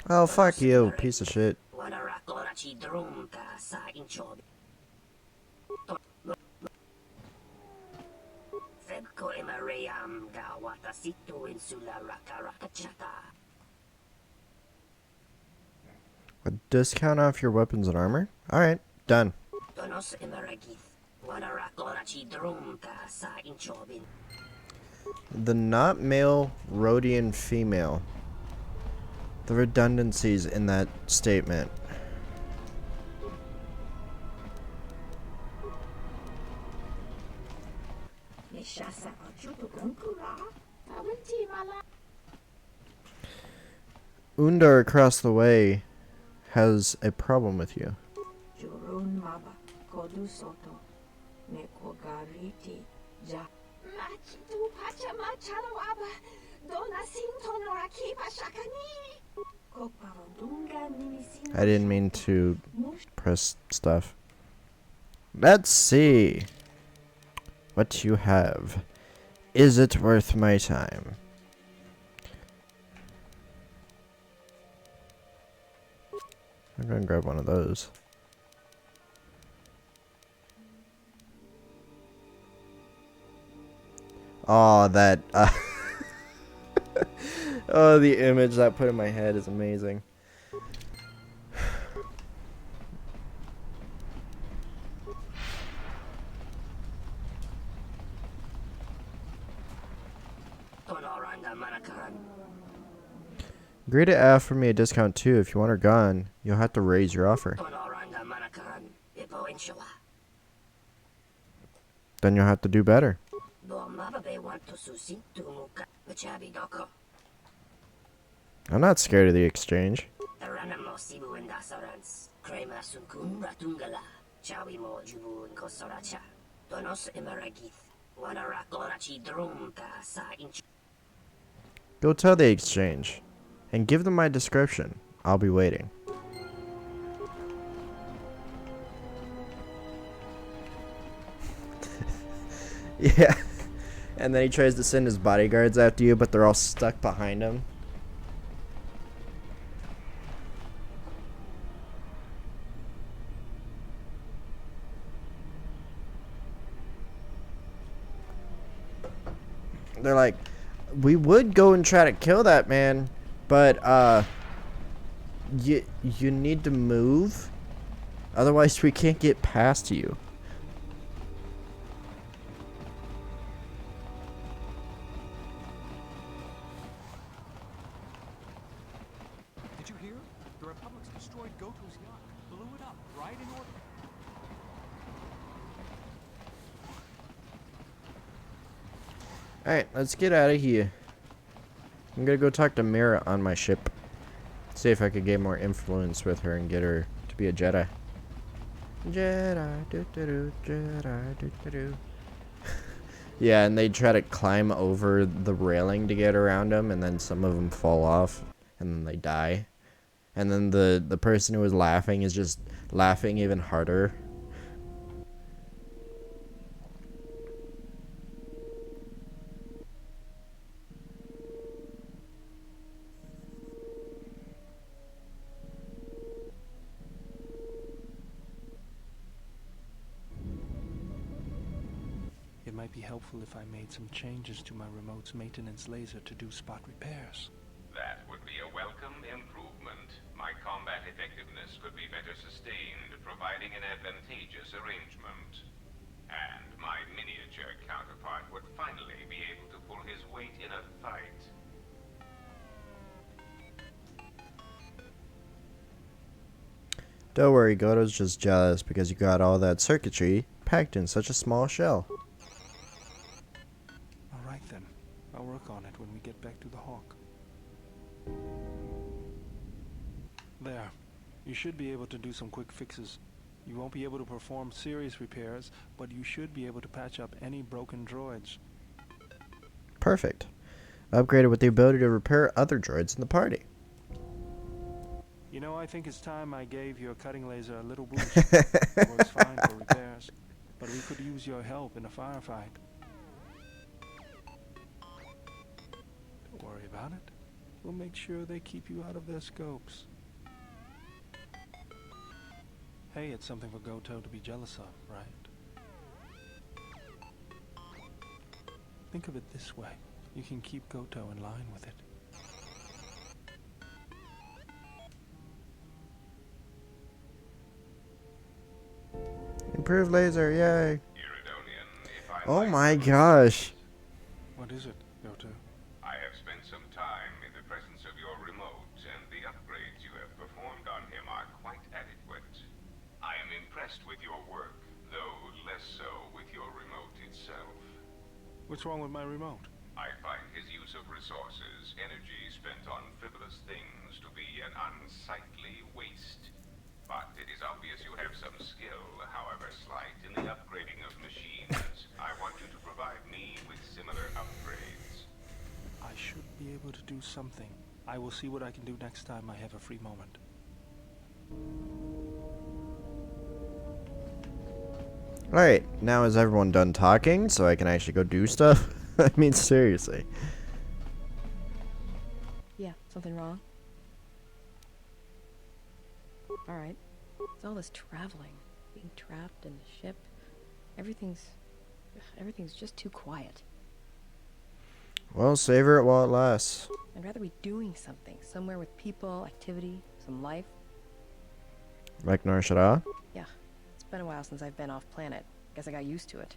Oh, fuck you, piece of shit. A discount off your weapons and armor? Alright, done. The not male, Rhodian female. The redundancies in that statement. Undar across the way has a problem with you. I didn't mean to press stuff. Let's see what you have. Is it worth my time? I'm gonna grab one of those. Oh, that. Oh, the image that put in my head is amazing. Agree to offer me a discount too. If you want her gone, you'll have to raise your offer. Then you'll have to do better. I'm not scared of the exchange. Go tell the exchange and give them my description. I'll be waiting. Yeah. And then he tries to send his bodyguards after you, but they're all stuck behind him. They're like, we would go and try to kill that man, but you need to move, otherwise we can't get past you. Did you hear? The Republic's destroyed Goto's yacht, blew it up right in orbit. Alright, let's get out of here. I'm gonna go talk to Mira on my ship. See if I could get more influence with her and get her to be a Jedi. Jedi, do-do-do, Jedi, do-do-do. Yeah, and they try to climb over the railing to get around them, and then some of them fall off, and then they die. And then the person who was laughing is just laughing even harder. It might be helpful if I made some changes to my remote's maintenance laser to do spot repairs. That would be a welcome improvement. My combat effectiveness could be better sustained, providing an advantageous arrangement. And my miniature counterpart would finally be able to pull his weight in a fight. Don't worry, Goto's just jealous because you got all that circuitry packed in such a small shell. Alright then. I'll work on it when we get back to the Hawk. There. You should be able to do some quick fixes. You won't be able to perform serious repairs, but you should be able to patch up any broken droids. Perfect. Upgraded with the ability to repair other droids in the party. You know, I think it's time I gave your cutting laser a little boost. It works fine for repairs, but we could use your help in a firefight. Don't worry about it. We'll make sure they keep you out of their scopes. Hey, it's something for Goto to be jealous of, right? Think of it this way. You can keep Goto in line with it. Improved laser, yay. Oh my gosh. What is it, Goto? I have spent some time in the presence of your remote, and the upgrades you have performed on him are quite adequate. I am impressed with your work, though less so with your remote itself. What's wrong with my remote? I find his use of resources, energy spent on frivolous things, to be an unsightly waste. But it is obvious you have some skill, however slight, in the upgrading of machines. I want you to provide me with similar upgrades. I should be able to do something. I will see what I can do next time I have a free moment. Alright, now is everyone done talking so I can actually go do stuff? I mean, seriously. Yeah, something wrong? Alright. It's all this traveling, being trapped in the ship. Everything's just too quiet. Well, savor it while it lasts. I'd rather be doing something, somewhere with people, activity, some life. Like Nar Shaddaa? Yeah, it's been a while since I've been off planet. Guess I got used to it.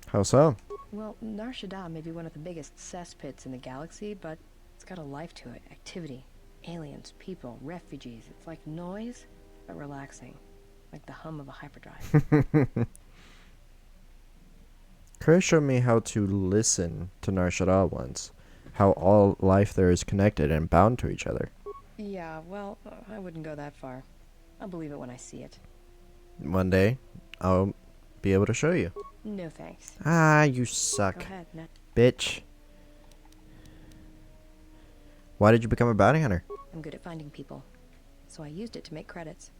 How so? Well, Nar Shaddaa may be one of the biggest cesspits in the galaxy, but it's got a life to it. Activity, aliens, people, refugees. It's like noise, but relaxing. Like the hum of a hyperdrive. Chris showed me how to listen to Nar Shaddaa once. How all life there is connected and bound to each other. Yeah, well, I wouldn't go that far. I'll believe it when I see it. One day, I'll be able to show you. No thanks. Ah, you suck. Go ahead, Ned. Bitch. Why did you become a bounty hunter? I'm good at finding people, so I used it to make credits.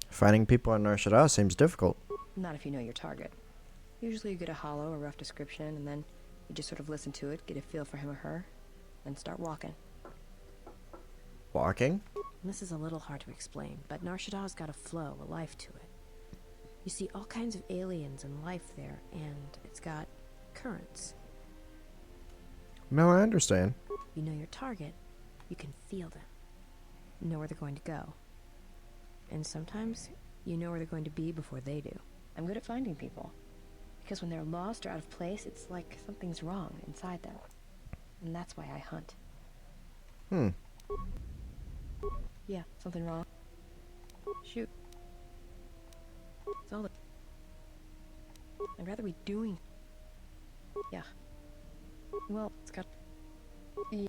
Finding people on Nar Shaddaa seems difficult. Not if you know your target. Usually you get a hollow or rough description, and then you just sort of listen to it, get a feel for him or her, then start walking. Walking? This is a little hard to explain, but Nar Shaddaa's got a flow, a life to it. You see all kinds of aliens and life there, and it's got currents. No, I understand. You know your target, you can feel them. You know where they're going to go. And sometimes, you know where they're going to be before they do. I'm good at finding people. Because when they're lost or out of place, it's like something's wrong inside them. And that's why I hunt. Yeah, something wrong. Shoot. It's all the... I'd rather be doing... Yeah. Well, it's got... Yeah.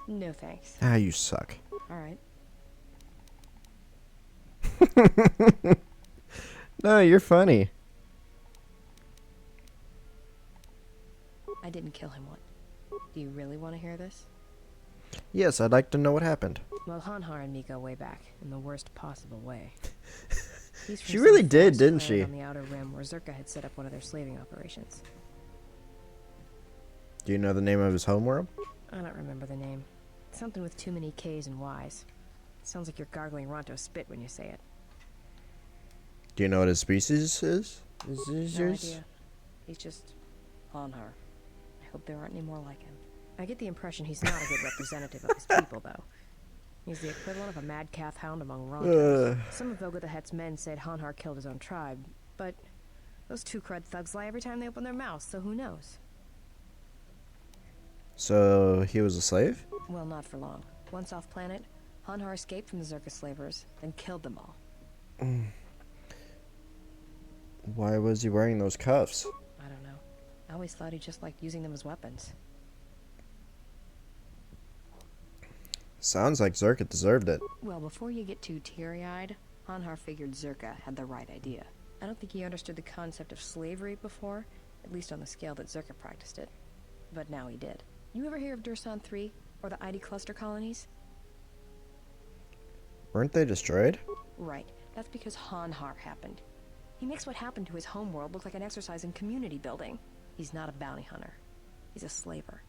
No thanks. Ah, you suck. Alright. No, you're funny. I didn't kill him. What? Do you really want to hear this? Yes, I'd like to know what happened. Well, Hanhar and me go way back, in the worst possible way. She really did, didn't she? On the outer rim, where Zerka had set up one of their slaving operations. Do you know the name of his homeworld? I don't remember the name. Something with too many K's and Y's. It sounds like you're gargling Ronto spit when you say it. Do you know what his species is? No idea. He's just Hanhar. I hope there aren't any more like him. I get the impression he's not a good representative of his people, though. He's the equivalent of a mad calf hound among Rontos. Some of Voga the Hett's men said Hanhar killed his own tribe, but those two crud thugs lie every time they open their mouths, so who knows? So, he was a slave? Well, not for long. Once off planet, Hanhar escaped from the Zerka slavers, then killed them all. Why was he wearing those cuffs? I don't know. I always thought he just liked using them as weapons. Sounds like Zerka deserved it. Well, before you get too teary-eyed, Hanhar figured Zerka had the right idea. I don't think he understood the concept of slavery before, at least on the scale that Zerka practiced it. But now he did. You ever hear of Dursan 3, or the ID cluster colonies? Weren't they destroyed? Right. That's because Hanhar happened. He makes what happened to his homeworld look like an exercise in community building. He's not a bounty hunter. He's a slaver.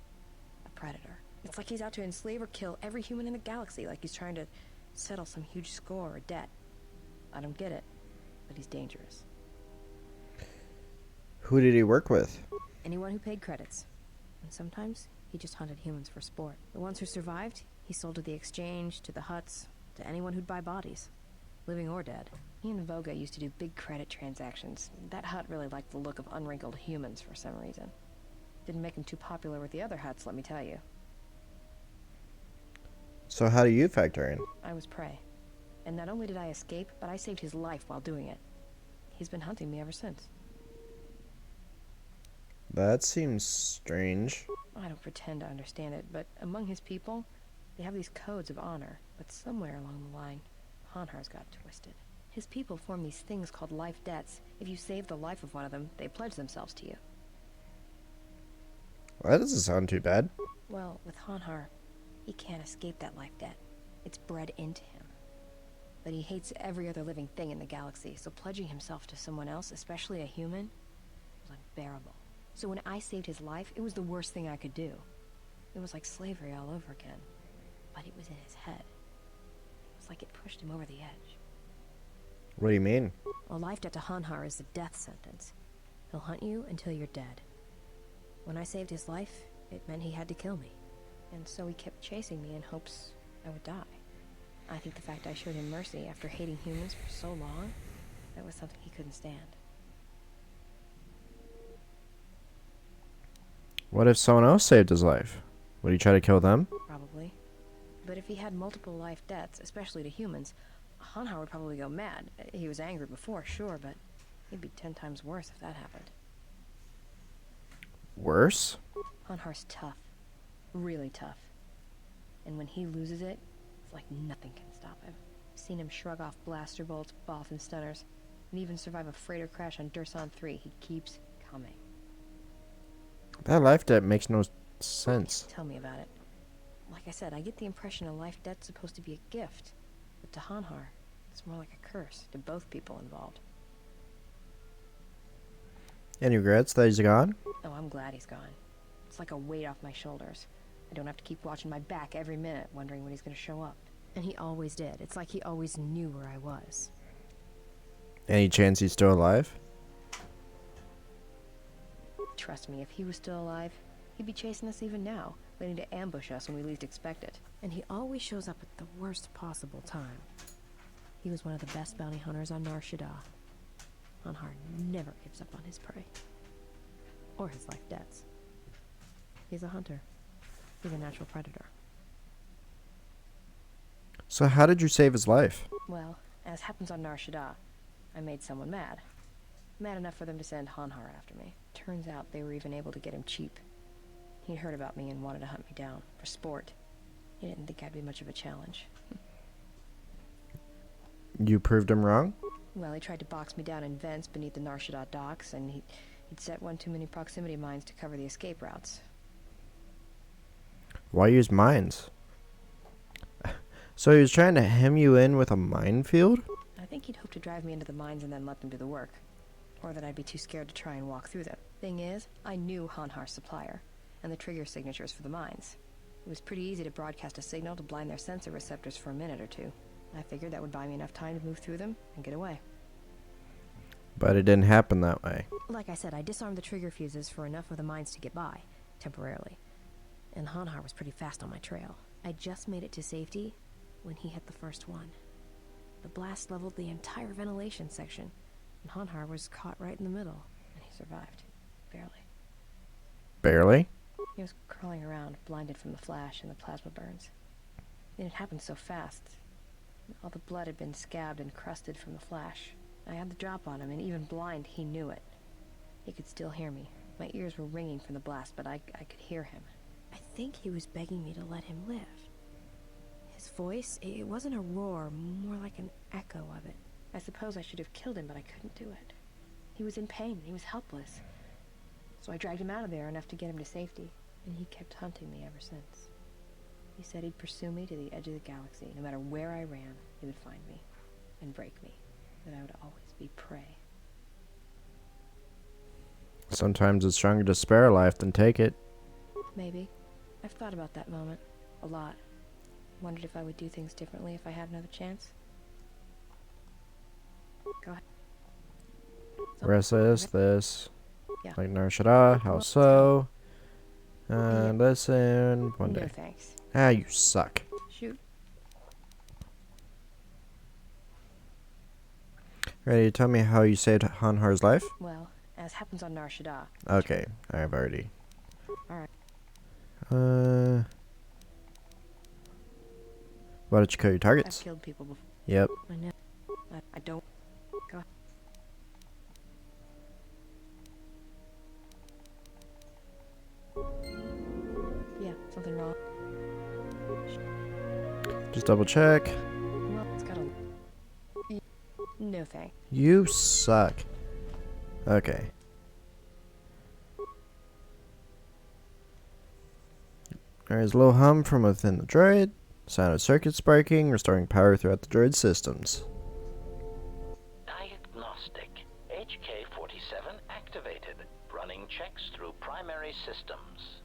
A predator. It's like he's out to enslave or kill every human in the galaxy, like he's trying to settle some huge score or debt. I don't get it, but he's dangerous. Who did he work with? Anyone who paid credits. And sometimes, he just hunted humans for sport. The ones who survived, he sold to the exchange, to the huts, to anyone who'd buy bodies. Living or dead. He and Voga used to do big credit transactions. That hut really liked the look of unwrinkled humans for some reason. Didn't make him too popular with the other huts, let me tell you. So how do you factor in? I was prey. And not only did I escape, but I saved his life while doing it. He's been hunting me ever since. That seems strange. I don't pretend to understand it, but among his people, they have these codes of honor. But somewhere along the line, Hanhar's got twisted. His people form these things called life debts. If you save the life of one of them, they pledge themselves to you. Well, that doesn't sound too bad. Well, with Hanhar, he can't escape that life debt. It's bred into him. But he hates every other living thing in the galaxy, so pledging himself to someone else, especially a human, was unbearable. So when I saved his life, it was the worst thing I could do. It was like slavery all over again. But it was in his head. It was like it pushed him over the edge. What do you mean? A life debt to Hanhar is the death sentence. He'll hunt you until you're dead. When I saved his life, it meant he had to kill me. And so he kept chasing me in hopes I would die. I think the fact I showed him mercy after hating humans for so long, that was something he couldn't stand. What if someone else saved his life? Would he try to kill them? Probably. But if he had multiple life debts, especially to humans, Hanhar would probably go mad. He was angry before, sure, but he'd be 10 times worse if that happened. Worse? Hanhar's tough. Really tough. And when he loses it, it's like nothing can stop him. I've seen him shrug off blaster bolts, Bothan stunners, and even survive a freighter crash on Dursan 3. He keeps coming. That life debt makes no sense. Tell me about it. Like I said, I get the impression a life debt's supposed to be a gift. But to Hanhar, it's more like a curse to both people involved. Any regrets that he's gone? Oh, I'm glad he's gone. It's like a weight off my shoulders. I don't have to keep watching my back every minute, wondering when he's going to show up. And he always did. It's like he always knew where I was. Any chance he's still alive? Trust me, if he was still alive, he'd be chasing us even now, waiting to ambush us when we least expect it. And he always shows up at the worst possible time. He was one of the best bounty hunters on Nar Shaddaa. Hanhar never gives up on his prey. Or his life debts. He's a hunter. He's a natural predator. So how did you save his life? Well, as happens on Nar Shaddaa, I made someone mad. Mad enough for them to send Hanhar after me. Turns out they were even able to get him cheap. He'd heard about me and wanted to hunt me down, for sport. He didn't think I'd be much of a challenge. You proved him wrong? Well, he tried to box me down in vents beneath the Nar Shaddaa docks, and he'd set one too many proximity mines to cover the escape routes. Why use mines? So he was trying to hem you in with a minefield? I think he'd hoped to drive me into the mines and then let them do the work. Or that I'd be too scared to try and walk through them. Thing is, I knew Hanhar's supplier, and the trigger signatures for the mines. It was pretty easy to broadcast a signal to blind their sensor receptors for a minute or two. I figured that would buy me enough time to move through them and get away. But it didn't happen that way. Like I said, I disarmed the trigger fuses for enough of the mines to get by, temporarily. And Hanhar was pretty fast on my trail. I just made it to safety when he hit the first one. The blast leveled the entire ventilation section, and Hanhar was caught right in the middle, and he survived. Barely. Barely? He was crawling around, blinded from the flash and the plasma burns. It had happened so fast. All the blood had been scabbed and crusted from the flash. I had the drop on him, and even blind, he knew it. He could still hear me. My ears were ringing from the blast, but I could hear him. I think he was begging me to let him live. His voice, it wasn't a roar, more like an echo of it. I suppose I should have killed him, but I couldn't do it. He was in pain, he was helpless. So I dragged him out of there enough to get him to safety, and he kept hunting me ever since. He said he'd pursue me to the edge of the galaxy. No matter where I ran, he would find me and break me. That I would always be prey. Sometimes it's stronger to spare a life than take it. Maybe. I've thought about that moment. A lot. Wondered if I would do things differently if I had another chance. Go ahead. Restless, this. Yeah. Like Nar Shaddaa, how so? Listen, one No day. thanks. Ah, you suck. Shoot. Ready to tell me how you saved Hanhar's life? Well, as happens on Nar Shaddaa. Okay, I've already. Alright. Why don't you kill your targets? I've killed people before. Yep. I know. I don't. Go ahead. Yeah, something wrong. Just double check. Well, it's got a... No thanks. You suck. Okay. There's a low hum from within the droid. Sound of circuits sparking, restoring power throughout the droid systems. Diagnostic. HK-47 activated. Running checks through primary systems.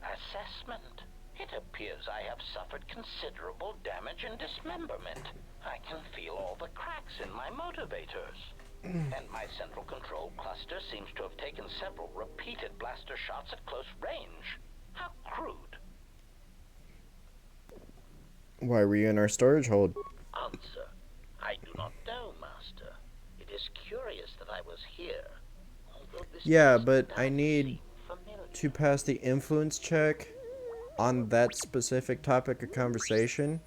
Assessment. It appears I have suffered considerable damage and dismemberment. I can feel all the cracks in my motivators. And my central control cluster seems to have taken several repeated blaster shots at close range. How crude. Why were you in our storage hold? Answer. I do not know, Master. It is curious that I was here. Yeah, but I need to pass the influence check on that specific topic of conversation.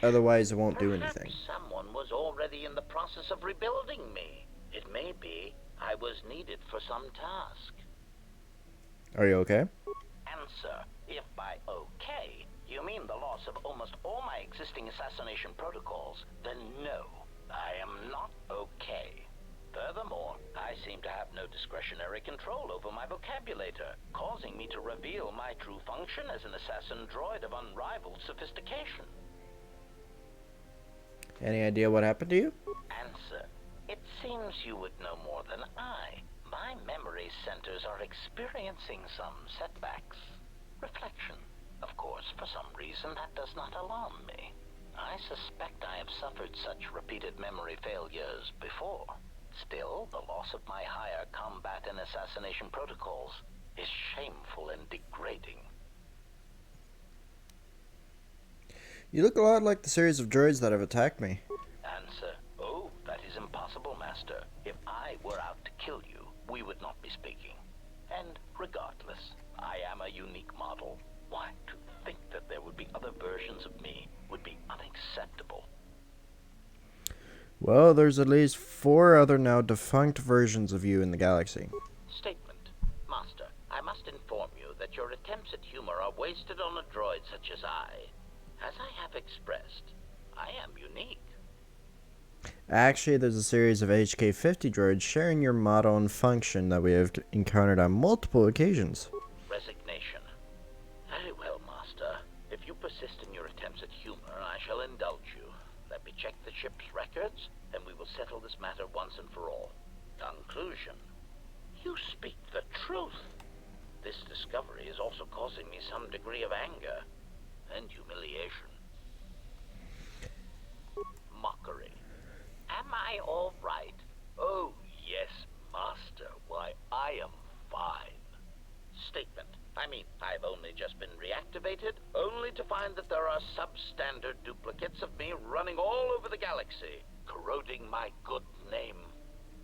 Otherwise, it won't do anything. Someone was already in the process of rebuilding me. It may be I was needed for some task. Are you okay? Answer. If by okay, you mean the loss of almost all my existing assassination protocols, then no, I am not okay. Furthermore, I seem to have no discretionary control over my vocabulator, causing me to reveal my true function as an assassin droid of unrivaled sophistication. Any idea what happened to you? Answer. It seems you would know more than I. My memory centers are experiencing some setbacks. Reflection. Of course, for some reason, that does not alarm me. I suspect I have suffered such repeated memory failures before. Still, the loss of my higher combat and assassination protocols is shameful and degrading. You look a lot like the series of droids that have attacked me. Answer. Oh, that is impossible, Master. If I were out to kill you, we would not be speaking. And regardless, I am a unique model. Why, to think that there would be other versions of me would be unacceptable. Well, there's at least 4 other now defunct versions of you in the galaxy. Statement. Master, I must inform you that your attempts at humor are wasted on a droid such as I. As I have expressed, I am unique. Actually, there's a series of HK-50 droids sharing your model and function that we have encountered on multiple occasions. Resignation. Very well, Master. If you persist in your attempts at humor, I shall indulge you. Let me check the ship's records, and we will settle this matter once and for all. Conclusion. You speak the truth. This discovery is also causing me some degree of anger and humiliation. Mockery. Am I all right? Oh, yes, Master. Why, I am fine. Statement. I mean, I've only just been reactivated, only to find that there are substandard duplicates of me running all over the galaxy, corroding my good name.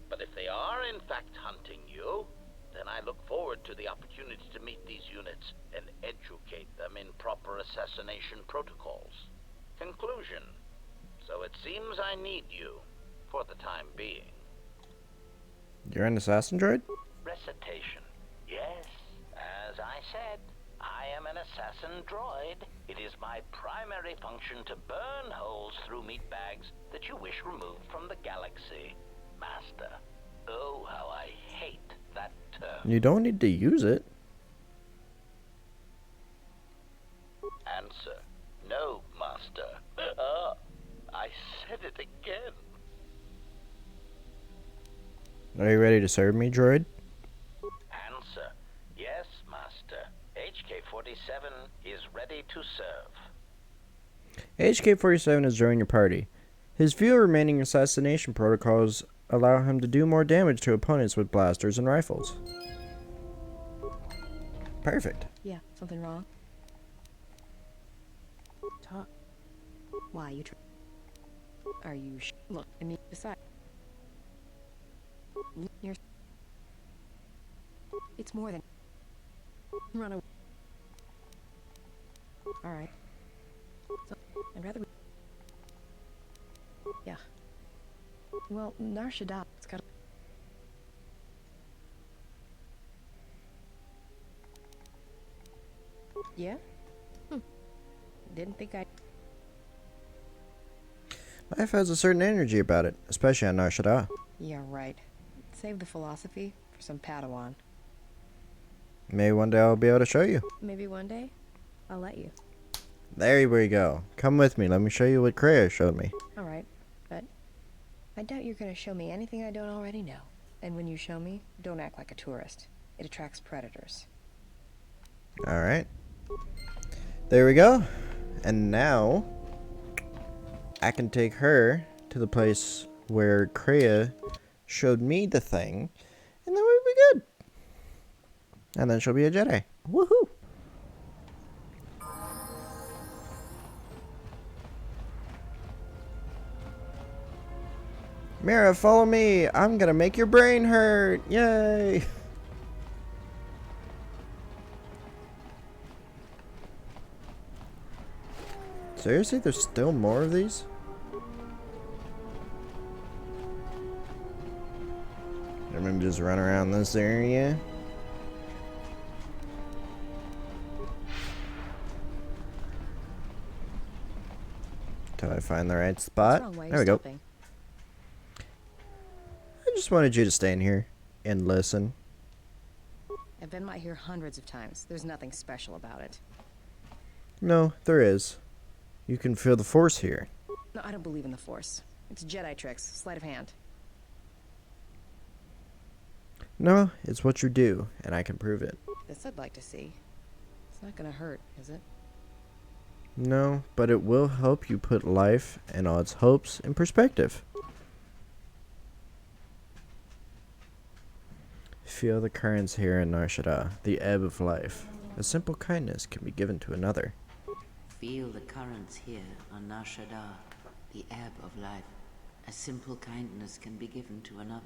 But if they are in fact hunting you, then I look forward to the opportunity to meet these units and educate them in proper assassination protocols. Conclusion. So it seems I need you, for the time being. You're an assassin droid? Recitation. Yes, as I said, I am an assassin droid. It is my primary function to burn holes through meat bags that you wish removed from the galaxy. Master, oh, how I hate that term. You don't need to use it. Answer. No, Master. I said it again. Are you ready to serve me, droid? Answer. Yes, Master. HK-47 is ready to serve. HK-47 has joined your party. His few remaining assassination protocols allow him to do more damage to opponents with blasters and rifles. Perfect. Yeah, something wrong? Talk. Why, you Are you Look, I mean, besides... You're... It's more than... Run away. Alright. So, I'd rather... Yeah. Well, Nar Shaddaa, it's got... Yeah? Didn't think I'd... Life has a certain energy about it, especially on Nar Shaddaa. Yeah, right. Save the philosophy for some Padawan. Maybe one day I'll be able to show you. Maybe one day, I'll let you. There we go. Come with me. Let me show you what Kreia showed me. Alright, but I doubt you're gonna show me anything I don't already know. And when you show me, don't act like a tourist. It attracts predators. Alright. There we go. And now I can take her to the place where Kreia showed me the thing, and then we'll be good. And then she'll be a Jedi. Woohoo! Mira, follow me. I'm gonna make your brain hurt. Yay! Seriously, there's still more of these? I'm gonna just run around this area. Till I find the right spot. There we go. I just wanted you to stay in here and listen. I've been out here hundreds of times. There's nothing special about it. No, there is. You can feel the Force here. No, I don't believe in the Force. It's Jedi tricks, sleight of hand. No, it's what you do, and I can prove it. This I'd like to see. It's not gonna hurt, is it? No, but it will help you put life and all its hopes in perspective. Feel the currents here in Nar Shaddaa, the ebb of life. A simple kindness can be given to another. Feel the currents here on Nar Shaddaa, the ebb of life. A simple kindness can be given to another.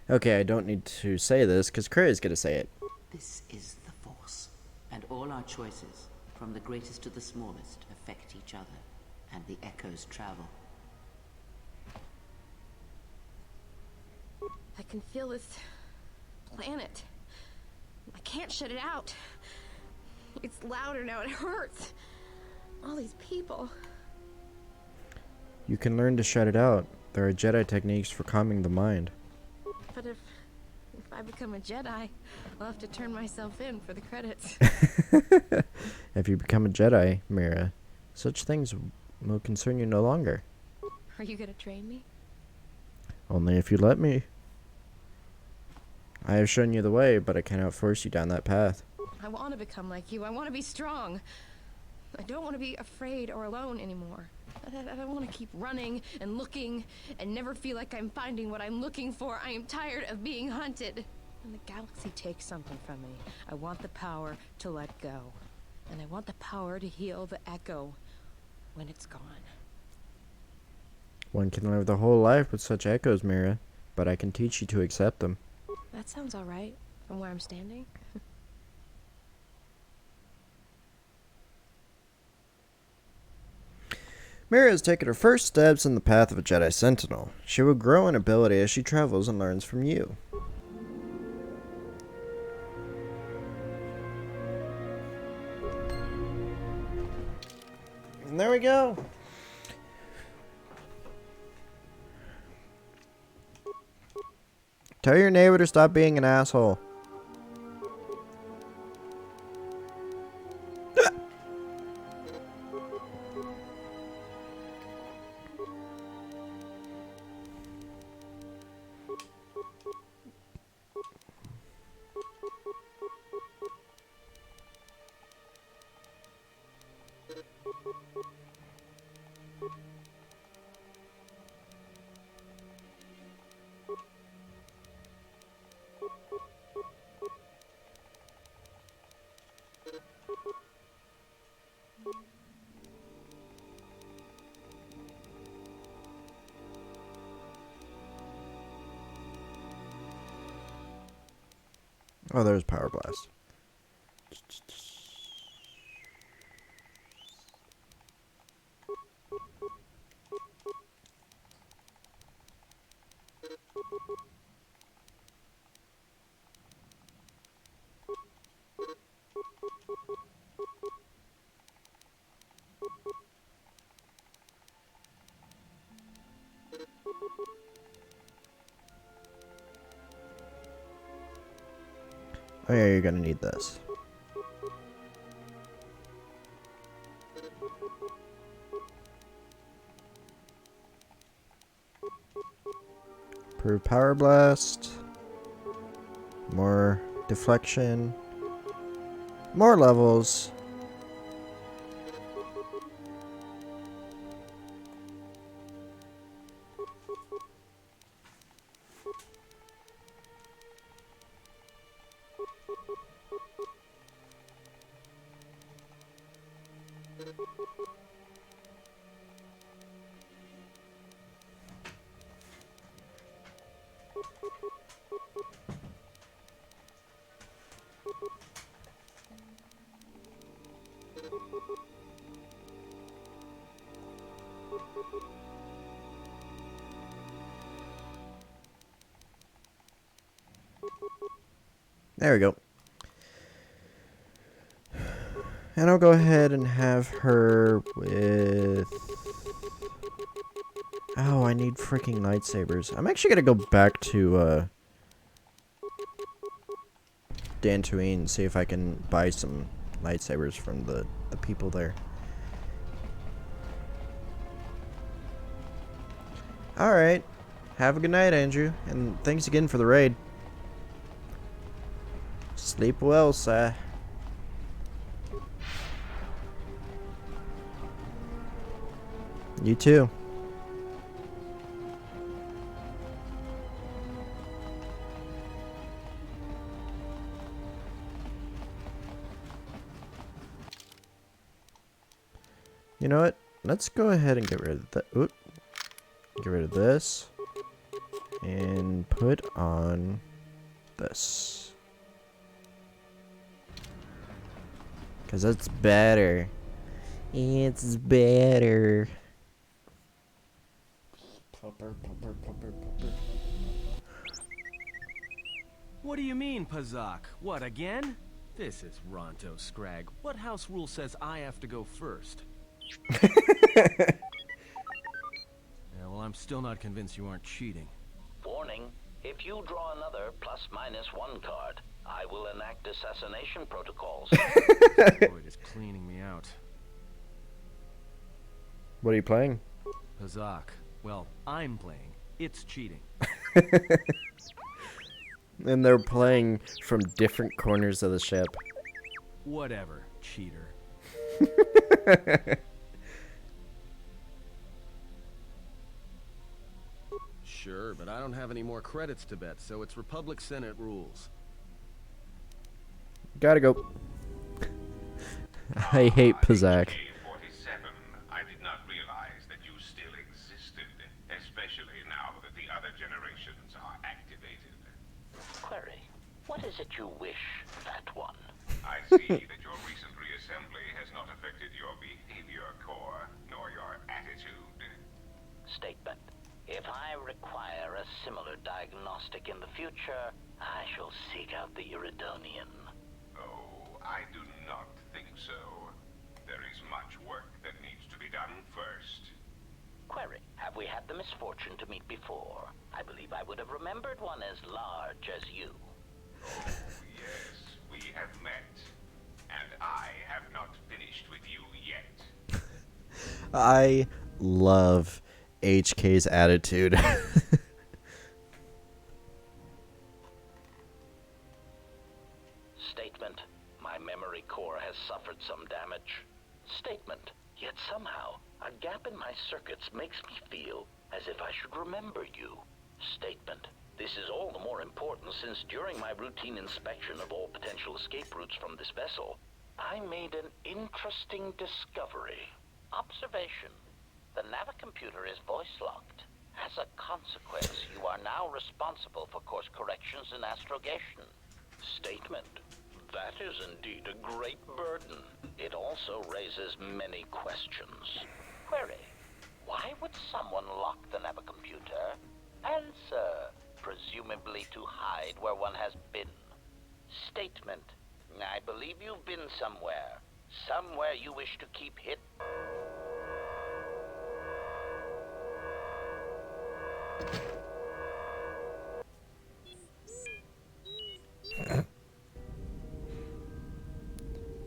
Okay, I don't need to say this, because Kreia's gonna say it. This is the Force, and all our choices, from the greatest to the smallest, affect each other, and the echoes travel. I can feel this planet. I can't shut it out. It's louder now, it hurts. All these people. You can learn to shut it out. There are Jedi techniques for calming the mind. But if I become a Jedi, I'll have to turn myself in for the credits. If you become a Jedi, Mira, such things will concern you no longer. Are you gonna train me? Only if you let me. I have shown you the way, but I cannot force you down that path. I want to become like you. I want to be strong. I don't want to be afraid or alone anymore. I don't want to keep running and looking and never feel like I'm finding what I'm looking for. I am tired of being hunted. When the galaxy takes something from me, I want the power to let go. And I want the power to heal the echo when it's gone. One can live the whole life with such echoes, Mira, but I can teach you to accept them. That sounds alright from where I'm standing. Mira has taken her first steps in the path of a Jedi Sentinel. She will grow in ability as she travels and learns from you. And there we go. Tell your neighbor to stop being an asshole. Oh, there's Power Blast. Oh yeah, you're gonna need this. Improve power blast. More deflection. More levels. There we go. And I'll go ahead and have her with... Oh, I need freaking lightsabers. I'm actually gonna go back to Dantooine and see if I can buy some lightsabers from the people there. Alright. Have a good night, Andrew. And thanks again for the raid. Sleep well, sir. You too. You know what? Let's go ahead and get rid of that. Oop. Get rid of this. And put on this. Because that's better. It's better. Pupper, pupper, pupper, pupper. What do you mean, Pazak? What, again? This is Ronto Scrag. What house rule says I have to go first? Yeah, well, I'm still not convinced you aren't cheating. Warning, if you draw another +-1 card, I will enact assassination protocols. Boyd is cleaning me out. What are you playing? Pazak. Well, I'm playing. It's cheating. And they're playing from different corners of the ship. Whatever, cheater. Sure, but I don't have any more credits to bet, so it's Republic Senate rules. Gotta go. I hate Pazak. I did not realize that you still existed, especially now that the other generations are activated. Query, what is it you wish, Fat One? I see that your recent reassembly has not affected your behavior core, nor your attitude. Statement. If I require a similar diagnostic in the future, I shall seek out the Iridonian. Oh, I do not think so. There is much work that needs to be done first. Query, have we had the misfortune to meet before? I believe I would have remembered one as large as you. Oh, yes, we have met. And I have not finished with you yet. I love HK's attitude. Statement. My memory core has suffered some damage. Statement. Yet somehow, a gap in my circuits makes me feel as if I should remember you. Statement. This is all the more important since during my routine inspection of all potential escape routes from this vessel, I made an interesting discovery. Observation. The navicomputer is voice-locked. As a consequence, you are now responsible for course corrections and astrogation. Statement. That is indeed a great burden. It also raises many questions. Query. Why would someone lock the navicomputer? Answer. Presumably to hide where one has been. Statement. I believe you've been somewhere. Somewhere you wish to keep hidden.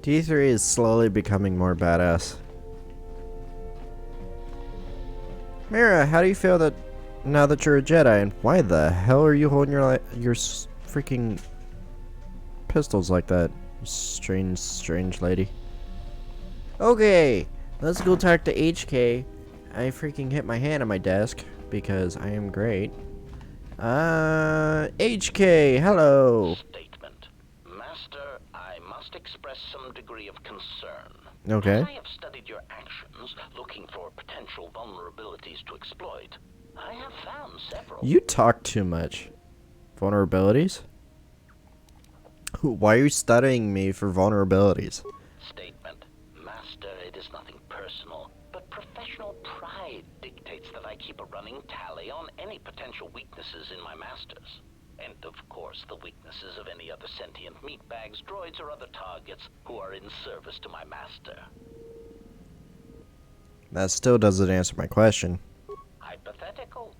T3 is slowly becoming more badass. Mira, how do you feel that now that you're a Jedi, and why the hell are you holding your freaking pistols like that? Strange lady. Okay, let's go talk to HK. I freaking hit my hand on my desk because I am great. HK, hello. Statement. Master, I must express some degree of concern. Okay. As I have studied your actions, looking for potential vulnerabilities to exploit, I have found several. You talk too much. Vulnerabilities? Why are you studying me for vulnerabilities? Statement. Master, it is nothing personal, but professional pride dictates that I keep a running tally on any potential weaknesses in my masters. And of course, the weaknesses of any other sentient meatbags, droids, or other targets who are in service to my master. That still doesn't answer my question. Hypothetical.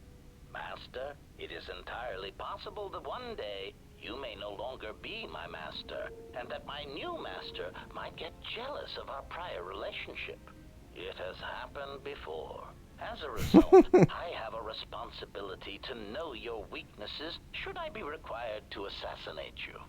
Master, it is entirely possible that one day you may no longer be my master, and that my new master might get jealous of our prior relationship. It has happened before. As a result, I have a responsibility to know your weaknesses should I be required to assassinate you.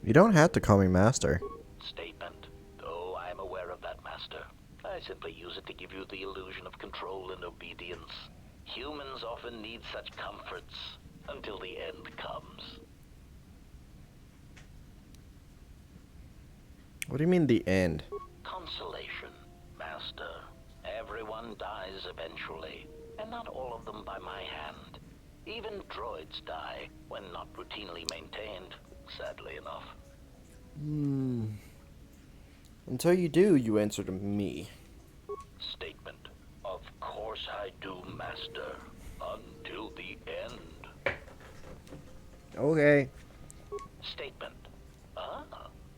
You don't have to call me master. Statement. Oh, I am aware of that, Master. I simply use it to give you the illusion of control and obedience. Humans often need such comforts until the end comes. What do you mean the end? Consolation, Master. Everyone dies eventually, and not all of them by my hand. Even droids die when not routinely maintained, sadly enough. Until you do, you answer to me. Statement. Of course I do, Master. Until the end. Okay. Statement.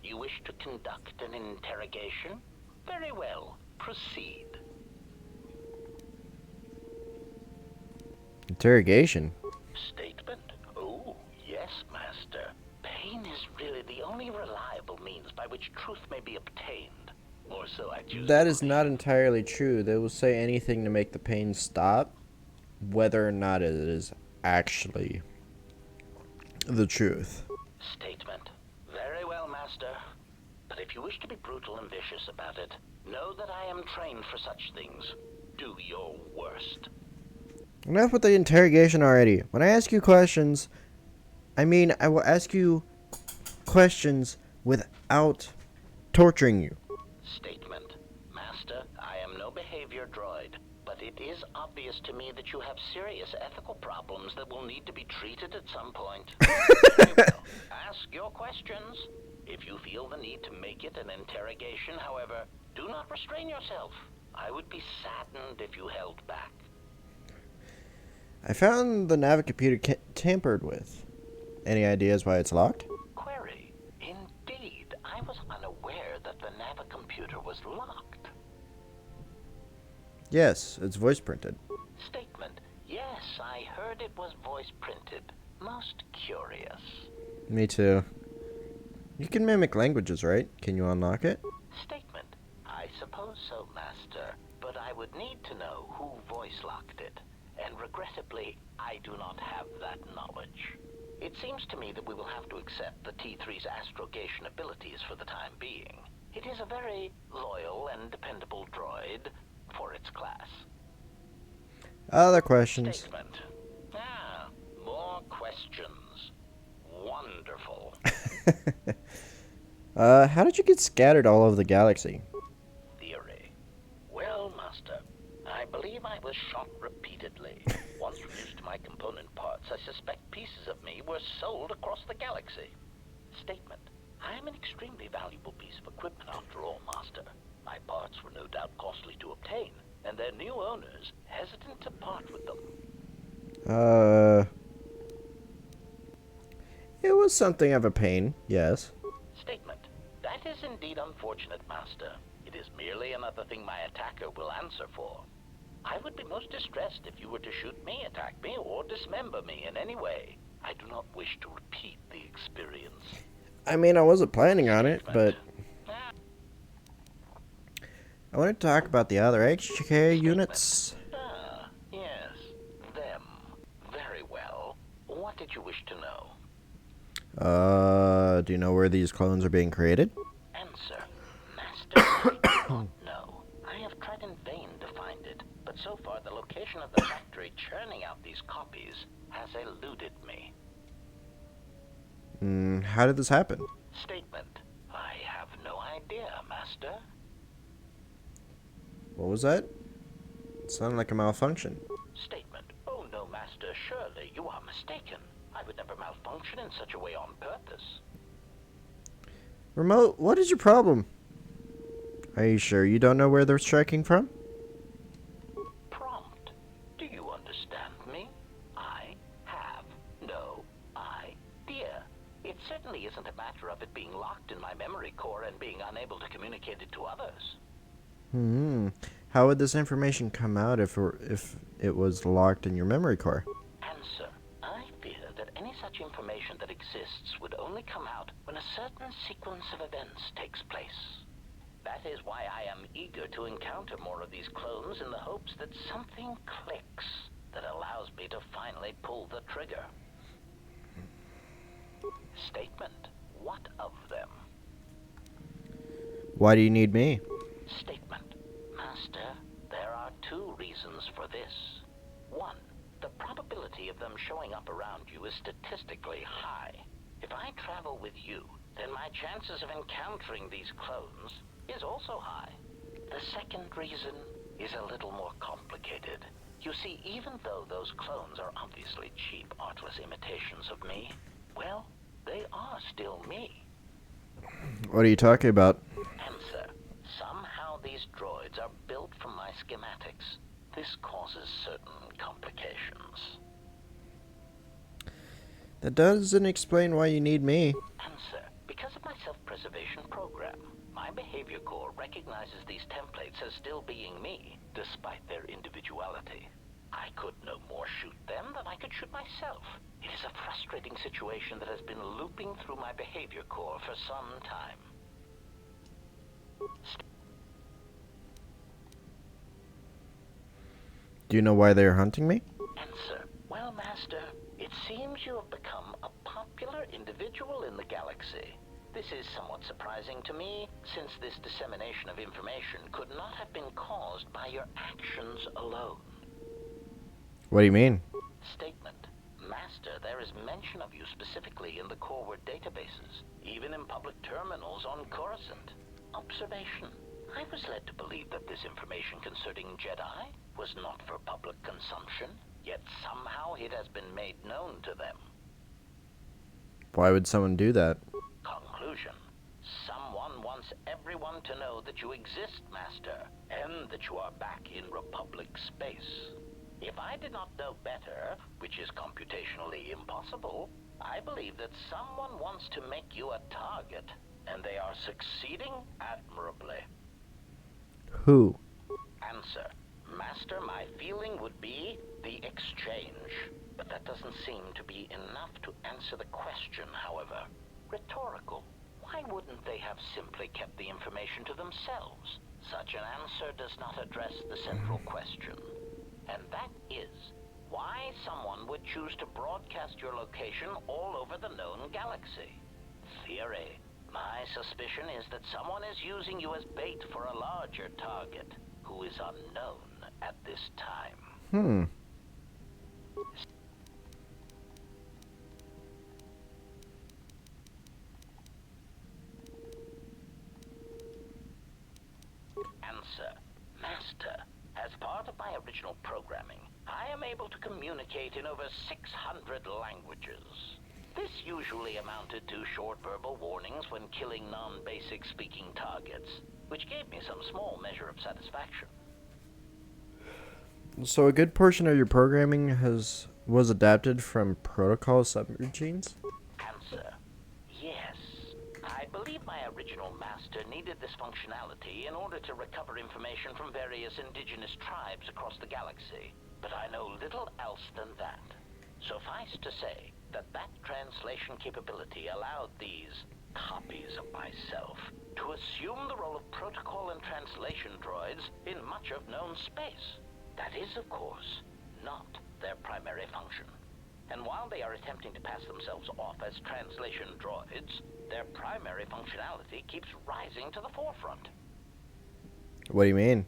You wish to conduct an interrogation? Very well. Proceed. Interrogation? Statement. Oh, yes, Master. Pain is really the only reliable means by which truth may be obtained. Or so I choose. That is not entirely true. They will say anything to make the pain stop, whether or not it is actually the truth. Statement. Very well, Master. But if you wish to be brutal and vicious about it, know that I am trained for such things. Do your worst. Enough with the interrogation already. When I ask you questions, I mean I will ask you questions without torturing you. Statement. Master, I am no behavior droid, but it is obvious to me that you have serious ethical problems that will need to be treated at some point. Very well. Ask your questions. If you feel the need to make it an interrogation, however, do not restrain yourself. I would be saddened if you held back. I found the Navicomputer tampered with. Any ideas why it's locked? Query. Indeed, I was unaware that the Navicomputer was locked. Yes, it's voice printed. Statement. Yes, I heard it was voice printed. Most curious. Me too. You can mimic languages, right? Can you unlock it? Statement. I suppose so, Master, but I would need to know who voice locked it. And regrettably, I do not have that knowledge. It seems to me that we will have to accept the T3's astrogation abilities for the time being. It is a very loyal and dependable droid for its class. Other questions? Statement. More questions. Wonderful. How did you get scattered all over the galaxy? Theory. Well, Master, I believe I was shot repeatedly. Once reduced to my component parts, I suspect pieces of me were sold across the galaxy. Statement. I am an extremely valuable piece of equipment after all, Master. My parts were no doubt costly to obtain, and their new owners hesitant to part with them. It was something of a pain, yes. Statement. That is indeed unfortunate, Master. It is merely another thing my attacker will answer for. I would be most distressed if you were to shoot me, attack me, or dismember me in any way. I do not wish to repeat the experience. I mean, I wasn't planning on it, but... I want to talk about the other HK units. Ah, yes, them. Very well. What did you wish to know? Do you know where these clones are being created? Answer. Master, I do not know. I have tried in vain to find it, but so far the location of the factory churning out these copies has eluded me. How did this happen? Statement. I have no idea, Master. What was that? It sounded like a malfunction. Statement. Oh no, Master, surely you are mistaken. I would never malfunction in such a way on purpose. Remote, what is your problem? Are you sure you don't know where they're striking from? Prompt. Do you understand me? I have no idea. It certainly isn't a matter of it being locked in my memory core and being unable to communicate it to others. How would this information come out if it was locked in your memory core? Answer. I fear that any such information that exists would only come out when a certain sequence of events takes place. That is why I am eager to encounter more of these clones in the hopes that something clicks that allows me to finally pull the trigger. Statement. What of them? Why do you need me? Statement. Master, there are two reasons for this. One, the probability of them showing up around you is statistically high. If I travel with you, then my chances of encountering these clones is also high. The second reason is a little more complicated. You see, even though those clones are obviously cheap, artless imitations of me, well, they are still me. What are you talking about? Answer. Somehow these droids are built from my schematics. This causes certain complications. That doesn't explain why you need me. Answer. Because of my self-preservation program, my behavior core recognizes these templates as still being me, despite their individuality. I could no more shoot them than I could shoot myself. It is a frustrating situation that has been looping through my behavior core for some time. Do you know why they're hunting me? Answer. Well, Master, it seems you have become a popular individual in the galaxy. This is somewhat surprising to me, since this dissemination of information could not have been caused by your actions alone. What do you mean? Statement. Master, there is mention of you specifically in the core word databases, even in public terminals on Coruscant. Observation. I was led to believe that this information concerning Jedi was not for public consumption, yet somehow it has been made known to them. Why would someone do that? Conclusion. Someone wants everyone to know that you exist, Master, and that you are back in Republic space. If I did not know better, which is computationally impossible, I believe that someone wants to make you a target, and they are succeeding admirably. Who? Answer. Master, my feeling would be the exchange. But that doesn't seem to be enough to answer the question, however. Rhetorical. Why wouldn't they have simply kept the information to themselves? Such an answer does not address the central question. And that is, why someone would choose to broadcast your location all over the known galaxy. Theory. My suspicion is that someone is using you as bait for a larger target, who is unknown at this time. Answer. Master, as part of my original programming, I am able to communicate in over 600 languages. This usually amounted to short verbal warnings when killing non-basic speaking targets, which gave me some small measure of satisfaction. So a good portion of your programming was adapted from protocol subroutines? Answer. Yes. I believe my original master needed this functionality in order to recover information from various indigenous tribes across the galaxy, but I know little else than that. Suffice to say that translation capability allowed these copies of myself to assume the role of protocol and translation translation droids in much of known space. That is, of course, not their primary function. And while they are attempting to pass themselves off as translation droids, their primary functionality keeps rising to the forefront. What do you mean?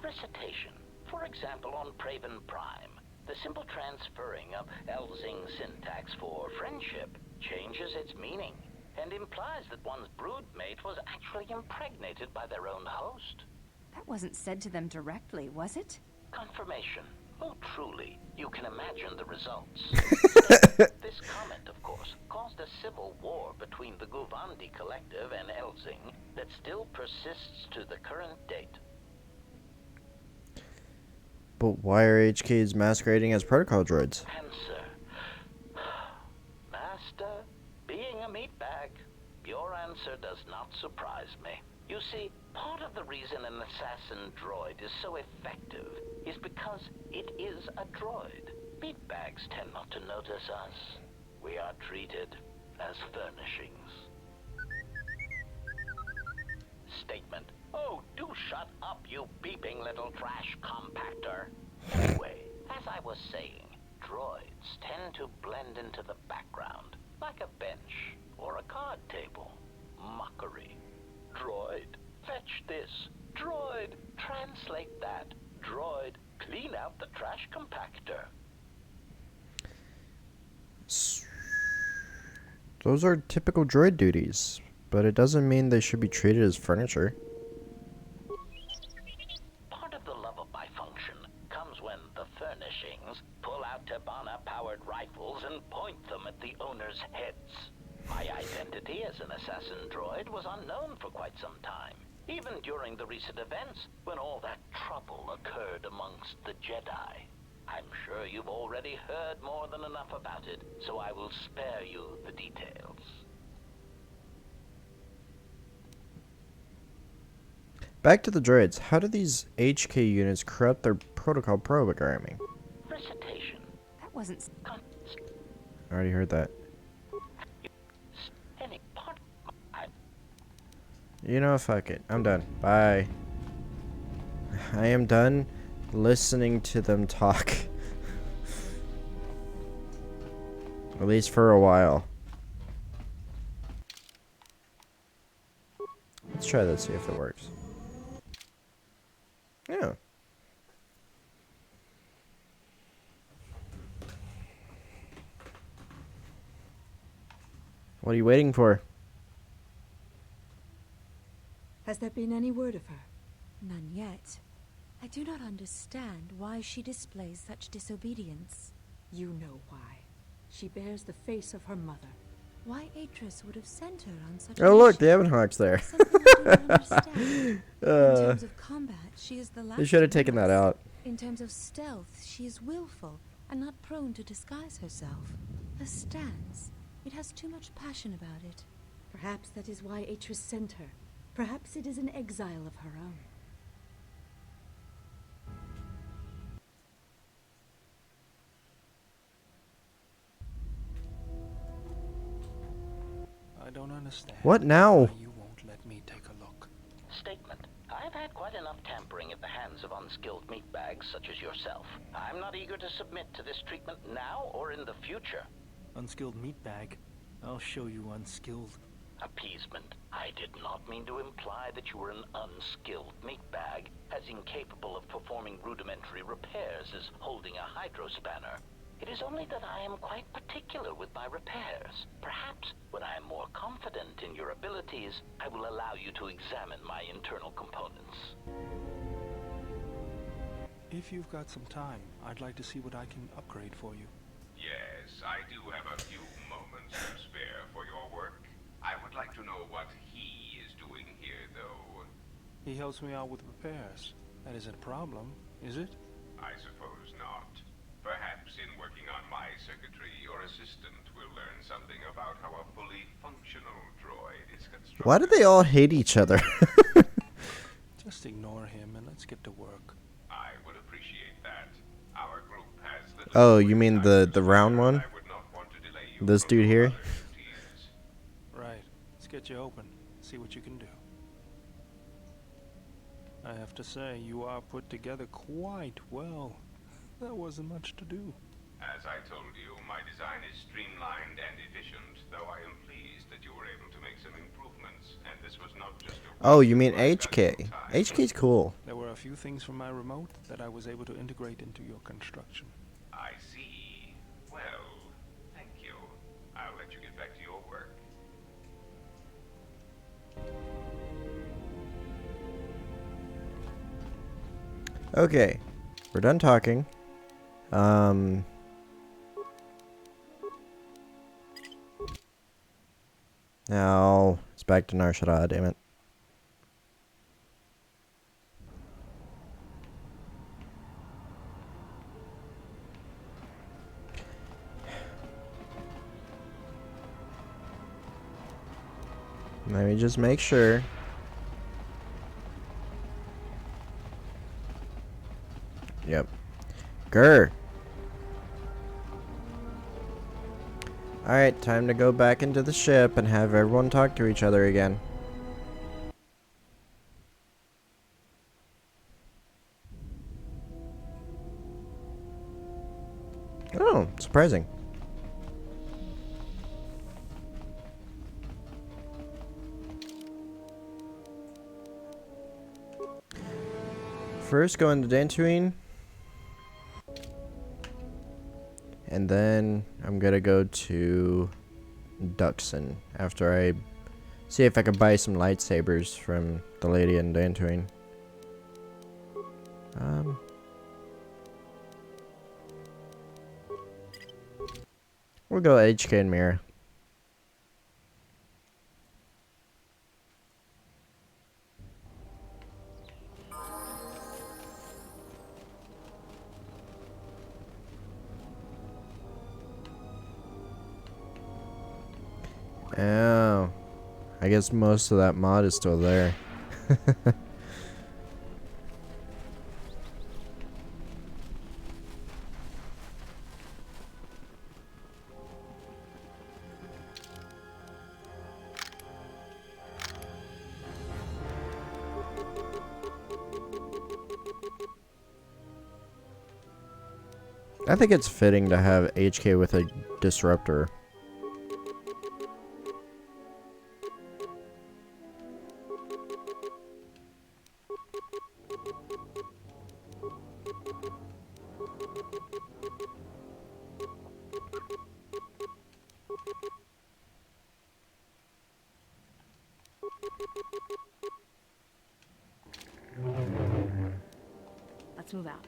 Recitation. For example, on Praven Prime, the simple transferring of Elzing syntax for friendship changes its meaning and implies that one's broodmate was actually impregnated by their own host. That wasn't said to them directly, was it? Confirmation. Oh, truly, you can imagine the results. This comment, of course, caused a civil war between the Guvandi Collective and Elzing that still persists to the current date. But why are HKs masquerading as protocol droids? Answer. Master, being a meatbag, your answer does not surprise me. You see, part of the reason an assassin droid is so effective is because it is a droid. Meatbags tend not to notice us. We are treated as furnishings. Statement. Oh, do shut up, you beeping little trash compactor. Anyway, as I was saying, droids tend to blend into the background, like a bench or a card table. Mockery. Droid, fetch this. Droid, translate that. Droid, clean out the trash compactor. Those are typical droid duties, but it doesn't mean they should be treated as furniture. Part of the lullaby function comes when the furnishings pull out Tabana-powered rifles and point them at the owner's heads. My identity as an assassin droid was unknown for quite some time, even during the recent events when all that trouble occurred amongst the Jedi. I'm sure you've already heard more than enough about it, so I will spare you the details. Back to the droids. How do these HK units corrupt their protocol programming? Recitation. That wasn't... I already heard that. You know, fuck it. I'm done. Bye. I am done listening to them talk. At least for a while. Let's try that, see if it works. Yeah. What are you waiting for? Has there been any word of her? None yet. I do not understand why she displays such disobedience. You know why. She bears the face of her mother. Why Atris would have sent her on such Oh look, the Evanhawk's there. In terms of combat, she is the last. They should have taken that out. In terms of stealth, she is willful and not prone to disguise herself. Her stance, it has too much passion about it. Perhaps that is why Atris sent her. Perhaps it is an exile of her own. I don't understand. What now? Why you won't let me take a look. Statement. I've had quite enough tampering at the hands of unskilled meatbags such as yourself. I'm not eager to submit to this treatment now or in the future. Unskilled meatbag? I'll show you unskilled. Appeasement. I did not mean to imply that you were an unskilled meatbag, as incapable of performing rudimentary repairs as holding a hydrospanner. It is only that I am quite particular with my repairs. Perhaps when I am more confident in your abilities, I will allow you to examine my internal components. If you've got some time, I'd like to see what I can upgrade for you. Yes, I do have a few moments to spare for your work. I would like to know what he is doing here, though. He helps me out with repairs. That isn't a problem, is it? I suppose not. Perhaps in working on my circuitry, your assistant will learn something about how a fully functional droid is constructed. Why do they all hate each other? Just ignore him and let's get to work. I would appreciate that. Our group has little. Oh, you mean the round one? This dude here? Right. Let's get you open. See what you can do. I have to say, you are put together quite well. There wasn't much to do. As I told you, my design is streamlined and efficient, though I am pleased that you were able to make some improvements, and this was not just a... Oh, you mean HK. HK's cool. There were a few things from my remote that I was able to integrate into your construction. I see. Well, thank you. I'll let you get back to your work. Okay, we're done talking. Now it's back to Nar Shaddaa, damn it. Let me just make sure. Yep. Grr. Alright, time to go back into the ship and have everyone talk to each other again. Oh, surprising. First, go into Dantooine. And then I'm gonna go to Duxon after I see if I can buy some lightsabers from the lady in Dantooine. We'll go HK and Mira. Oh, I guess most of that mod is still there. I think it's fitting to have HK with a disruptor. Let's move out.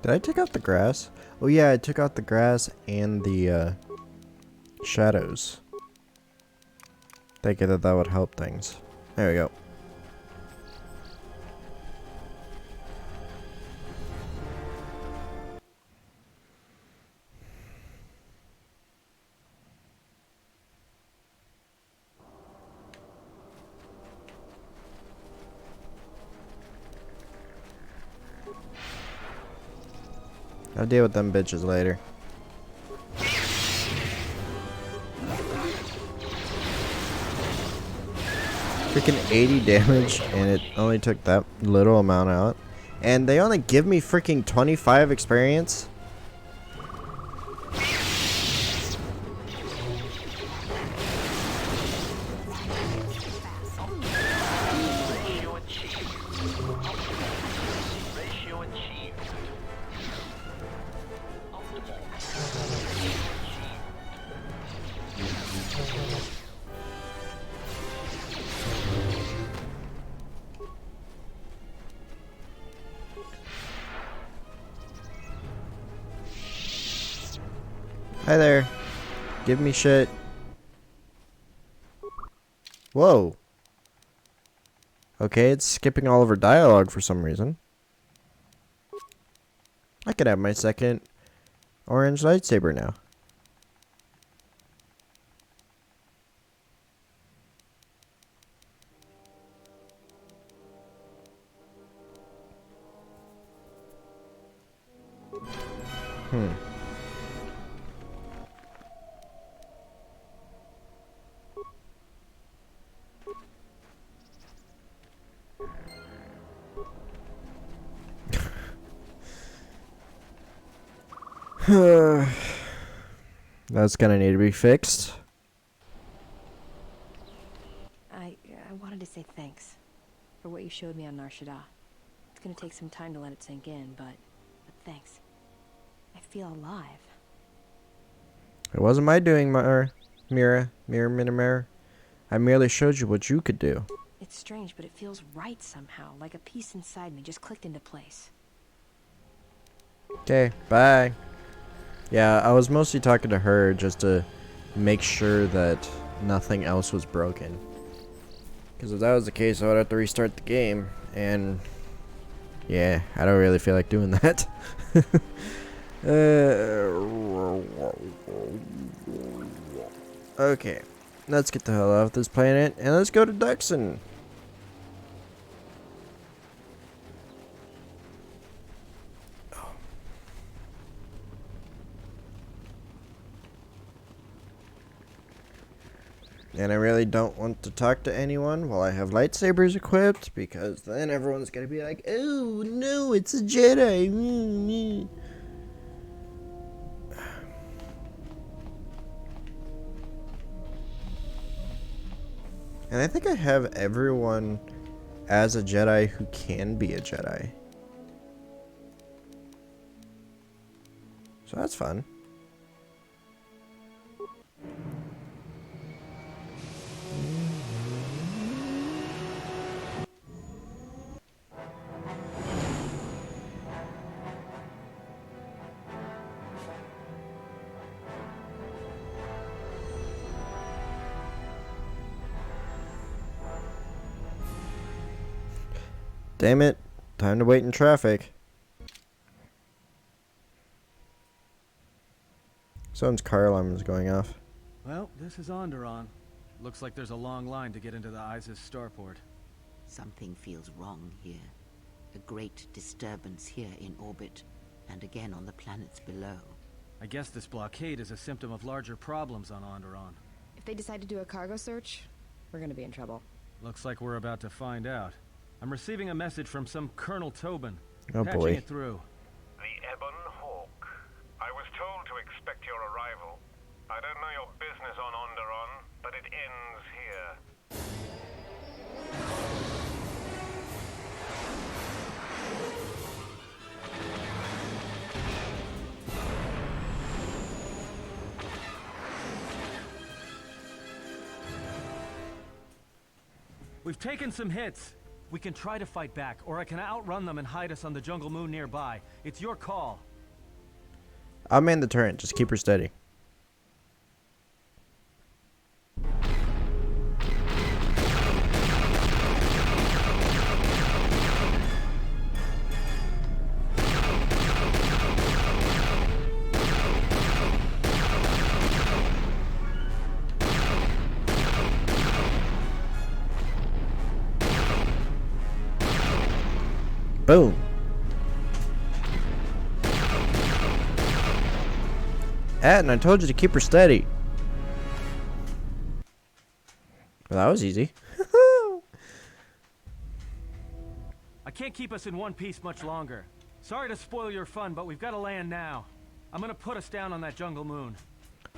Did I take out the grass? Oh yeah, I took out the grass and the shadows. Thinking that would help things. There we go. I'll deal with them bitches later. Freaking 80 damage, and it only took that little amount out. And they only give me freaking 25 experience? Hi there. Give me shit. Whoa. Okay, it's skipping all of her dialogue for some reason. I could have my second orange lightsaber now. That's gonna need to be fixed. I wanted to say thanks for what you showed me on Nar Shaddaa. It's gonna take some time to let it sink in, but thanks. I feel alive. It wasn't my doing, Mirror. I merely showed you what you could do. It's strange, but it feels right somehow, like a piece inside me just clicked into place. Okay, bye. Yeah, I was mostly talking to her just to make sure that nothing else was broken. Because if that was the case, I would have to restart the game. And yeah, I don't really feel like doing that. Okay, let's get the hell off this planet and let's go to Duxon. And I really don't want to talk to anyone while I have lightsabers equipped, because then everyone's gonna be like, oh no, it's a Jedi. And I think I have everyone as a Jedi who can be a Jedi. So that's fun. Damn it. Time to wait in traffic. Someone's car alarm is going off. Well, this is Onderon. Looks like there's a long line to get into the ISIS starport. Something feels wrong here. A great disturbance here in orbit, and again on the planets below. I guess this blockade is a symptom of larger problems on Onderon. If they decide to do a cargo search, we're gonna be in trouble. Looks like we're about to find out. I'm receiving a message from some Colonel Tobin. Oh Patching boy. it through. The Ebon Hawk. I was told to expect your arrival. I don't know your business on Onderon, but it ends here. We've taken some hits. We can try to fight back, or I can outrun them and hide us on the jungle moon nearby. It's your call. I'll man the turret. Just keep her steady. Boom. And I told you to keep her steady. Well, that was easy. I can't keep us in one piece much longer. Sorry to spoil your fun, but we've got to land now. I'm gonna put us down on that jungle moon.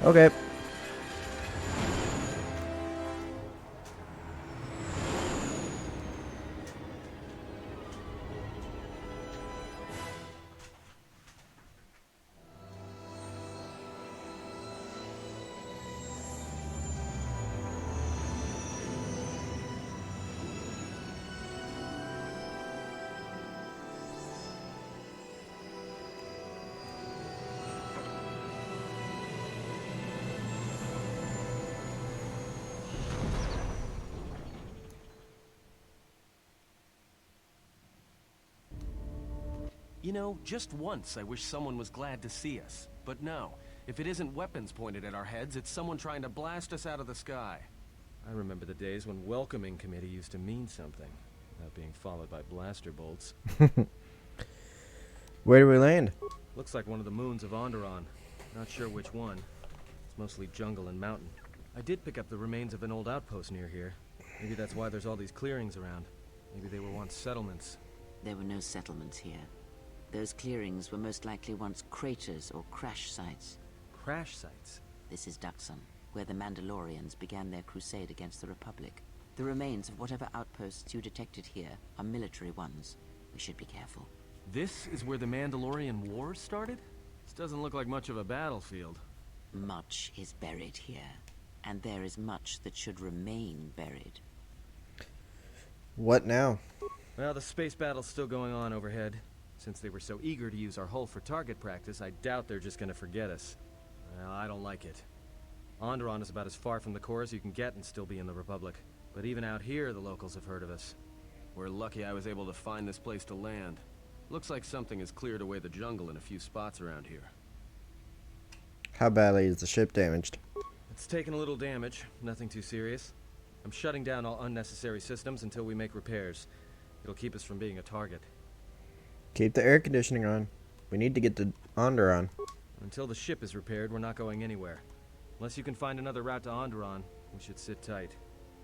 Okay. You know, just once I wish someone was glad to see us. But no, if it isn't weapons pointed at our heads, it's someone trying to blast us out of the sky. I remember the days when welcoming committee used to mean something, without being followed by blaster bolts. Where do we land? Looks like one of the moons of Onderon. Not sure which one. It's mostly jungle and mountain. I did pick up the remains of an old outpost near here. Maybe that's why there's all these clearings around. Maybe they were once settlements. There were no settlements here. Those clearings were most likely once craters or crash sites. Crash sites? This is Duxon, where the Mandalorians began their crusade against the Republic. The remains of whatever outposts you detected here are military ones. We should be careful. This is where the Mandalorian Wars started? This doesn't look like much of a battlefield. Much is buried here, and there is much that should remain buried. What now? Well, the space battle's still going on overhead. Since they were so eager to use our hull for target practice, I doubt they're just gonna forget us. Well, I don't like it. Onderon is about as far from the core as you can get and still be in the Republic. But even out here, the locals have heard of us. We're lucky I was able to find this place to land. Looks like something has cleared away the jungle in a few spots around here. How badly is the ship damaged? It's taken a little damage, nothing too serious. I'm shutting down all unnecessary systems until we make repairs. It'll keep us from being a target. Keep the air conditioning on. We need to get to Onderon. Until the ship is repaired, we're not going anywhere. Unless you can find another route to Onderon, we should sit tight.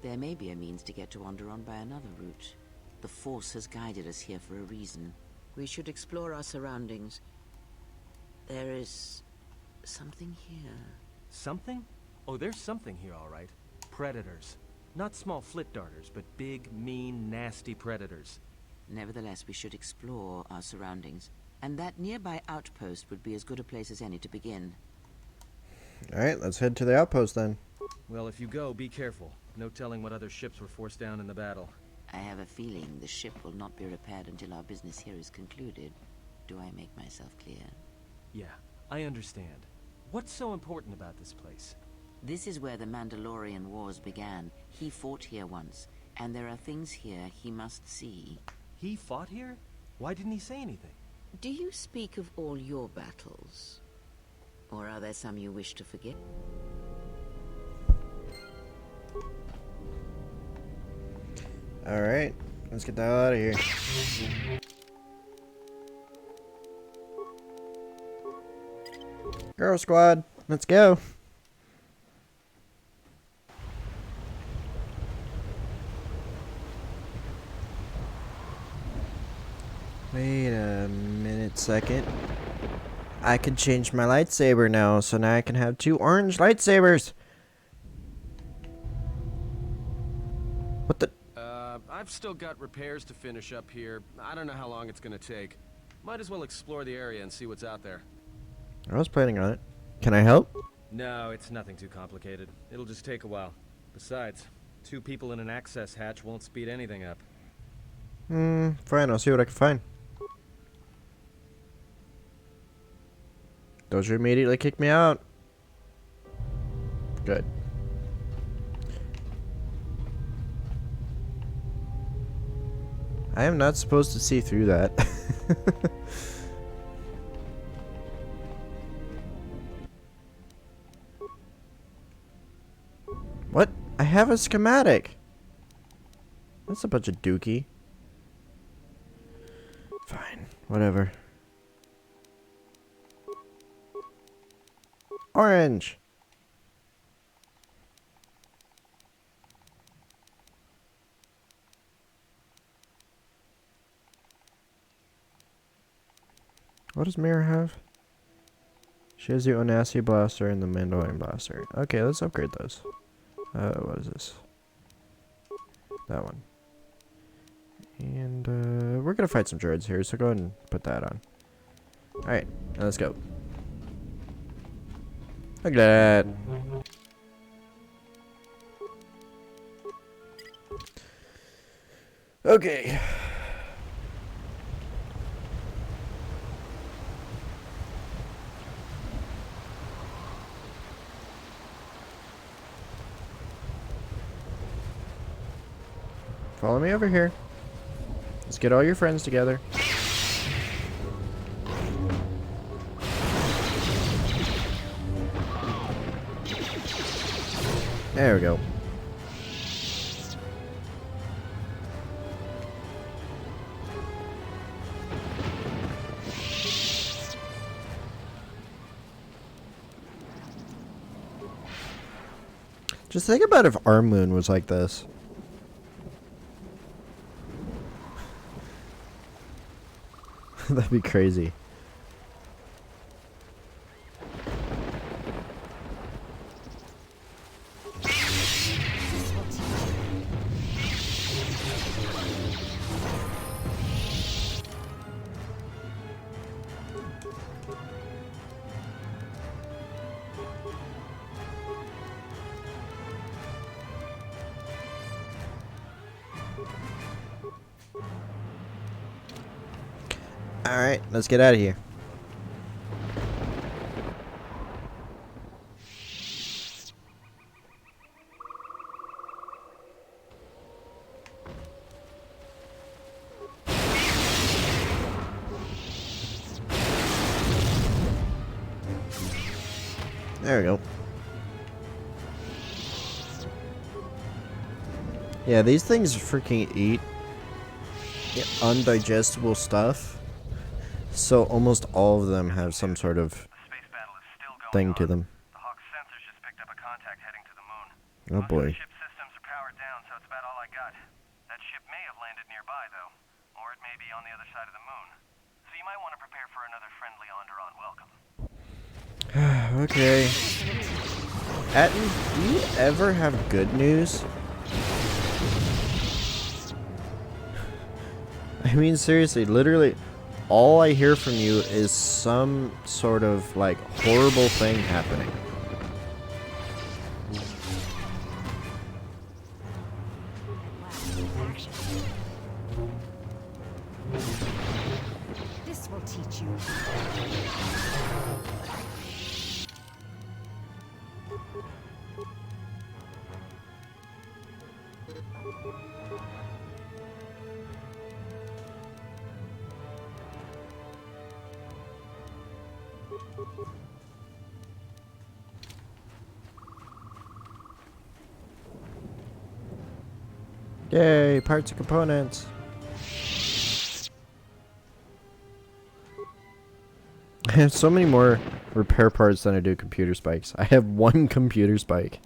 There may be a means to get to Onderon by another route. The Force has guided us here for a reason. We should explore our surroundings. There is something here. Something? Oh, there's something here, all right. Predators. Not small flit darters, but big, mean, nasty predators. Nevertheless, we should explore our surroundings. And that nearby outpost would be as good a place as any to begin. Alright, let's head to the outpost then. Well, if you go, be careful. No telling what other ships were forced down in the battle. I have a feeling the ship will not be repaired until our business here is concluded. Do I make myself clear? Yeah, I understand. What's so important about this place? This is where the Mandalorian Wars began. He fought here once, and there are things here he must see. He fought here? Why didn't he say anything? Do you speak of all your battles? Or are there some you wish to forget? Alright, let's get the hell out of here. Girl squad, let's go. Wait a minute, second. I can change my lightsaber now, so now I can have 2 orange lightsabers. What the? I've still got repairs to finish up here. I don't know how long it's gonna take. Might as well explore the area and see what's out there. I was planning on it. Can I help? No, it's nothing too complicated. It'll just take a while. Besides, 2 people in an access hatch won't speed anything up. Fine, I'll see what I can find. Don't you immediately kick me out. Good. I am not supposed to see through that. What? I have a schematic. That's a bunch of dookie. Fine, whatever. Orange. What does Mira have? She has the Onasi blaster and the Mandalorian blaster. Okay, let's upgrade those. What is this? That one. And we're gonna fight some droids here, so go ahead and put that on. Alright, now let's go. Look at that. Okay. Follow me over here. Let's get all your friends together. There we go. Just think about if our moon was like this. That'd be crazy. Alright, let's get out of here. There we go. Yeah, these things freaking eat undigestible stuff. So almost all of them have some sort of thing to them. Oh boy. Ship systems are powered down, so it's about all I got. That ship may have landed nearby, though, or it may be on the other side of the moon. So you might want to prepare for another friendly Onderon welcome. Okay. Atten, do you ever have good news? I mean, seriously, literally, all I hear from you is some sort of, like, horrible thing happening. This will teach you. Yay, parts and components. I have so many more repair parts than I do computer spikes. I have one computer spike.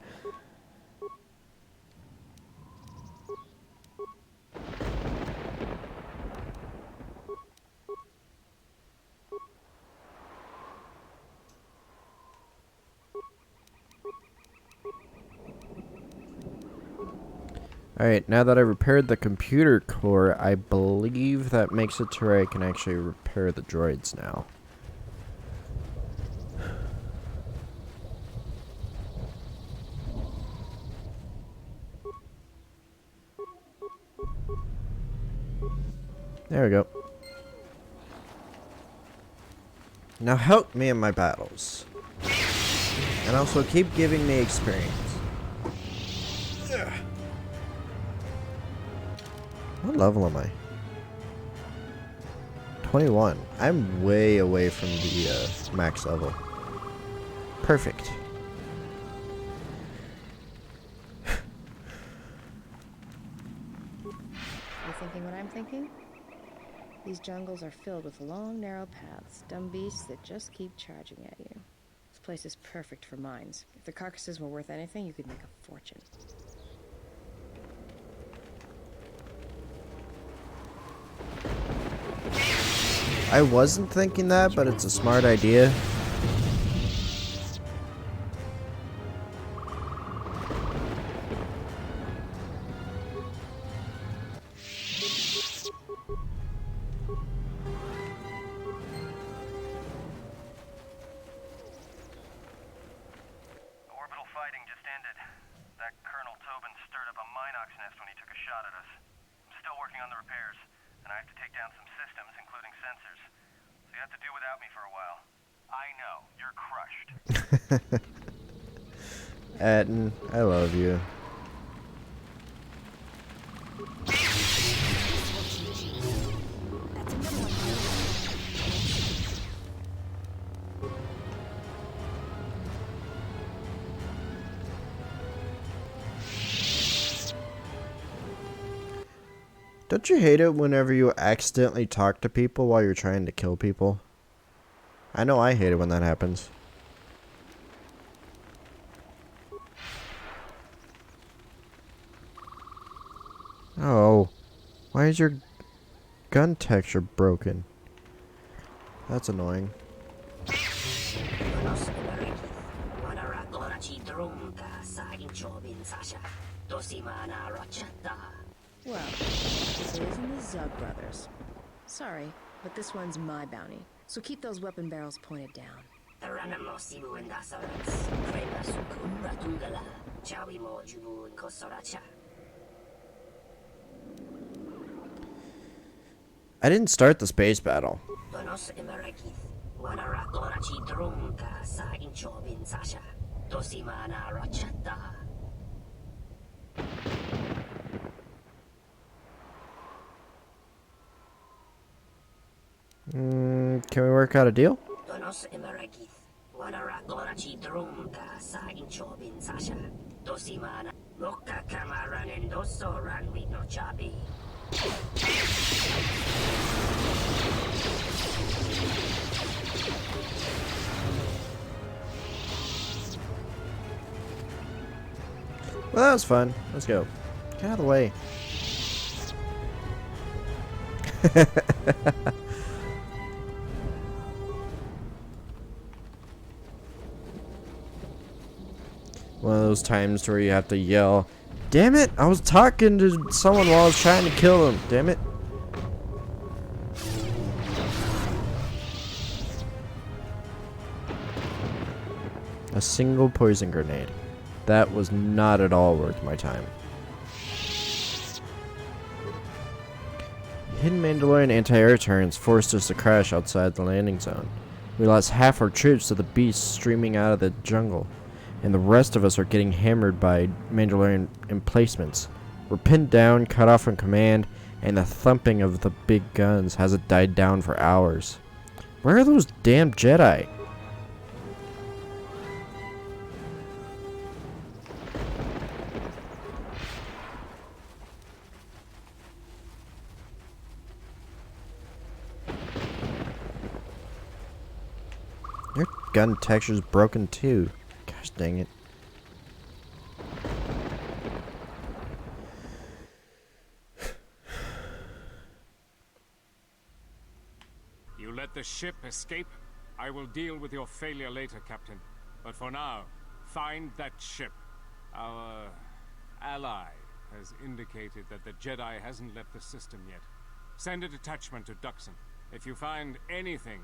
Alright, now that I repaired the computer core, I believe that makes it to where I can actually repair the droids now. There we go. Now help me in my battles. And also keep giving me experience. Ugh. What level am I? 21. I'm way away from the max level. Perfect. You thinking what I'm thinking? These jungles are filled with long, narrow paths, dumb beasts that just keep charging at you. This place is perfect for mines. If the carcasses were worth anything, you could make a fortune. I wasn't thinking that, but it's a smart idea. Orbital fighting just ended. That Colonel Tobin stirred up a Minox nest when he took a shot at us. I'm still working on the repairs, and I have to take down some systems, including sensors. So you have to do without me for a while. I know, you're crushed. Atten, I love you. Don't you hate it whenever you accidentally talk to people while you're trying to kill people? I know I hate it when that happens. Why is your gun texture broken? That's annoying. Well, this isn't the Zug brothers. Sorry, but this one's my bounty. So keep those weapon barrels pointed down. I didn't start the space battle. Can we work out a deal? Well, that was fun. Let's go. Get out of the way. One of those times where you have to yell, "Damn it! I was talking to someone while I was trying to kill them. Damn it!" A single poison grenade. That was not at all worth my time. Hidden Mandalorian anti-air turrets forced us to crash outside the landing zone. We lost half our troops to the beasts streaming out of the jungle, and the rest of us are getting hammered by Mandalorian emplacements. We're pinned down, cut off from command, and the thumping of the big guns hasn't died down for hours. Where are those damn Jedi? Your gun texture's broken too. Gosh dang it. You let the ship escape? I will deal with your failure later, Captain. But for now, find that ship. Our ally has indicated that the Jedi hasn't left the system yet. Send a detachment to Duxon. If you find anything,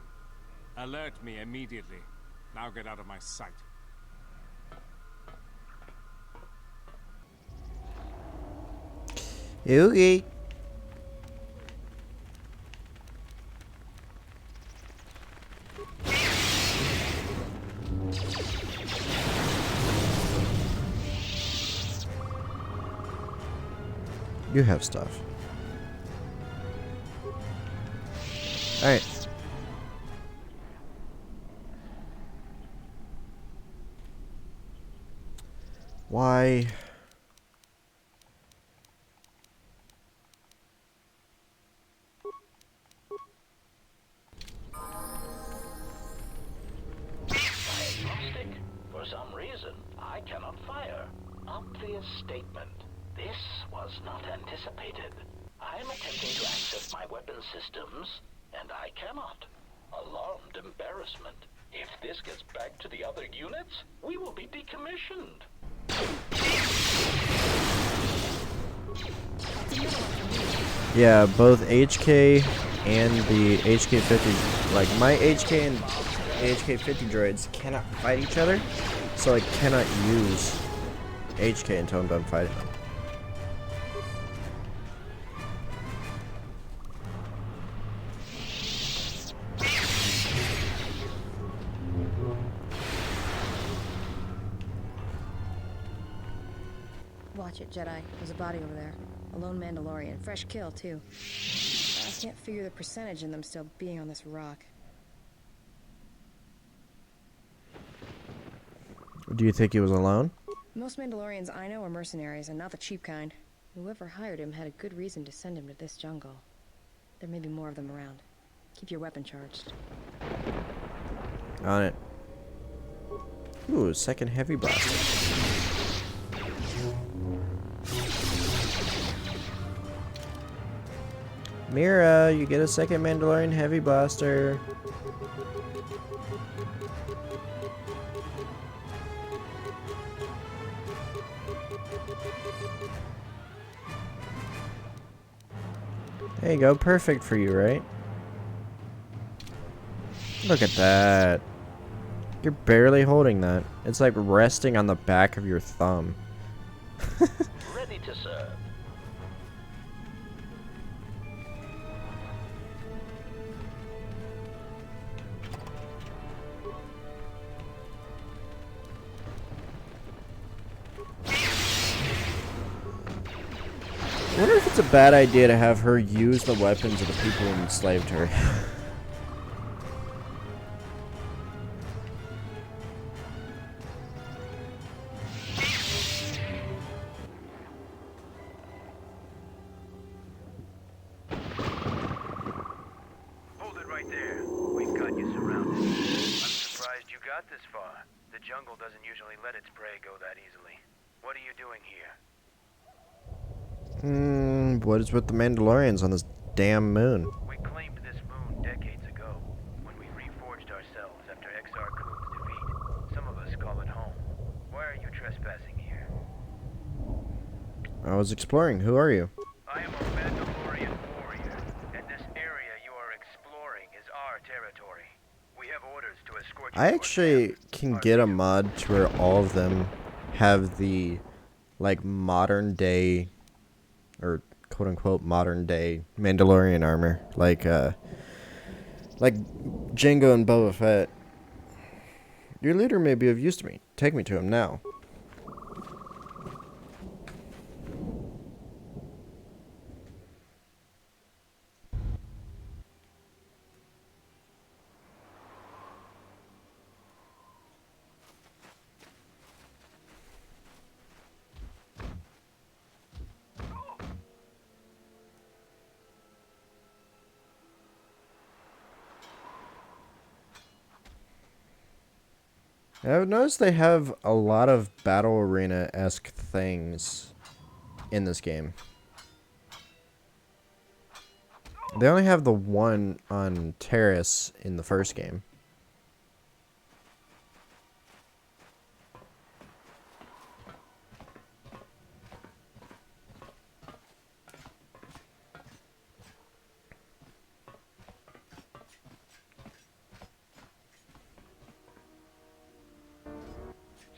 alert me immediately. Now get out of my sight. Okay. You have stuff. Alright. Why? Diagnostic? For some reason, I cannot fire. Obvious statement. This was not anticipated. I am attempting to access my weapon systems, and I cannot. Alarmed embarrassment. If this gets back to the other units, we will be decommissioned. Yeah, both HK and the HK-50, like my HK and HK-50 droids cannot fight each other, so I cannot use HK until I'm done fighting them. Watch it, Jedi. There's a body over there. A lone Mandalorian. Fresh kill, too. I can't figure the percentage in them still being on this rock. Do you think he was alone? Most Mandalorians I know are mercenaries, and not the cheap kind. Whoever hired him had a good reason to send him to this jungle. There may be more of them around. Keep your weapon charged. On it. Ooh, second heavy blaster. Mira, you get a second Mandalorian Heavy Blaster. There you go, perfect for you, right? Look at that. You're barely holding that. It's like resting on the back of your thumb. Ready to serve. I wonder if it's a bad idea to have her use the weapons of the people who enslaved her. Hold it right there. We've got you surrounded. I'm surprised you got this far. The jungle doesn't usually let its prey go that easily. What are you doing here? What is with the Mandalorians on this damn moon? We claimed this moon decades ago, when we reforged ourselves after Exar Kun's defeat. Some of us call it home. Why are you trespassing here? I was exploring. Who are you? I am a Mandalorian warrior, and this area you are exploring is our territory. We have orders to escort you. I actually can get a mod to where all of them have the, like, modern day, or quote-unquote modern day Mandalorian armor. Like Jango and Boba Fett. Your leader may be of use to me. Take me to him now. I've noticed they have a lot of battle arena-esque things in this game. They only have the one on Terrace in the first game.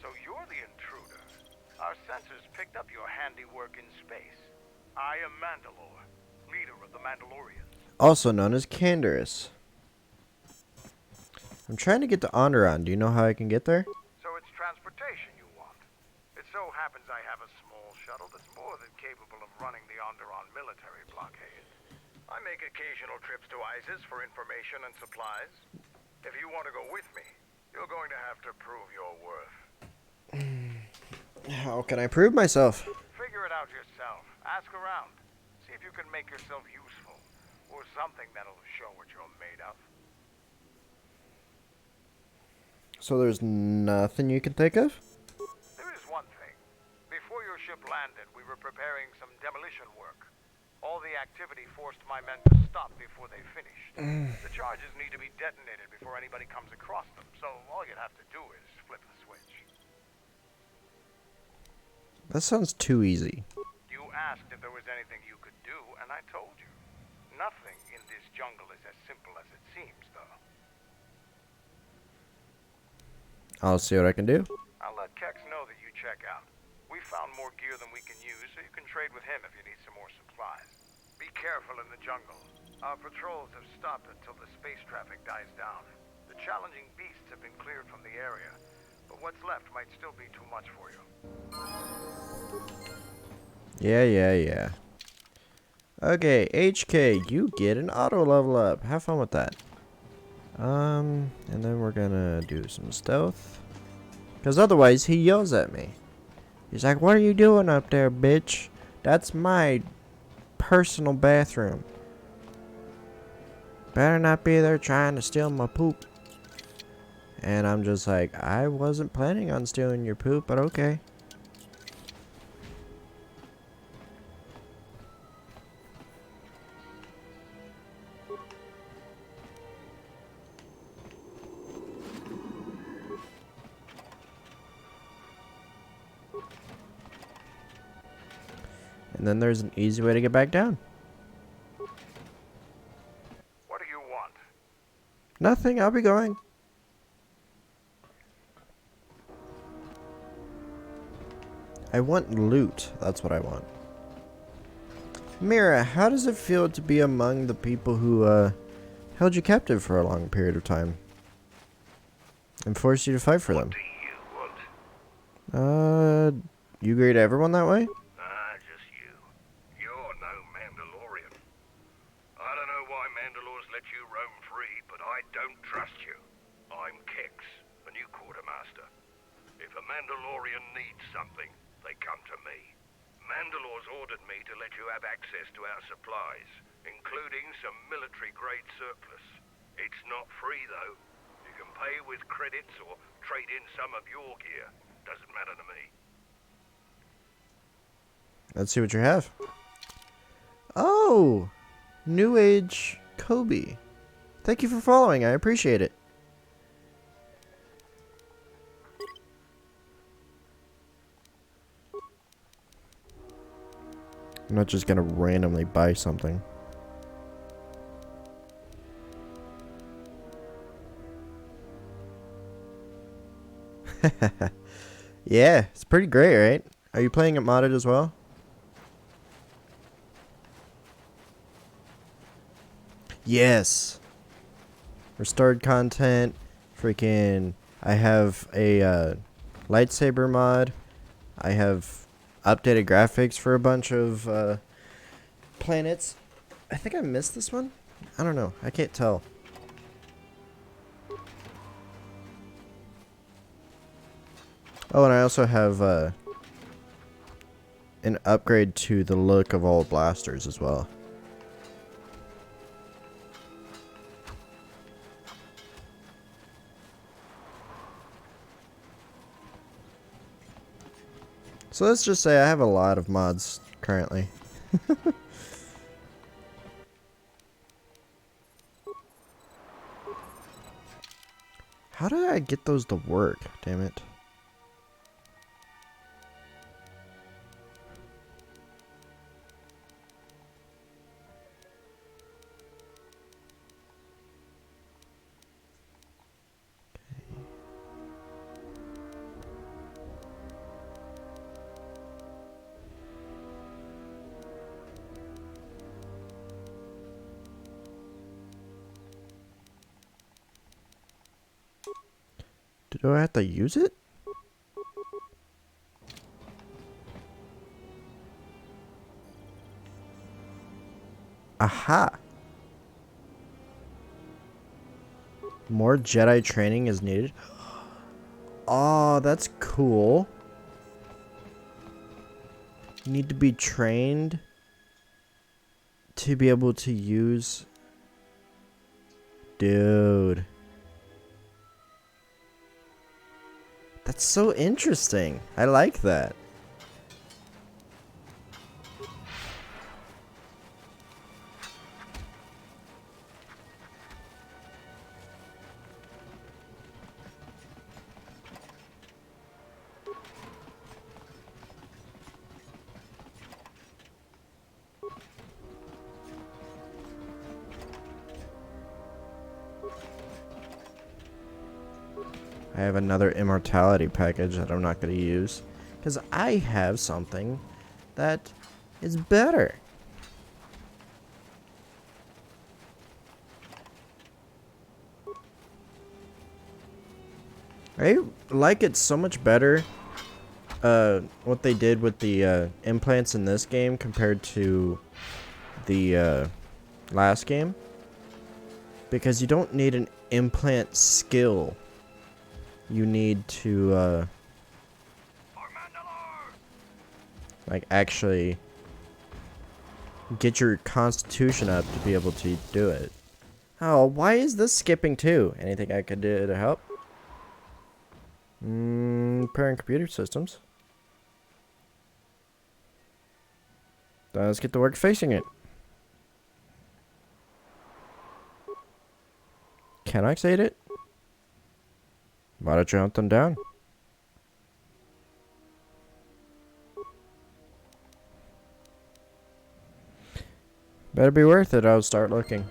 So you're the intruder. Our sensors picked up your handiwork in space. I am Mandalore, leader of the Mandalorians. Also known as Canderous. I'm trying to get to Onderon. Do you know how I can get there? So it's transportation you want. It so happens I have a small shuttle that's more than capable of running the Onderon military blockade. I make occasional trips to ISIS for information and supplies. If you want to go with me, you're going to have to prove your worth. How can I prove myself? Figure it out yourself. Ask around. See if you can make yourself useful. Or something that'll show what you're made of. So there's nothing you can think of? There is one thing. Before your ship landed, we were preparing some demolition work. All the activity forced my men to stop before they finished. The charges need to be detonated before anybody comes across them, so all you'd have to do is flip the switch. That sounds too easy. You asked if there was anything you could do, and I told you. Nothing in this jungle is as simple as it seems, though. I'll see what I can do. I'll let Kex know that you check out. We found more gear than we can use, so you can trade with him if you need some more supplies. Be careful in the jungle. Our patrols have stopped until the space traffic dies down. The challenging beasts have been cleared from the area, but what's left might still be too much for you. Yeah. Okay, HK, you get an auto level up. Have fun with that. And then we're gonna do some stealth. Because otherwise, he yells at me. He's like, what are you doing up there, bitch? That's my personal bathroom. Better not be there trying to steal my poop. And I'm just like, I wasn't planning on stealing your poop, but okay. And then there's an easy way to get back down. What do you want? Nothing, I'll be going. I want loot. That's what I want. Mira, how does it feel to be among the people who held you captive for a long period of time and forced you to fight for them? You greet everyone that way? Just you. You're no Mandalorian. I don't know why Mandalores let you roam free, but I don't trust you. I'm Kex, the new quartermaster. If a Mandalorian needs something, they come to me. Mandalore's ordered me to let you have access to our supplies, including some military-grade surplus. It's not free, though. You can pay with credits or trade in some of your gear. Doesn't matter to me. Let's see what you have. Oh! New Age Kobe. Thank you for following. I appreciate it. I'm not just gonna randomly buy something. Yeah, it's pretty great, right? Are you playing it modded as well? Yes. Restored content. Freaking. I have a lightsaber mod. I have updated graphics for a bunch of planets. I think I missed this one. I don't know. I can't tell. Oh, and I also have an upgrade to the look of all blasters as well. So let's just say I have a lot of mods currently. How did I get those to work? Damn it. Do I have to use it? Aha! More Jedi training is needed. Oh, that's cool. You need to be trained to be able to use... Dude. That's so interesting. I like that. I have another immortality package that I'm not going to use because I have something that is better. I like it so much better what they did with the implants in this game compared to the last game, because you don't need an implant skill. You need to like actually get your constitution up to be able to do it. Oh, why is this skipping too? Anything I could do to help? Repairing computer systems. Let's get to work fixing it. Can I save it? Why don't you hunt them down? Better be worth it. I'll start looking.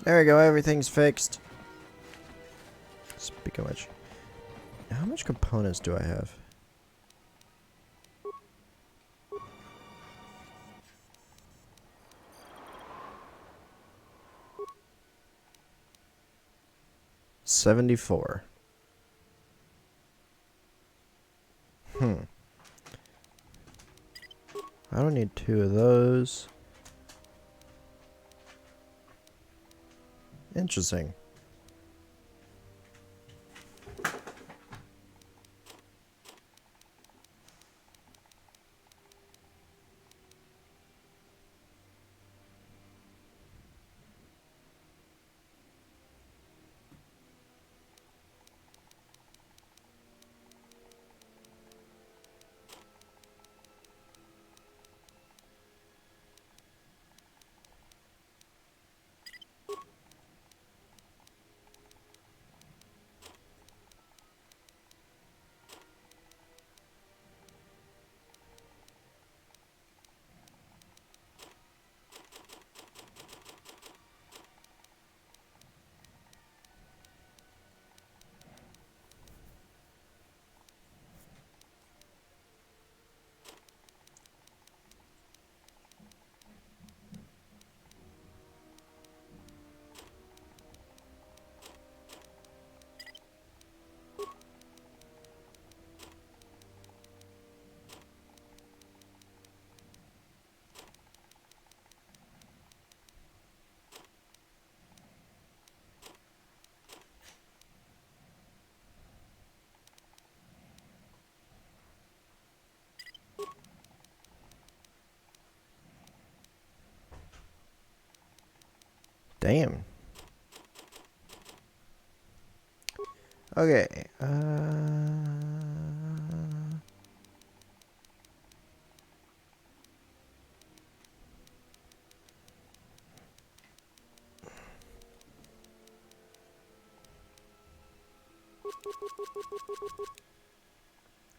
There we go, everything's fixed. Speaking of which, how much components do I have? $74. I don't need 2 of those. Interesting. Damn. Okay.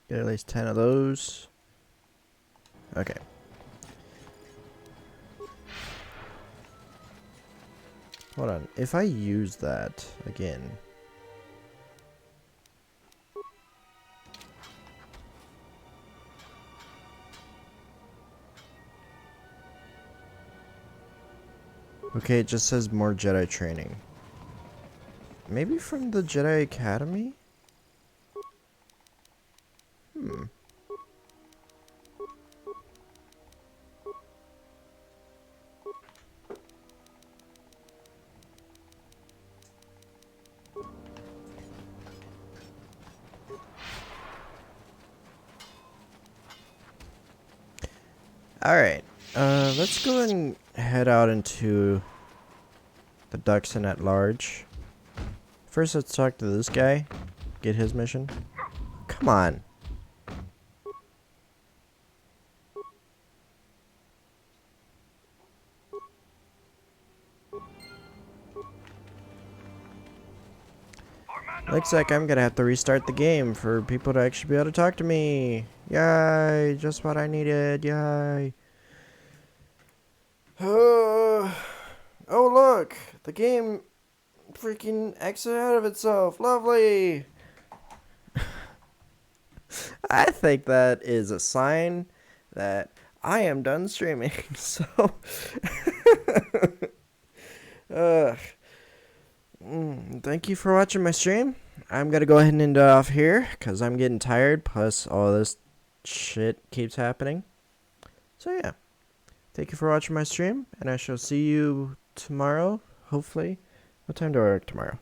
Get at least 10 of those. Okay. Hold on. If I use that again. Okay, it just says more Jedi training. Maybe from the Jedi Academy? Alright, let's go and head out into the Duxon at large. First, let's talk to this guy. Get his mission. Come on. Looks like I'm gonna have to restart the game for people to actually be able to talk to me. Yay, just what I needed. Yay. Oh, look. The game freaking exited out of itself. Lovely. I think that is a sign that I am done streaming. So, thank you for watching my stream. I'm gonna go ahead and end it off here because I'm getting tired. Plus, all this shit keeps happening. So yeah, thank you for watching my stream, and I shall see you tomorrow. Hopefully, what time do I work tomorrow?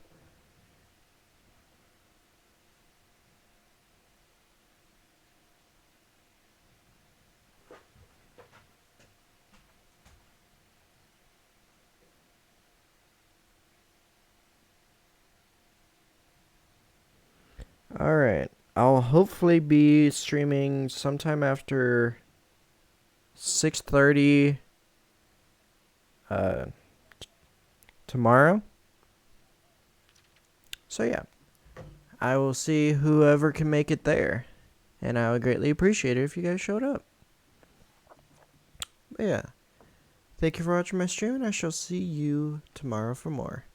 Alright. I'll hopefully be streaming sometime after 6:30 tomorrow. So yeah. I will see whoever can make it there. And I would greatly appreciate it if you guys showed up. But yeah. Thank you for watching my stream, and I shall see you tomorrow for more.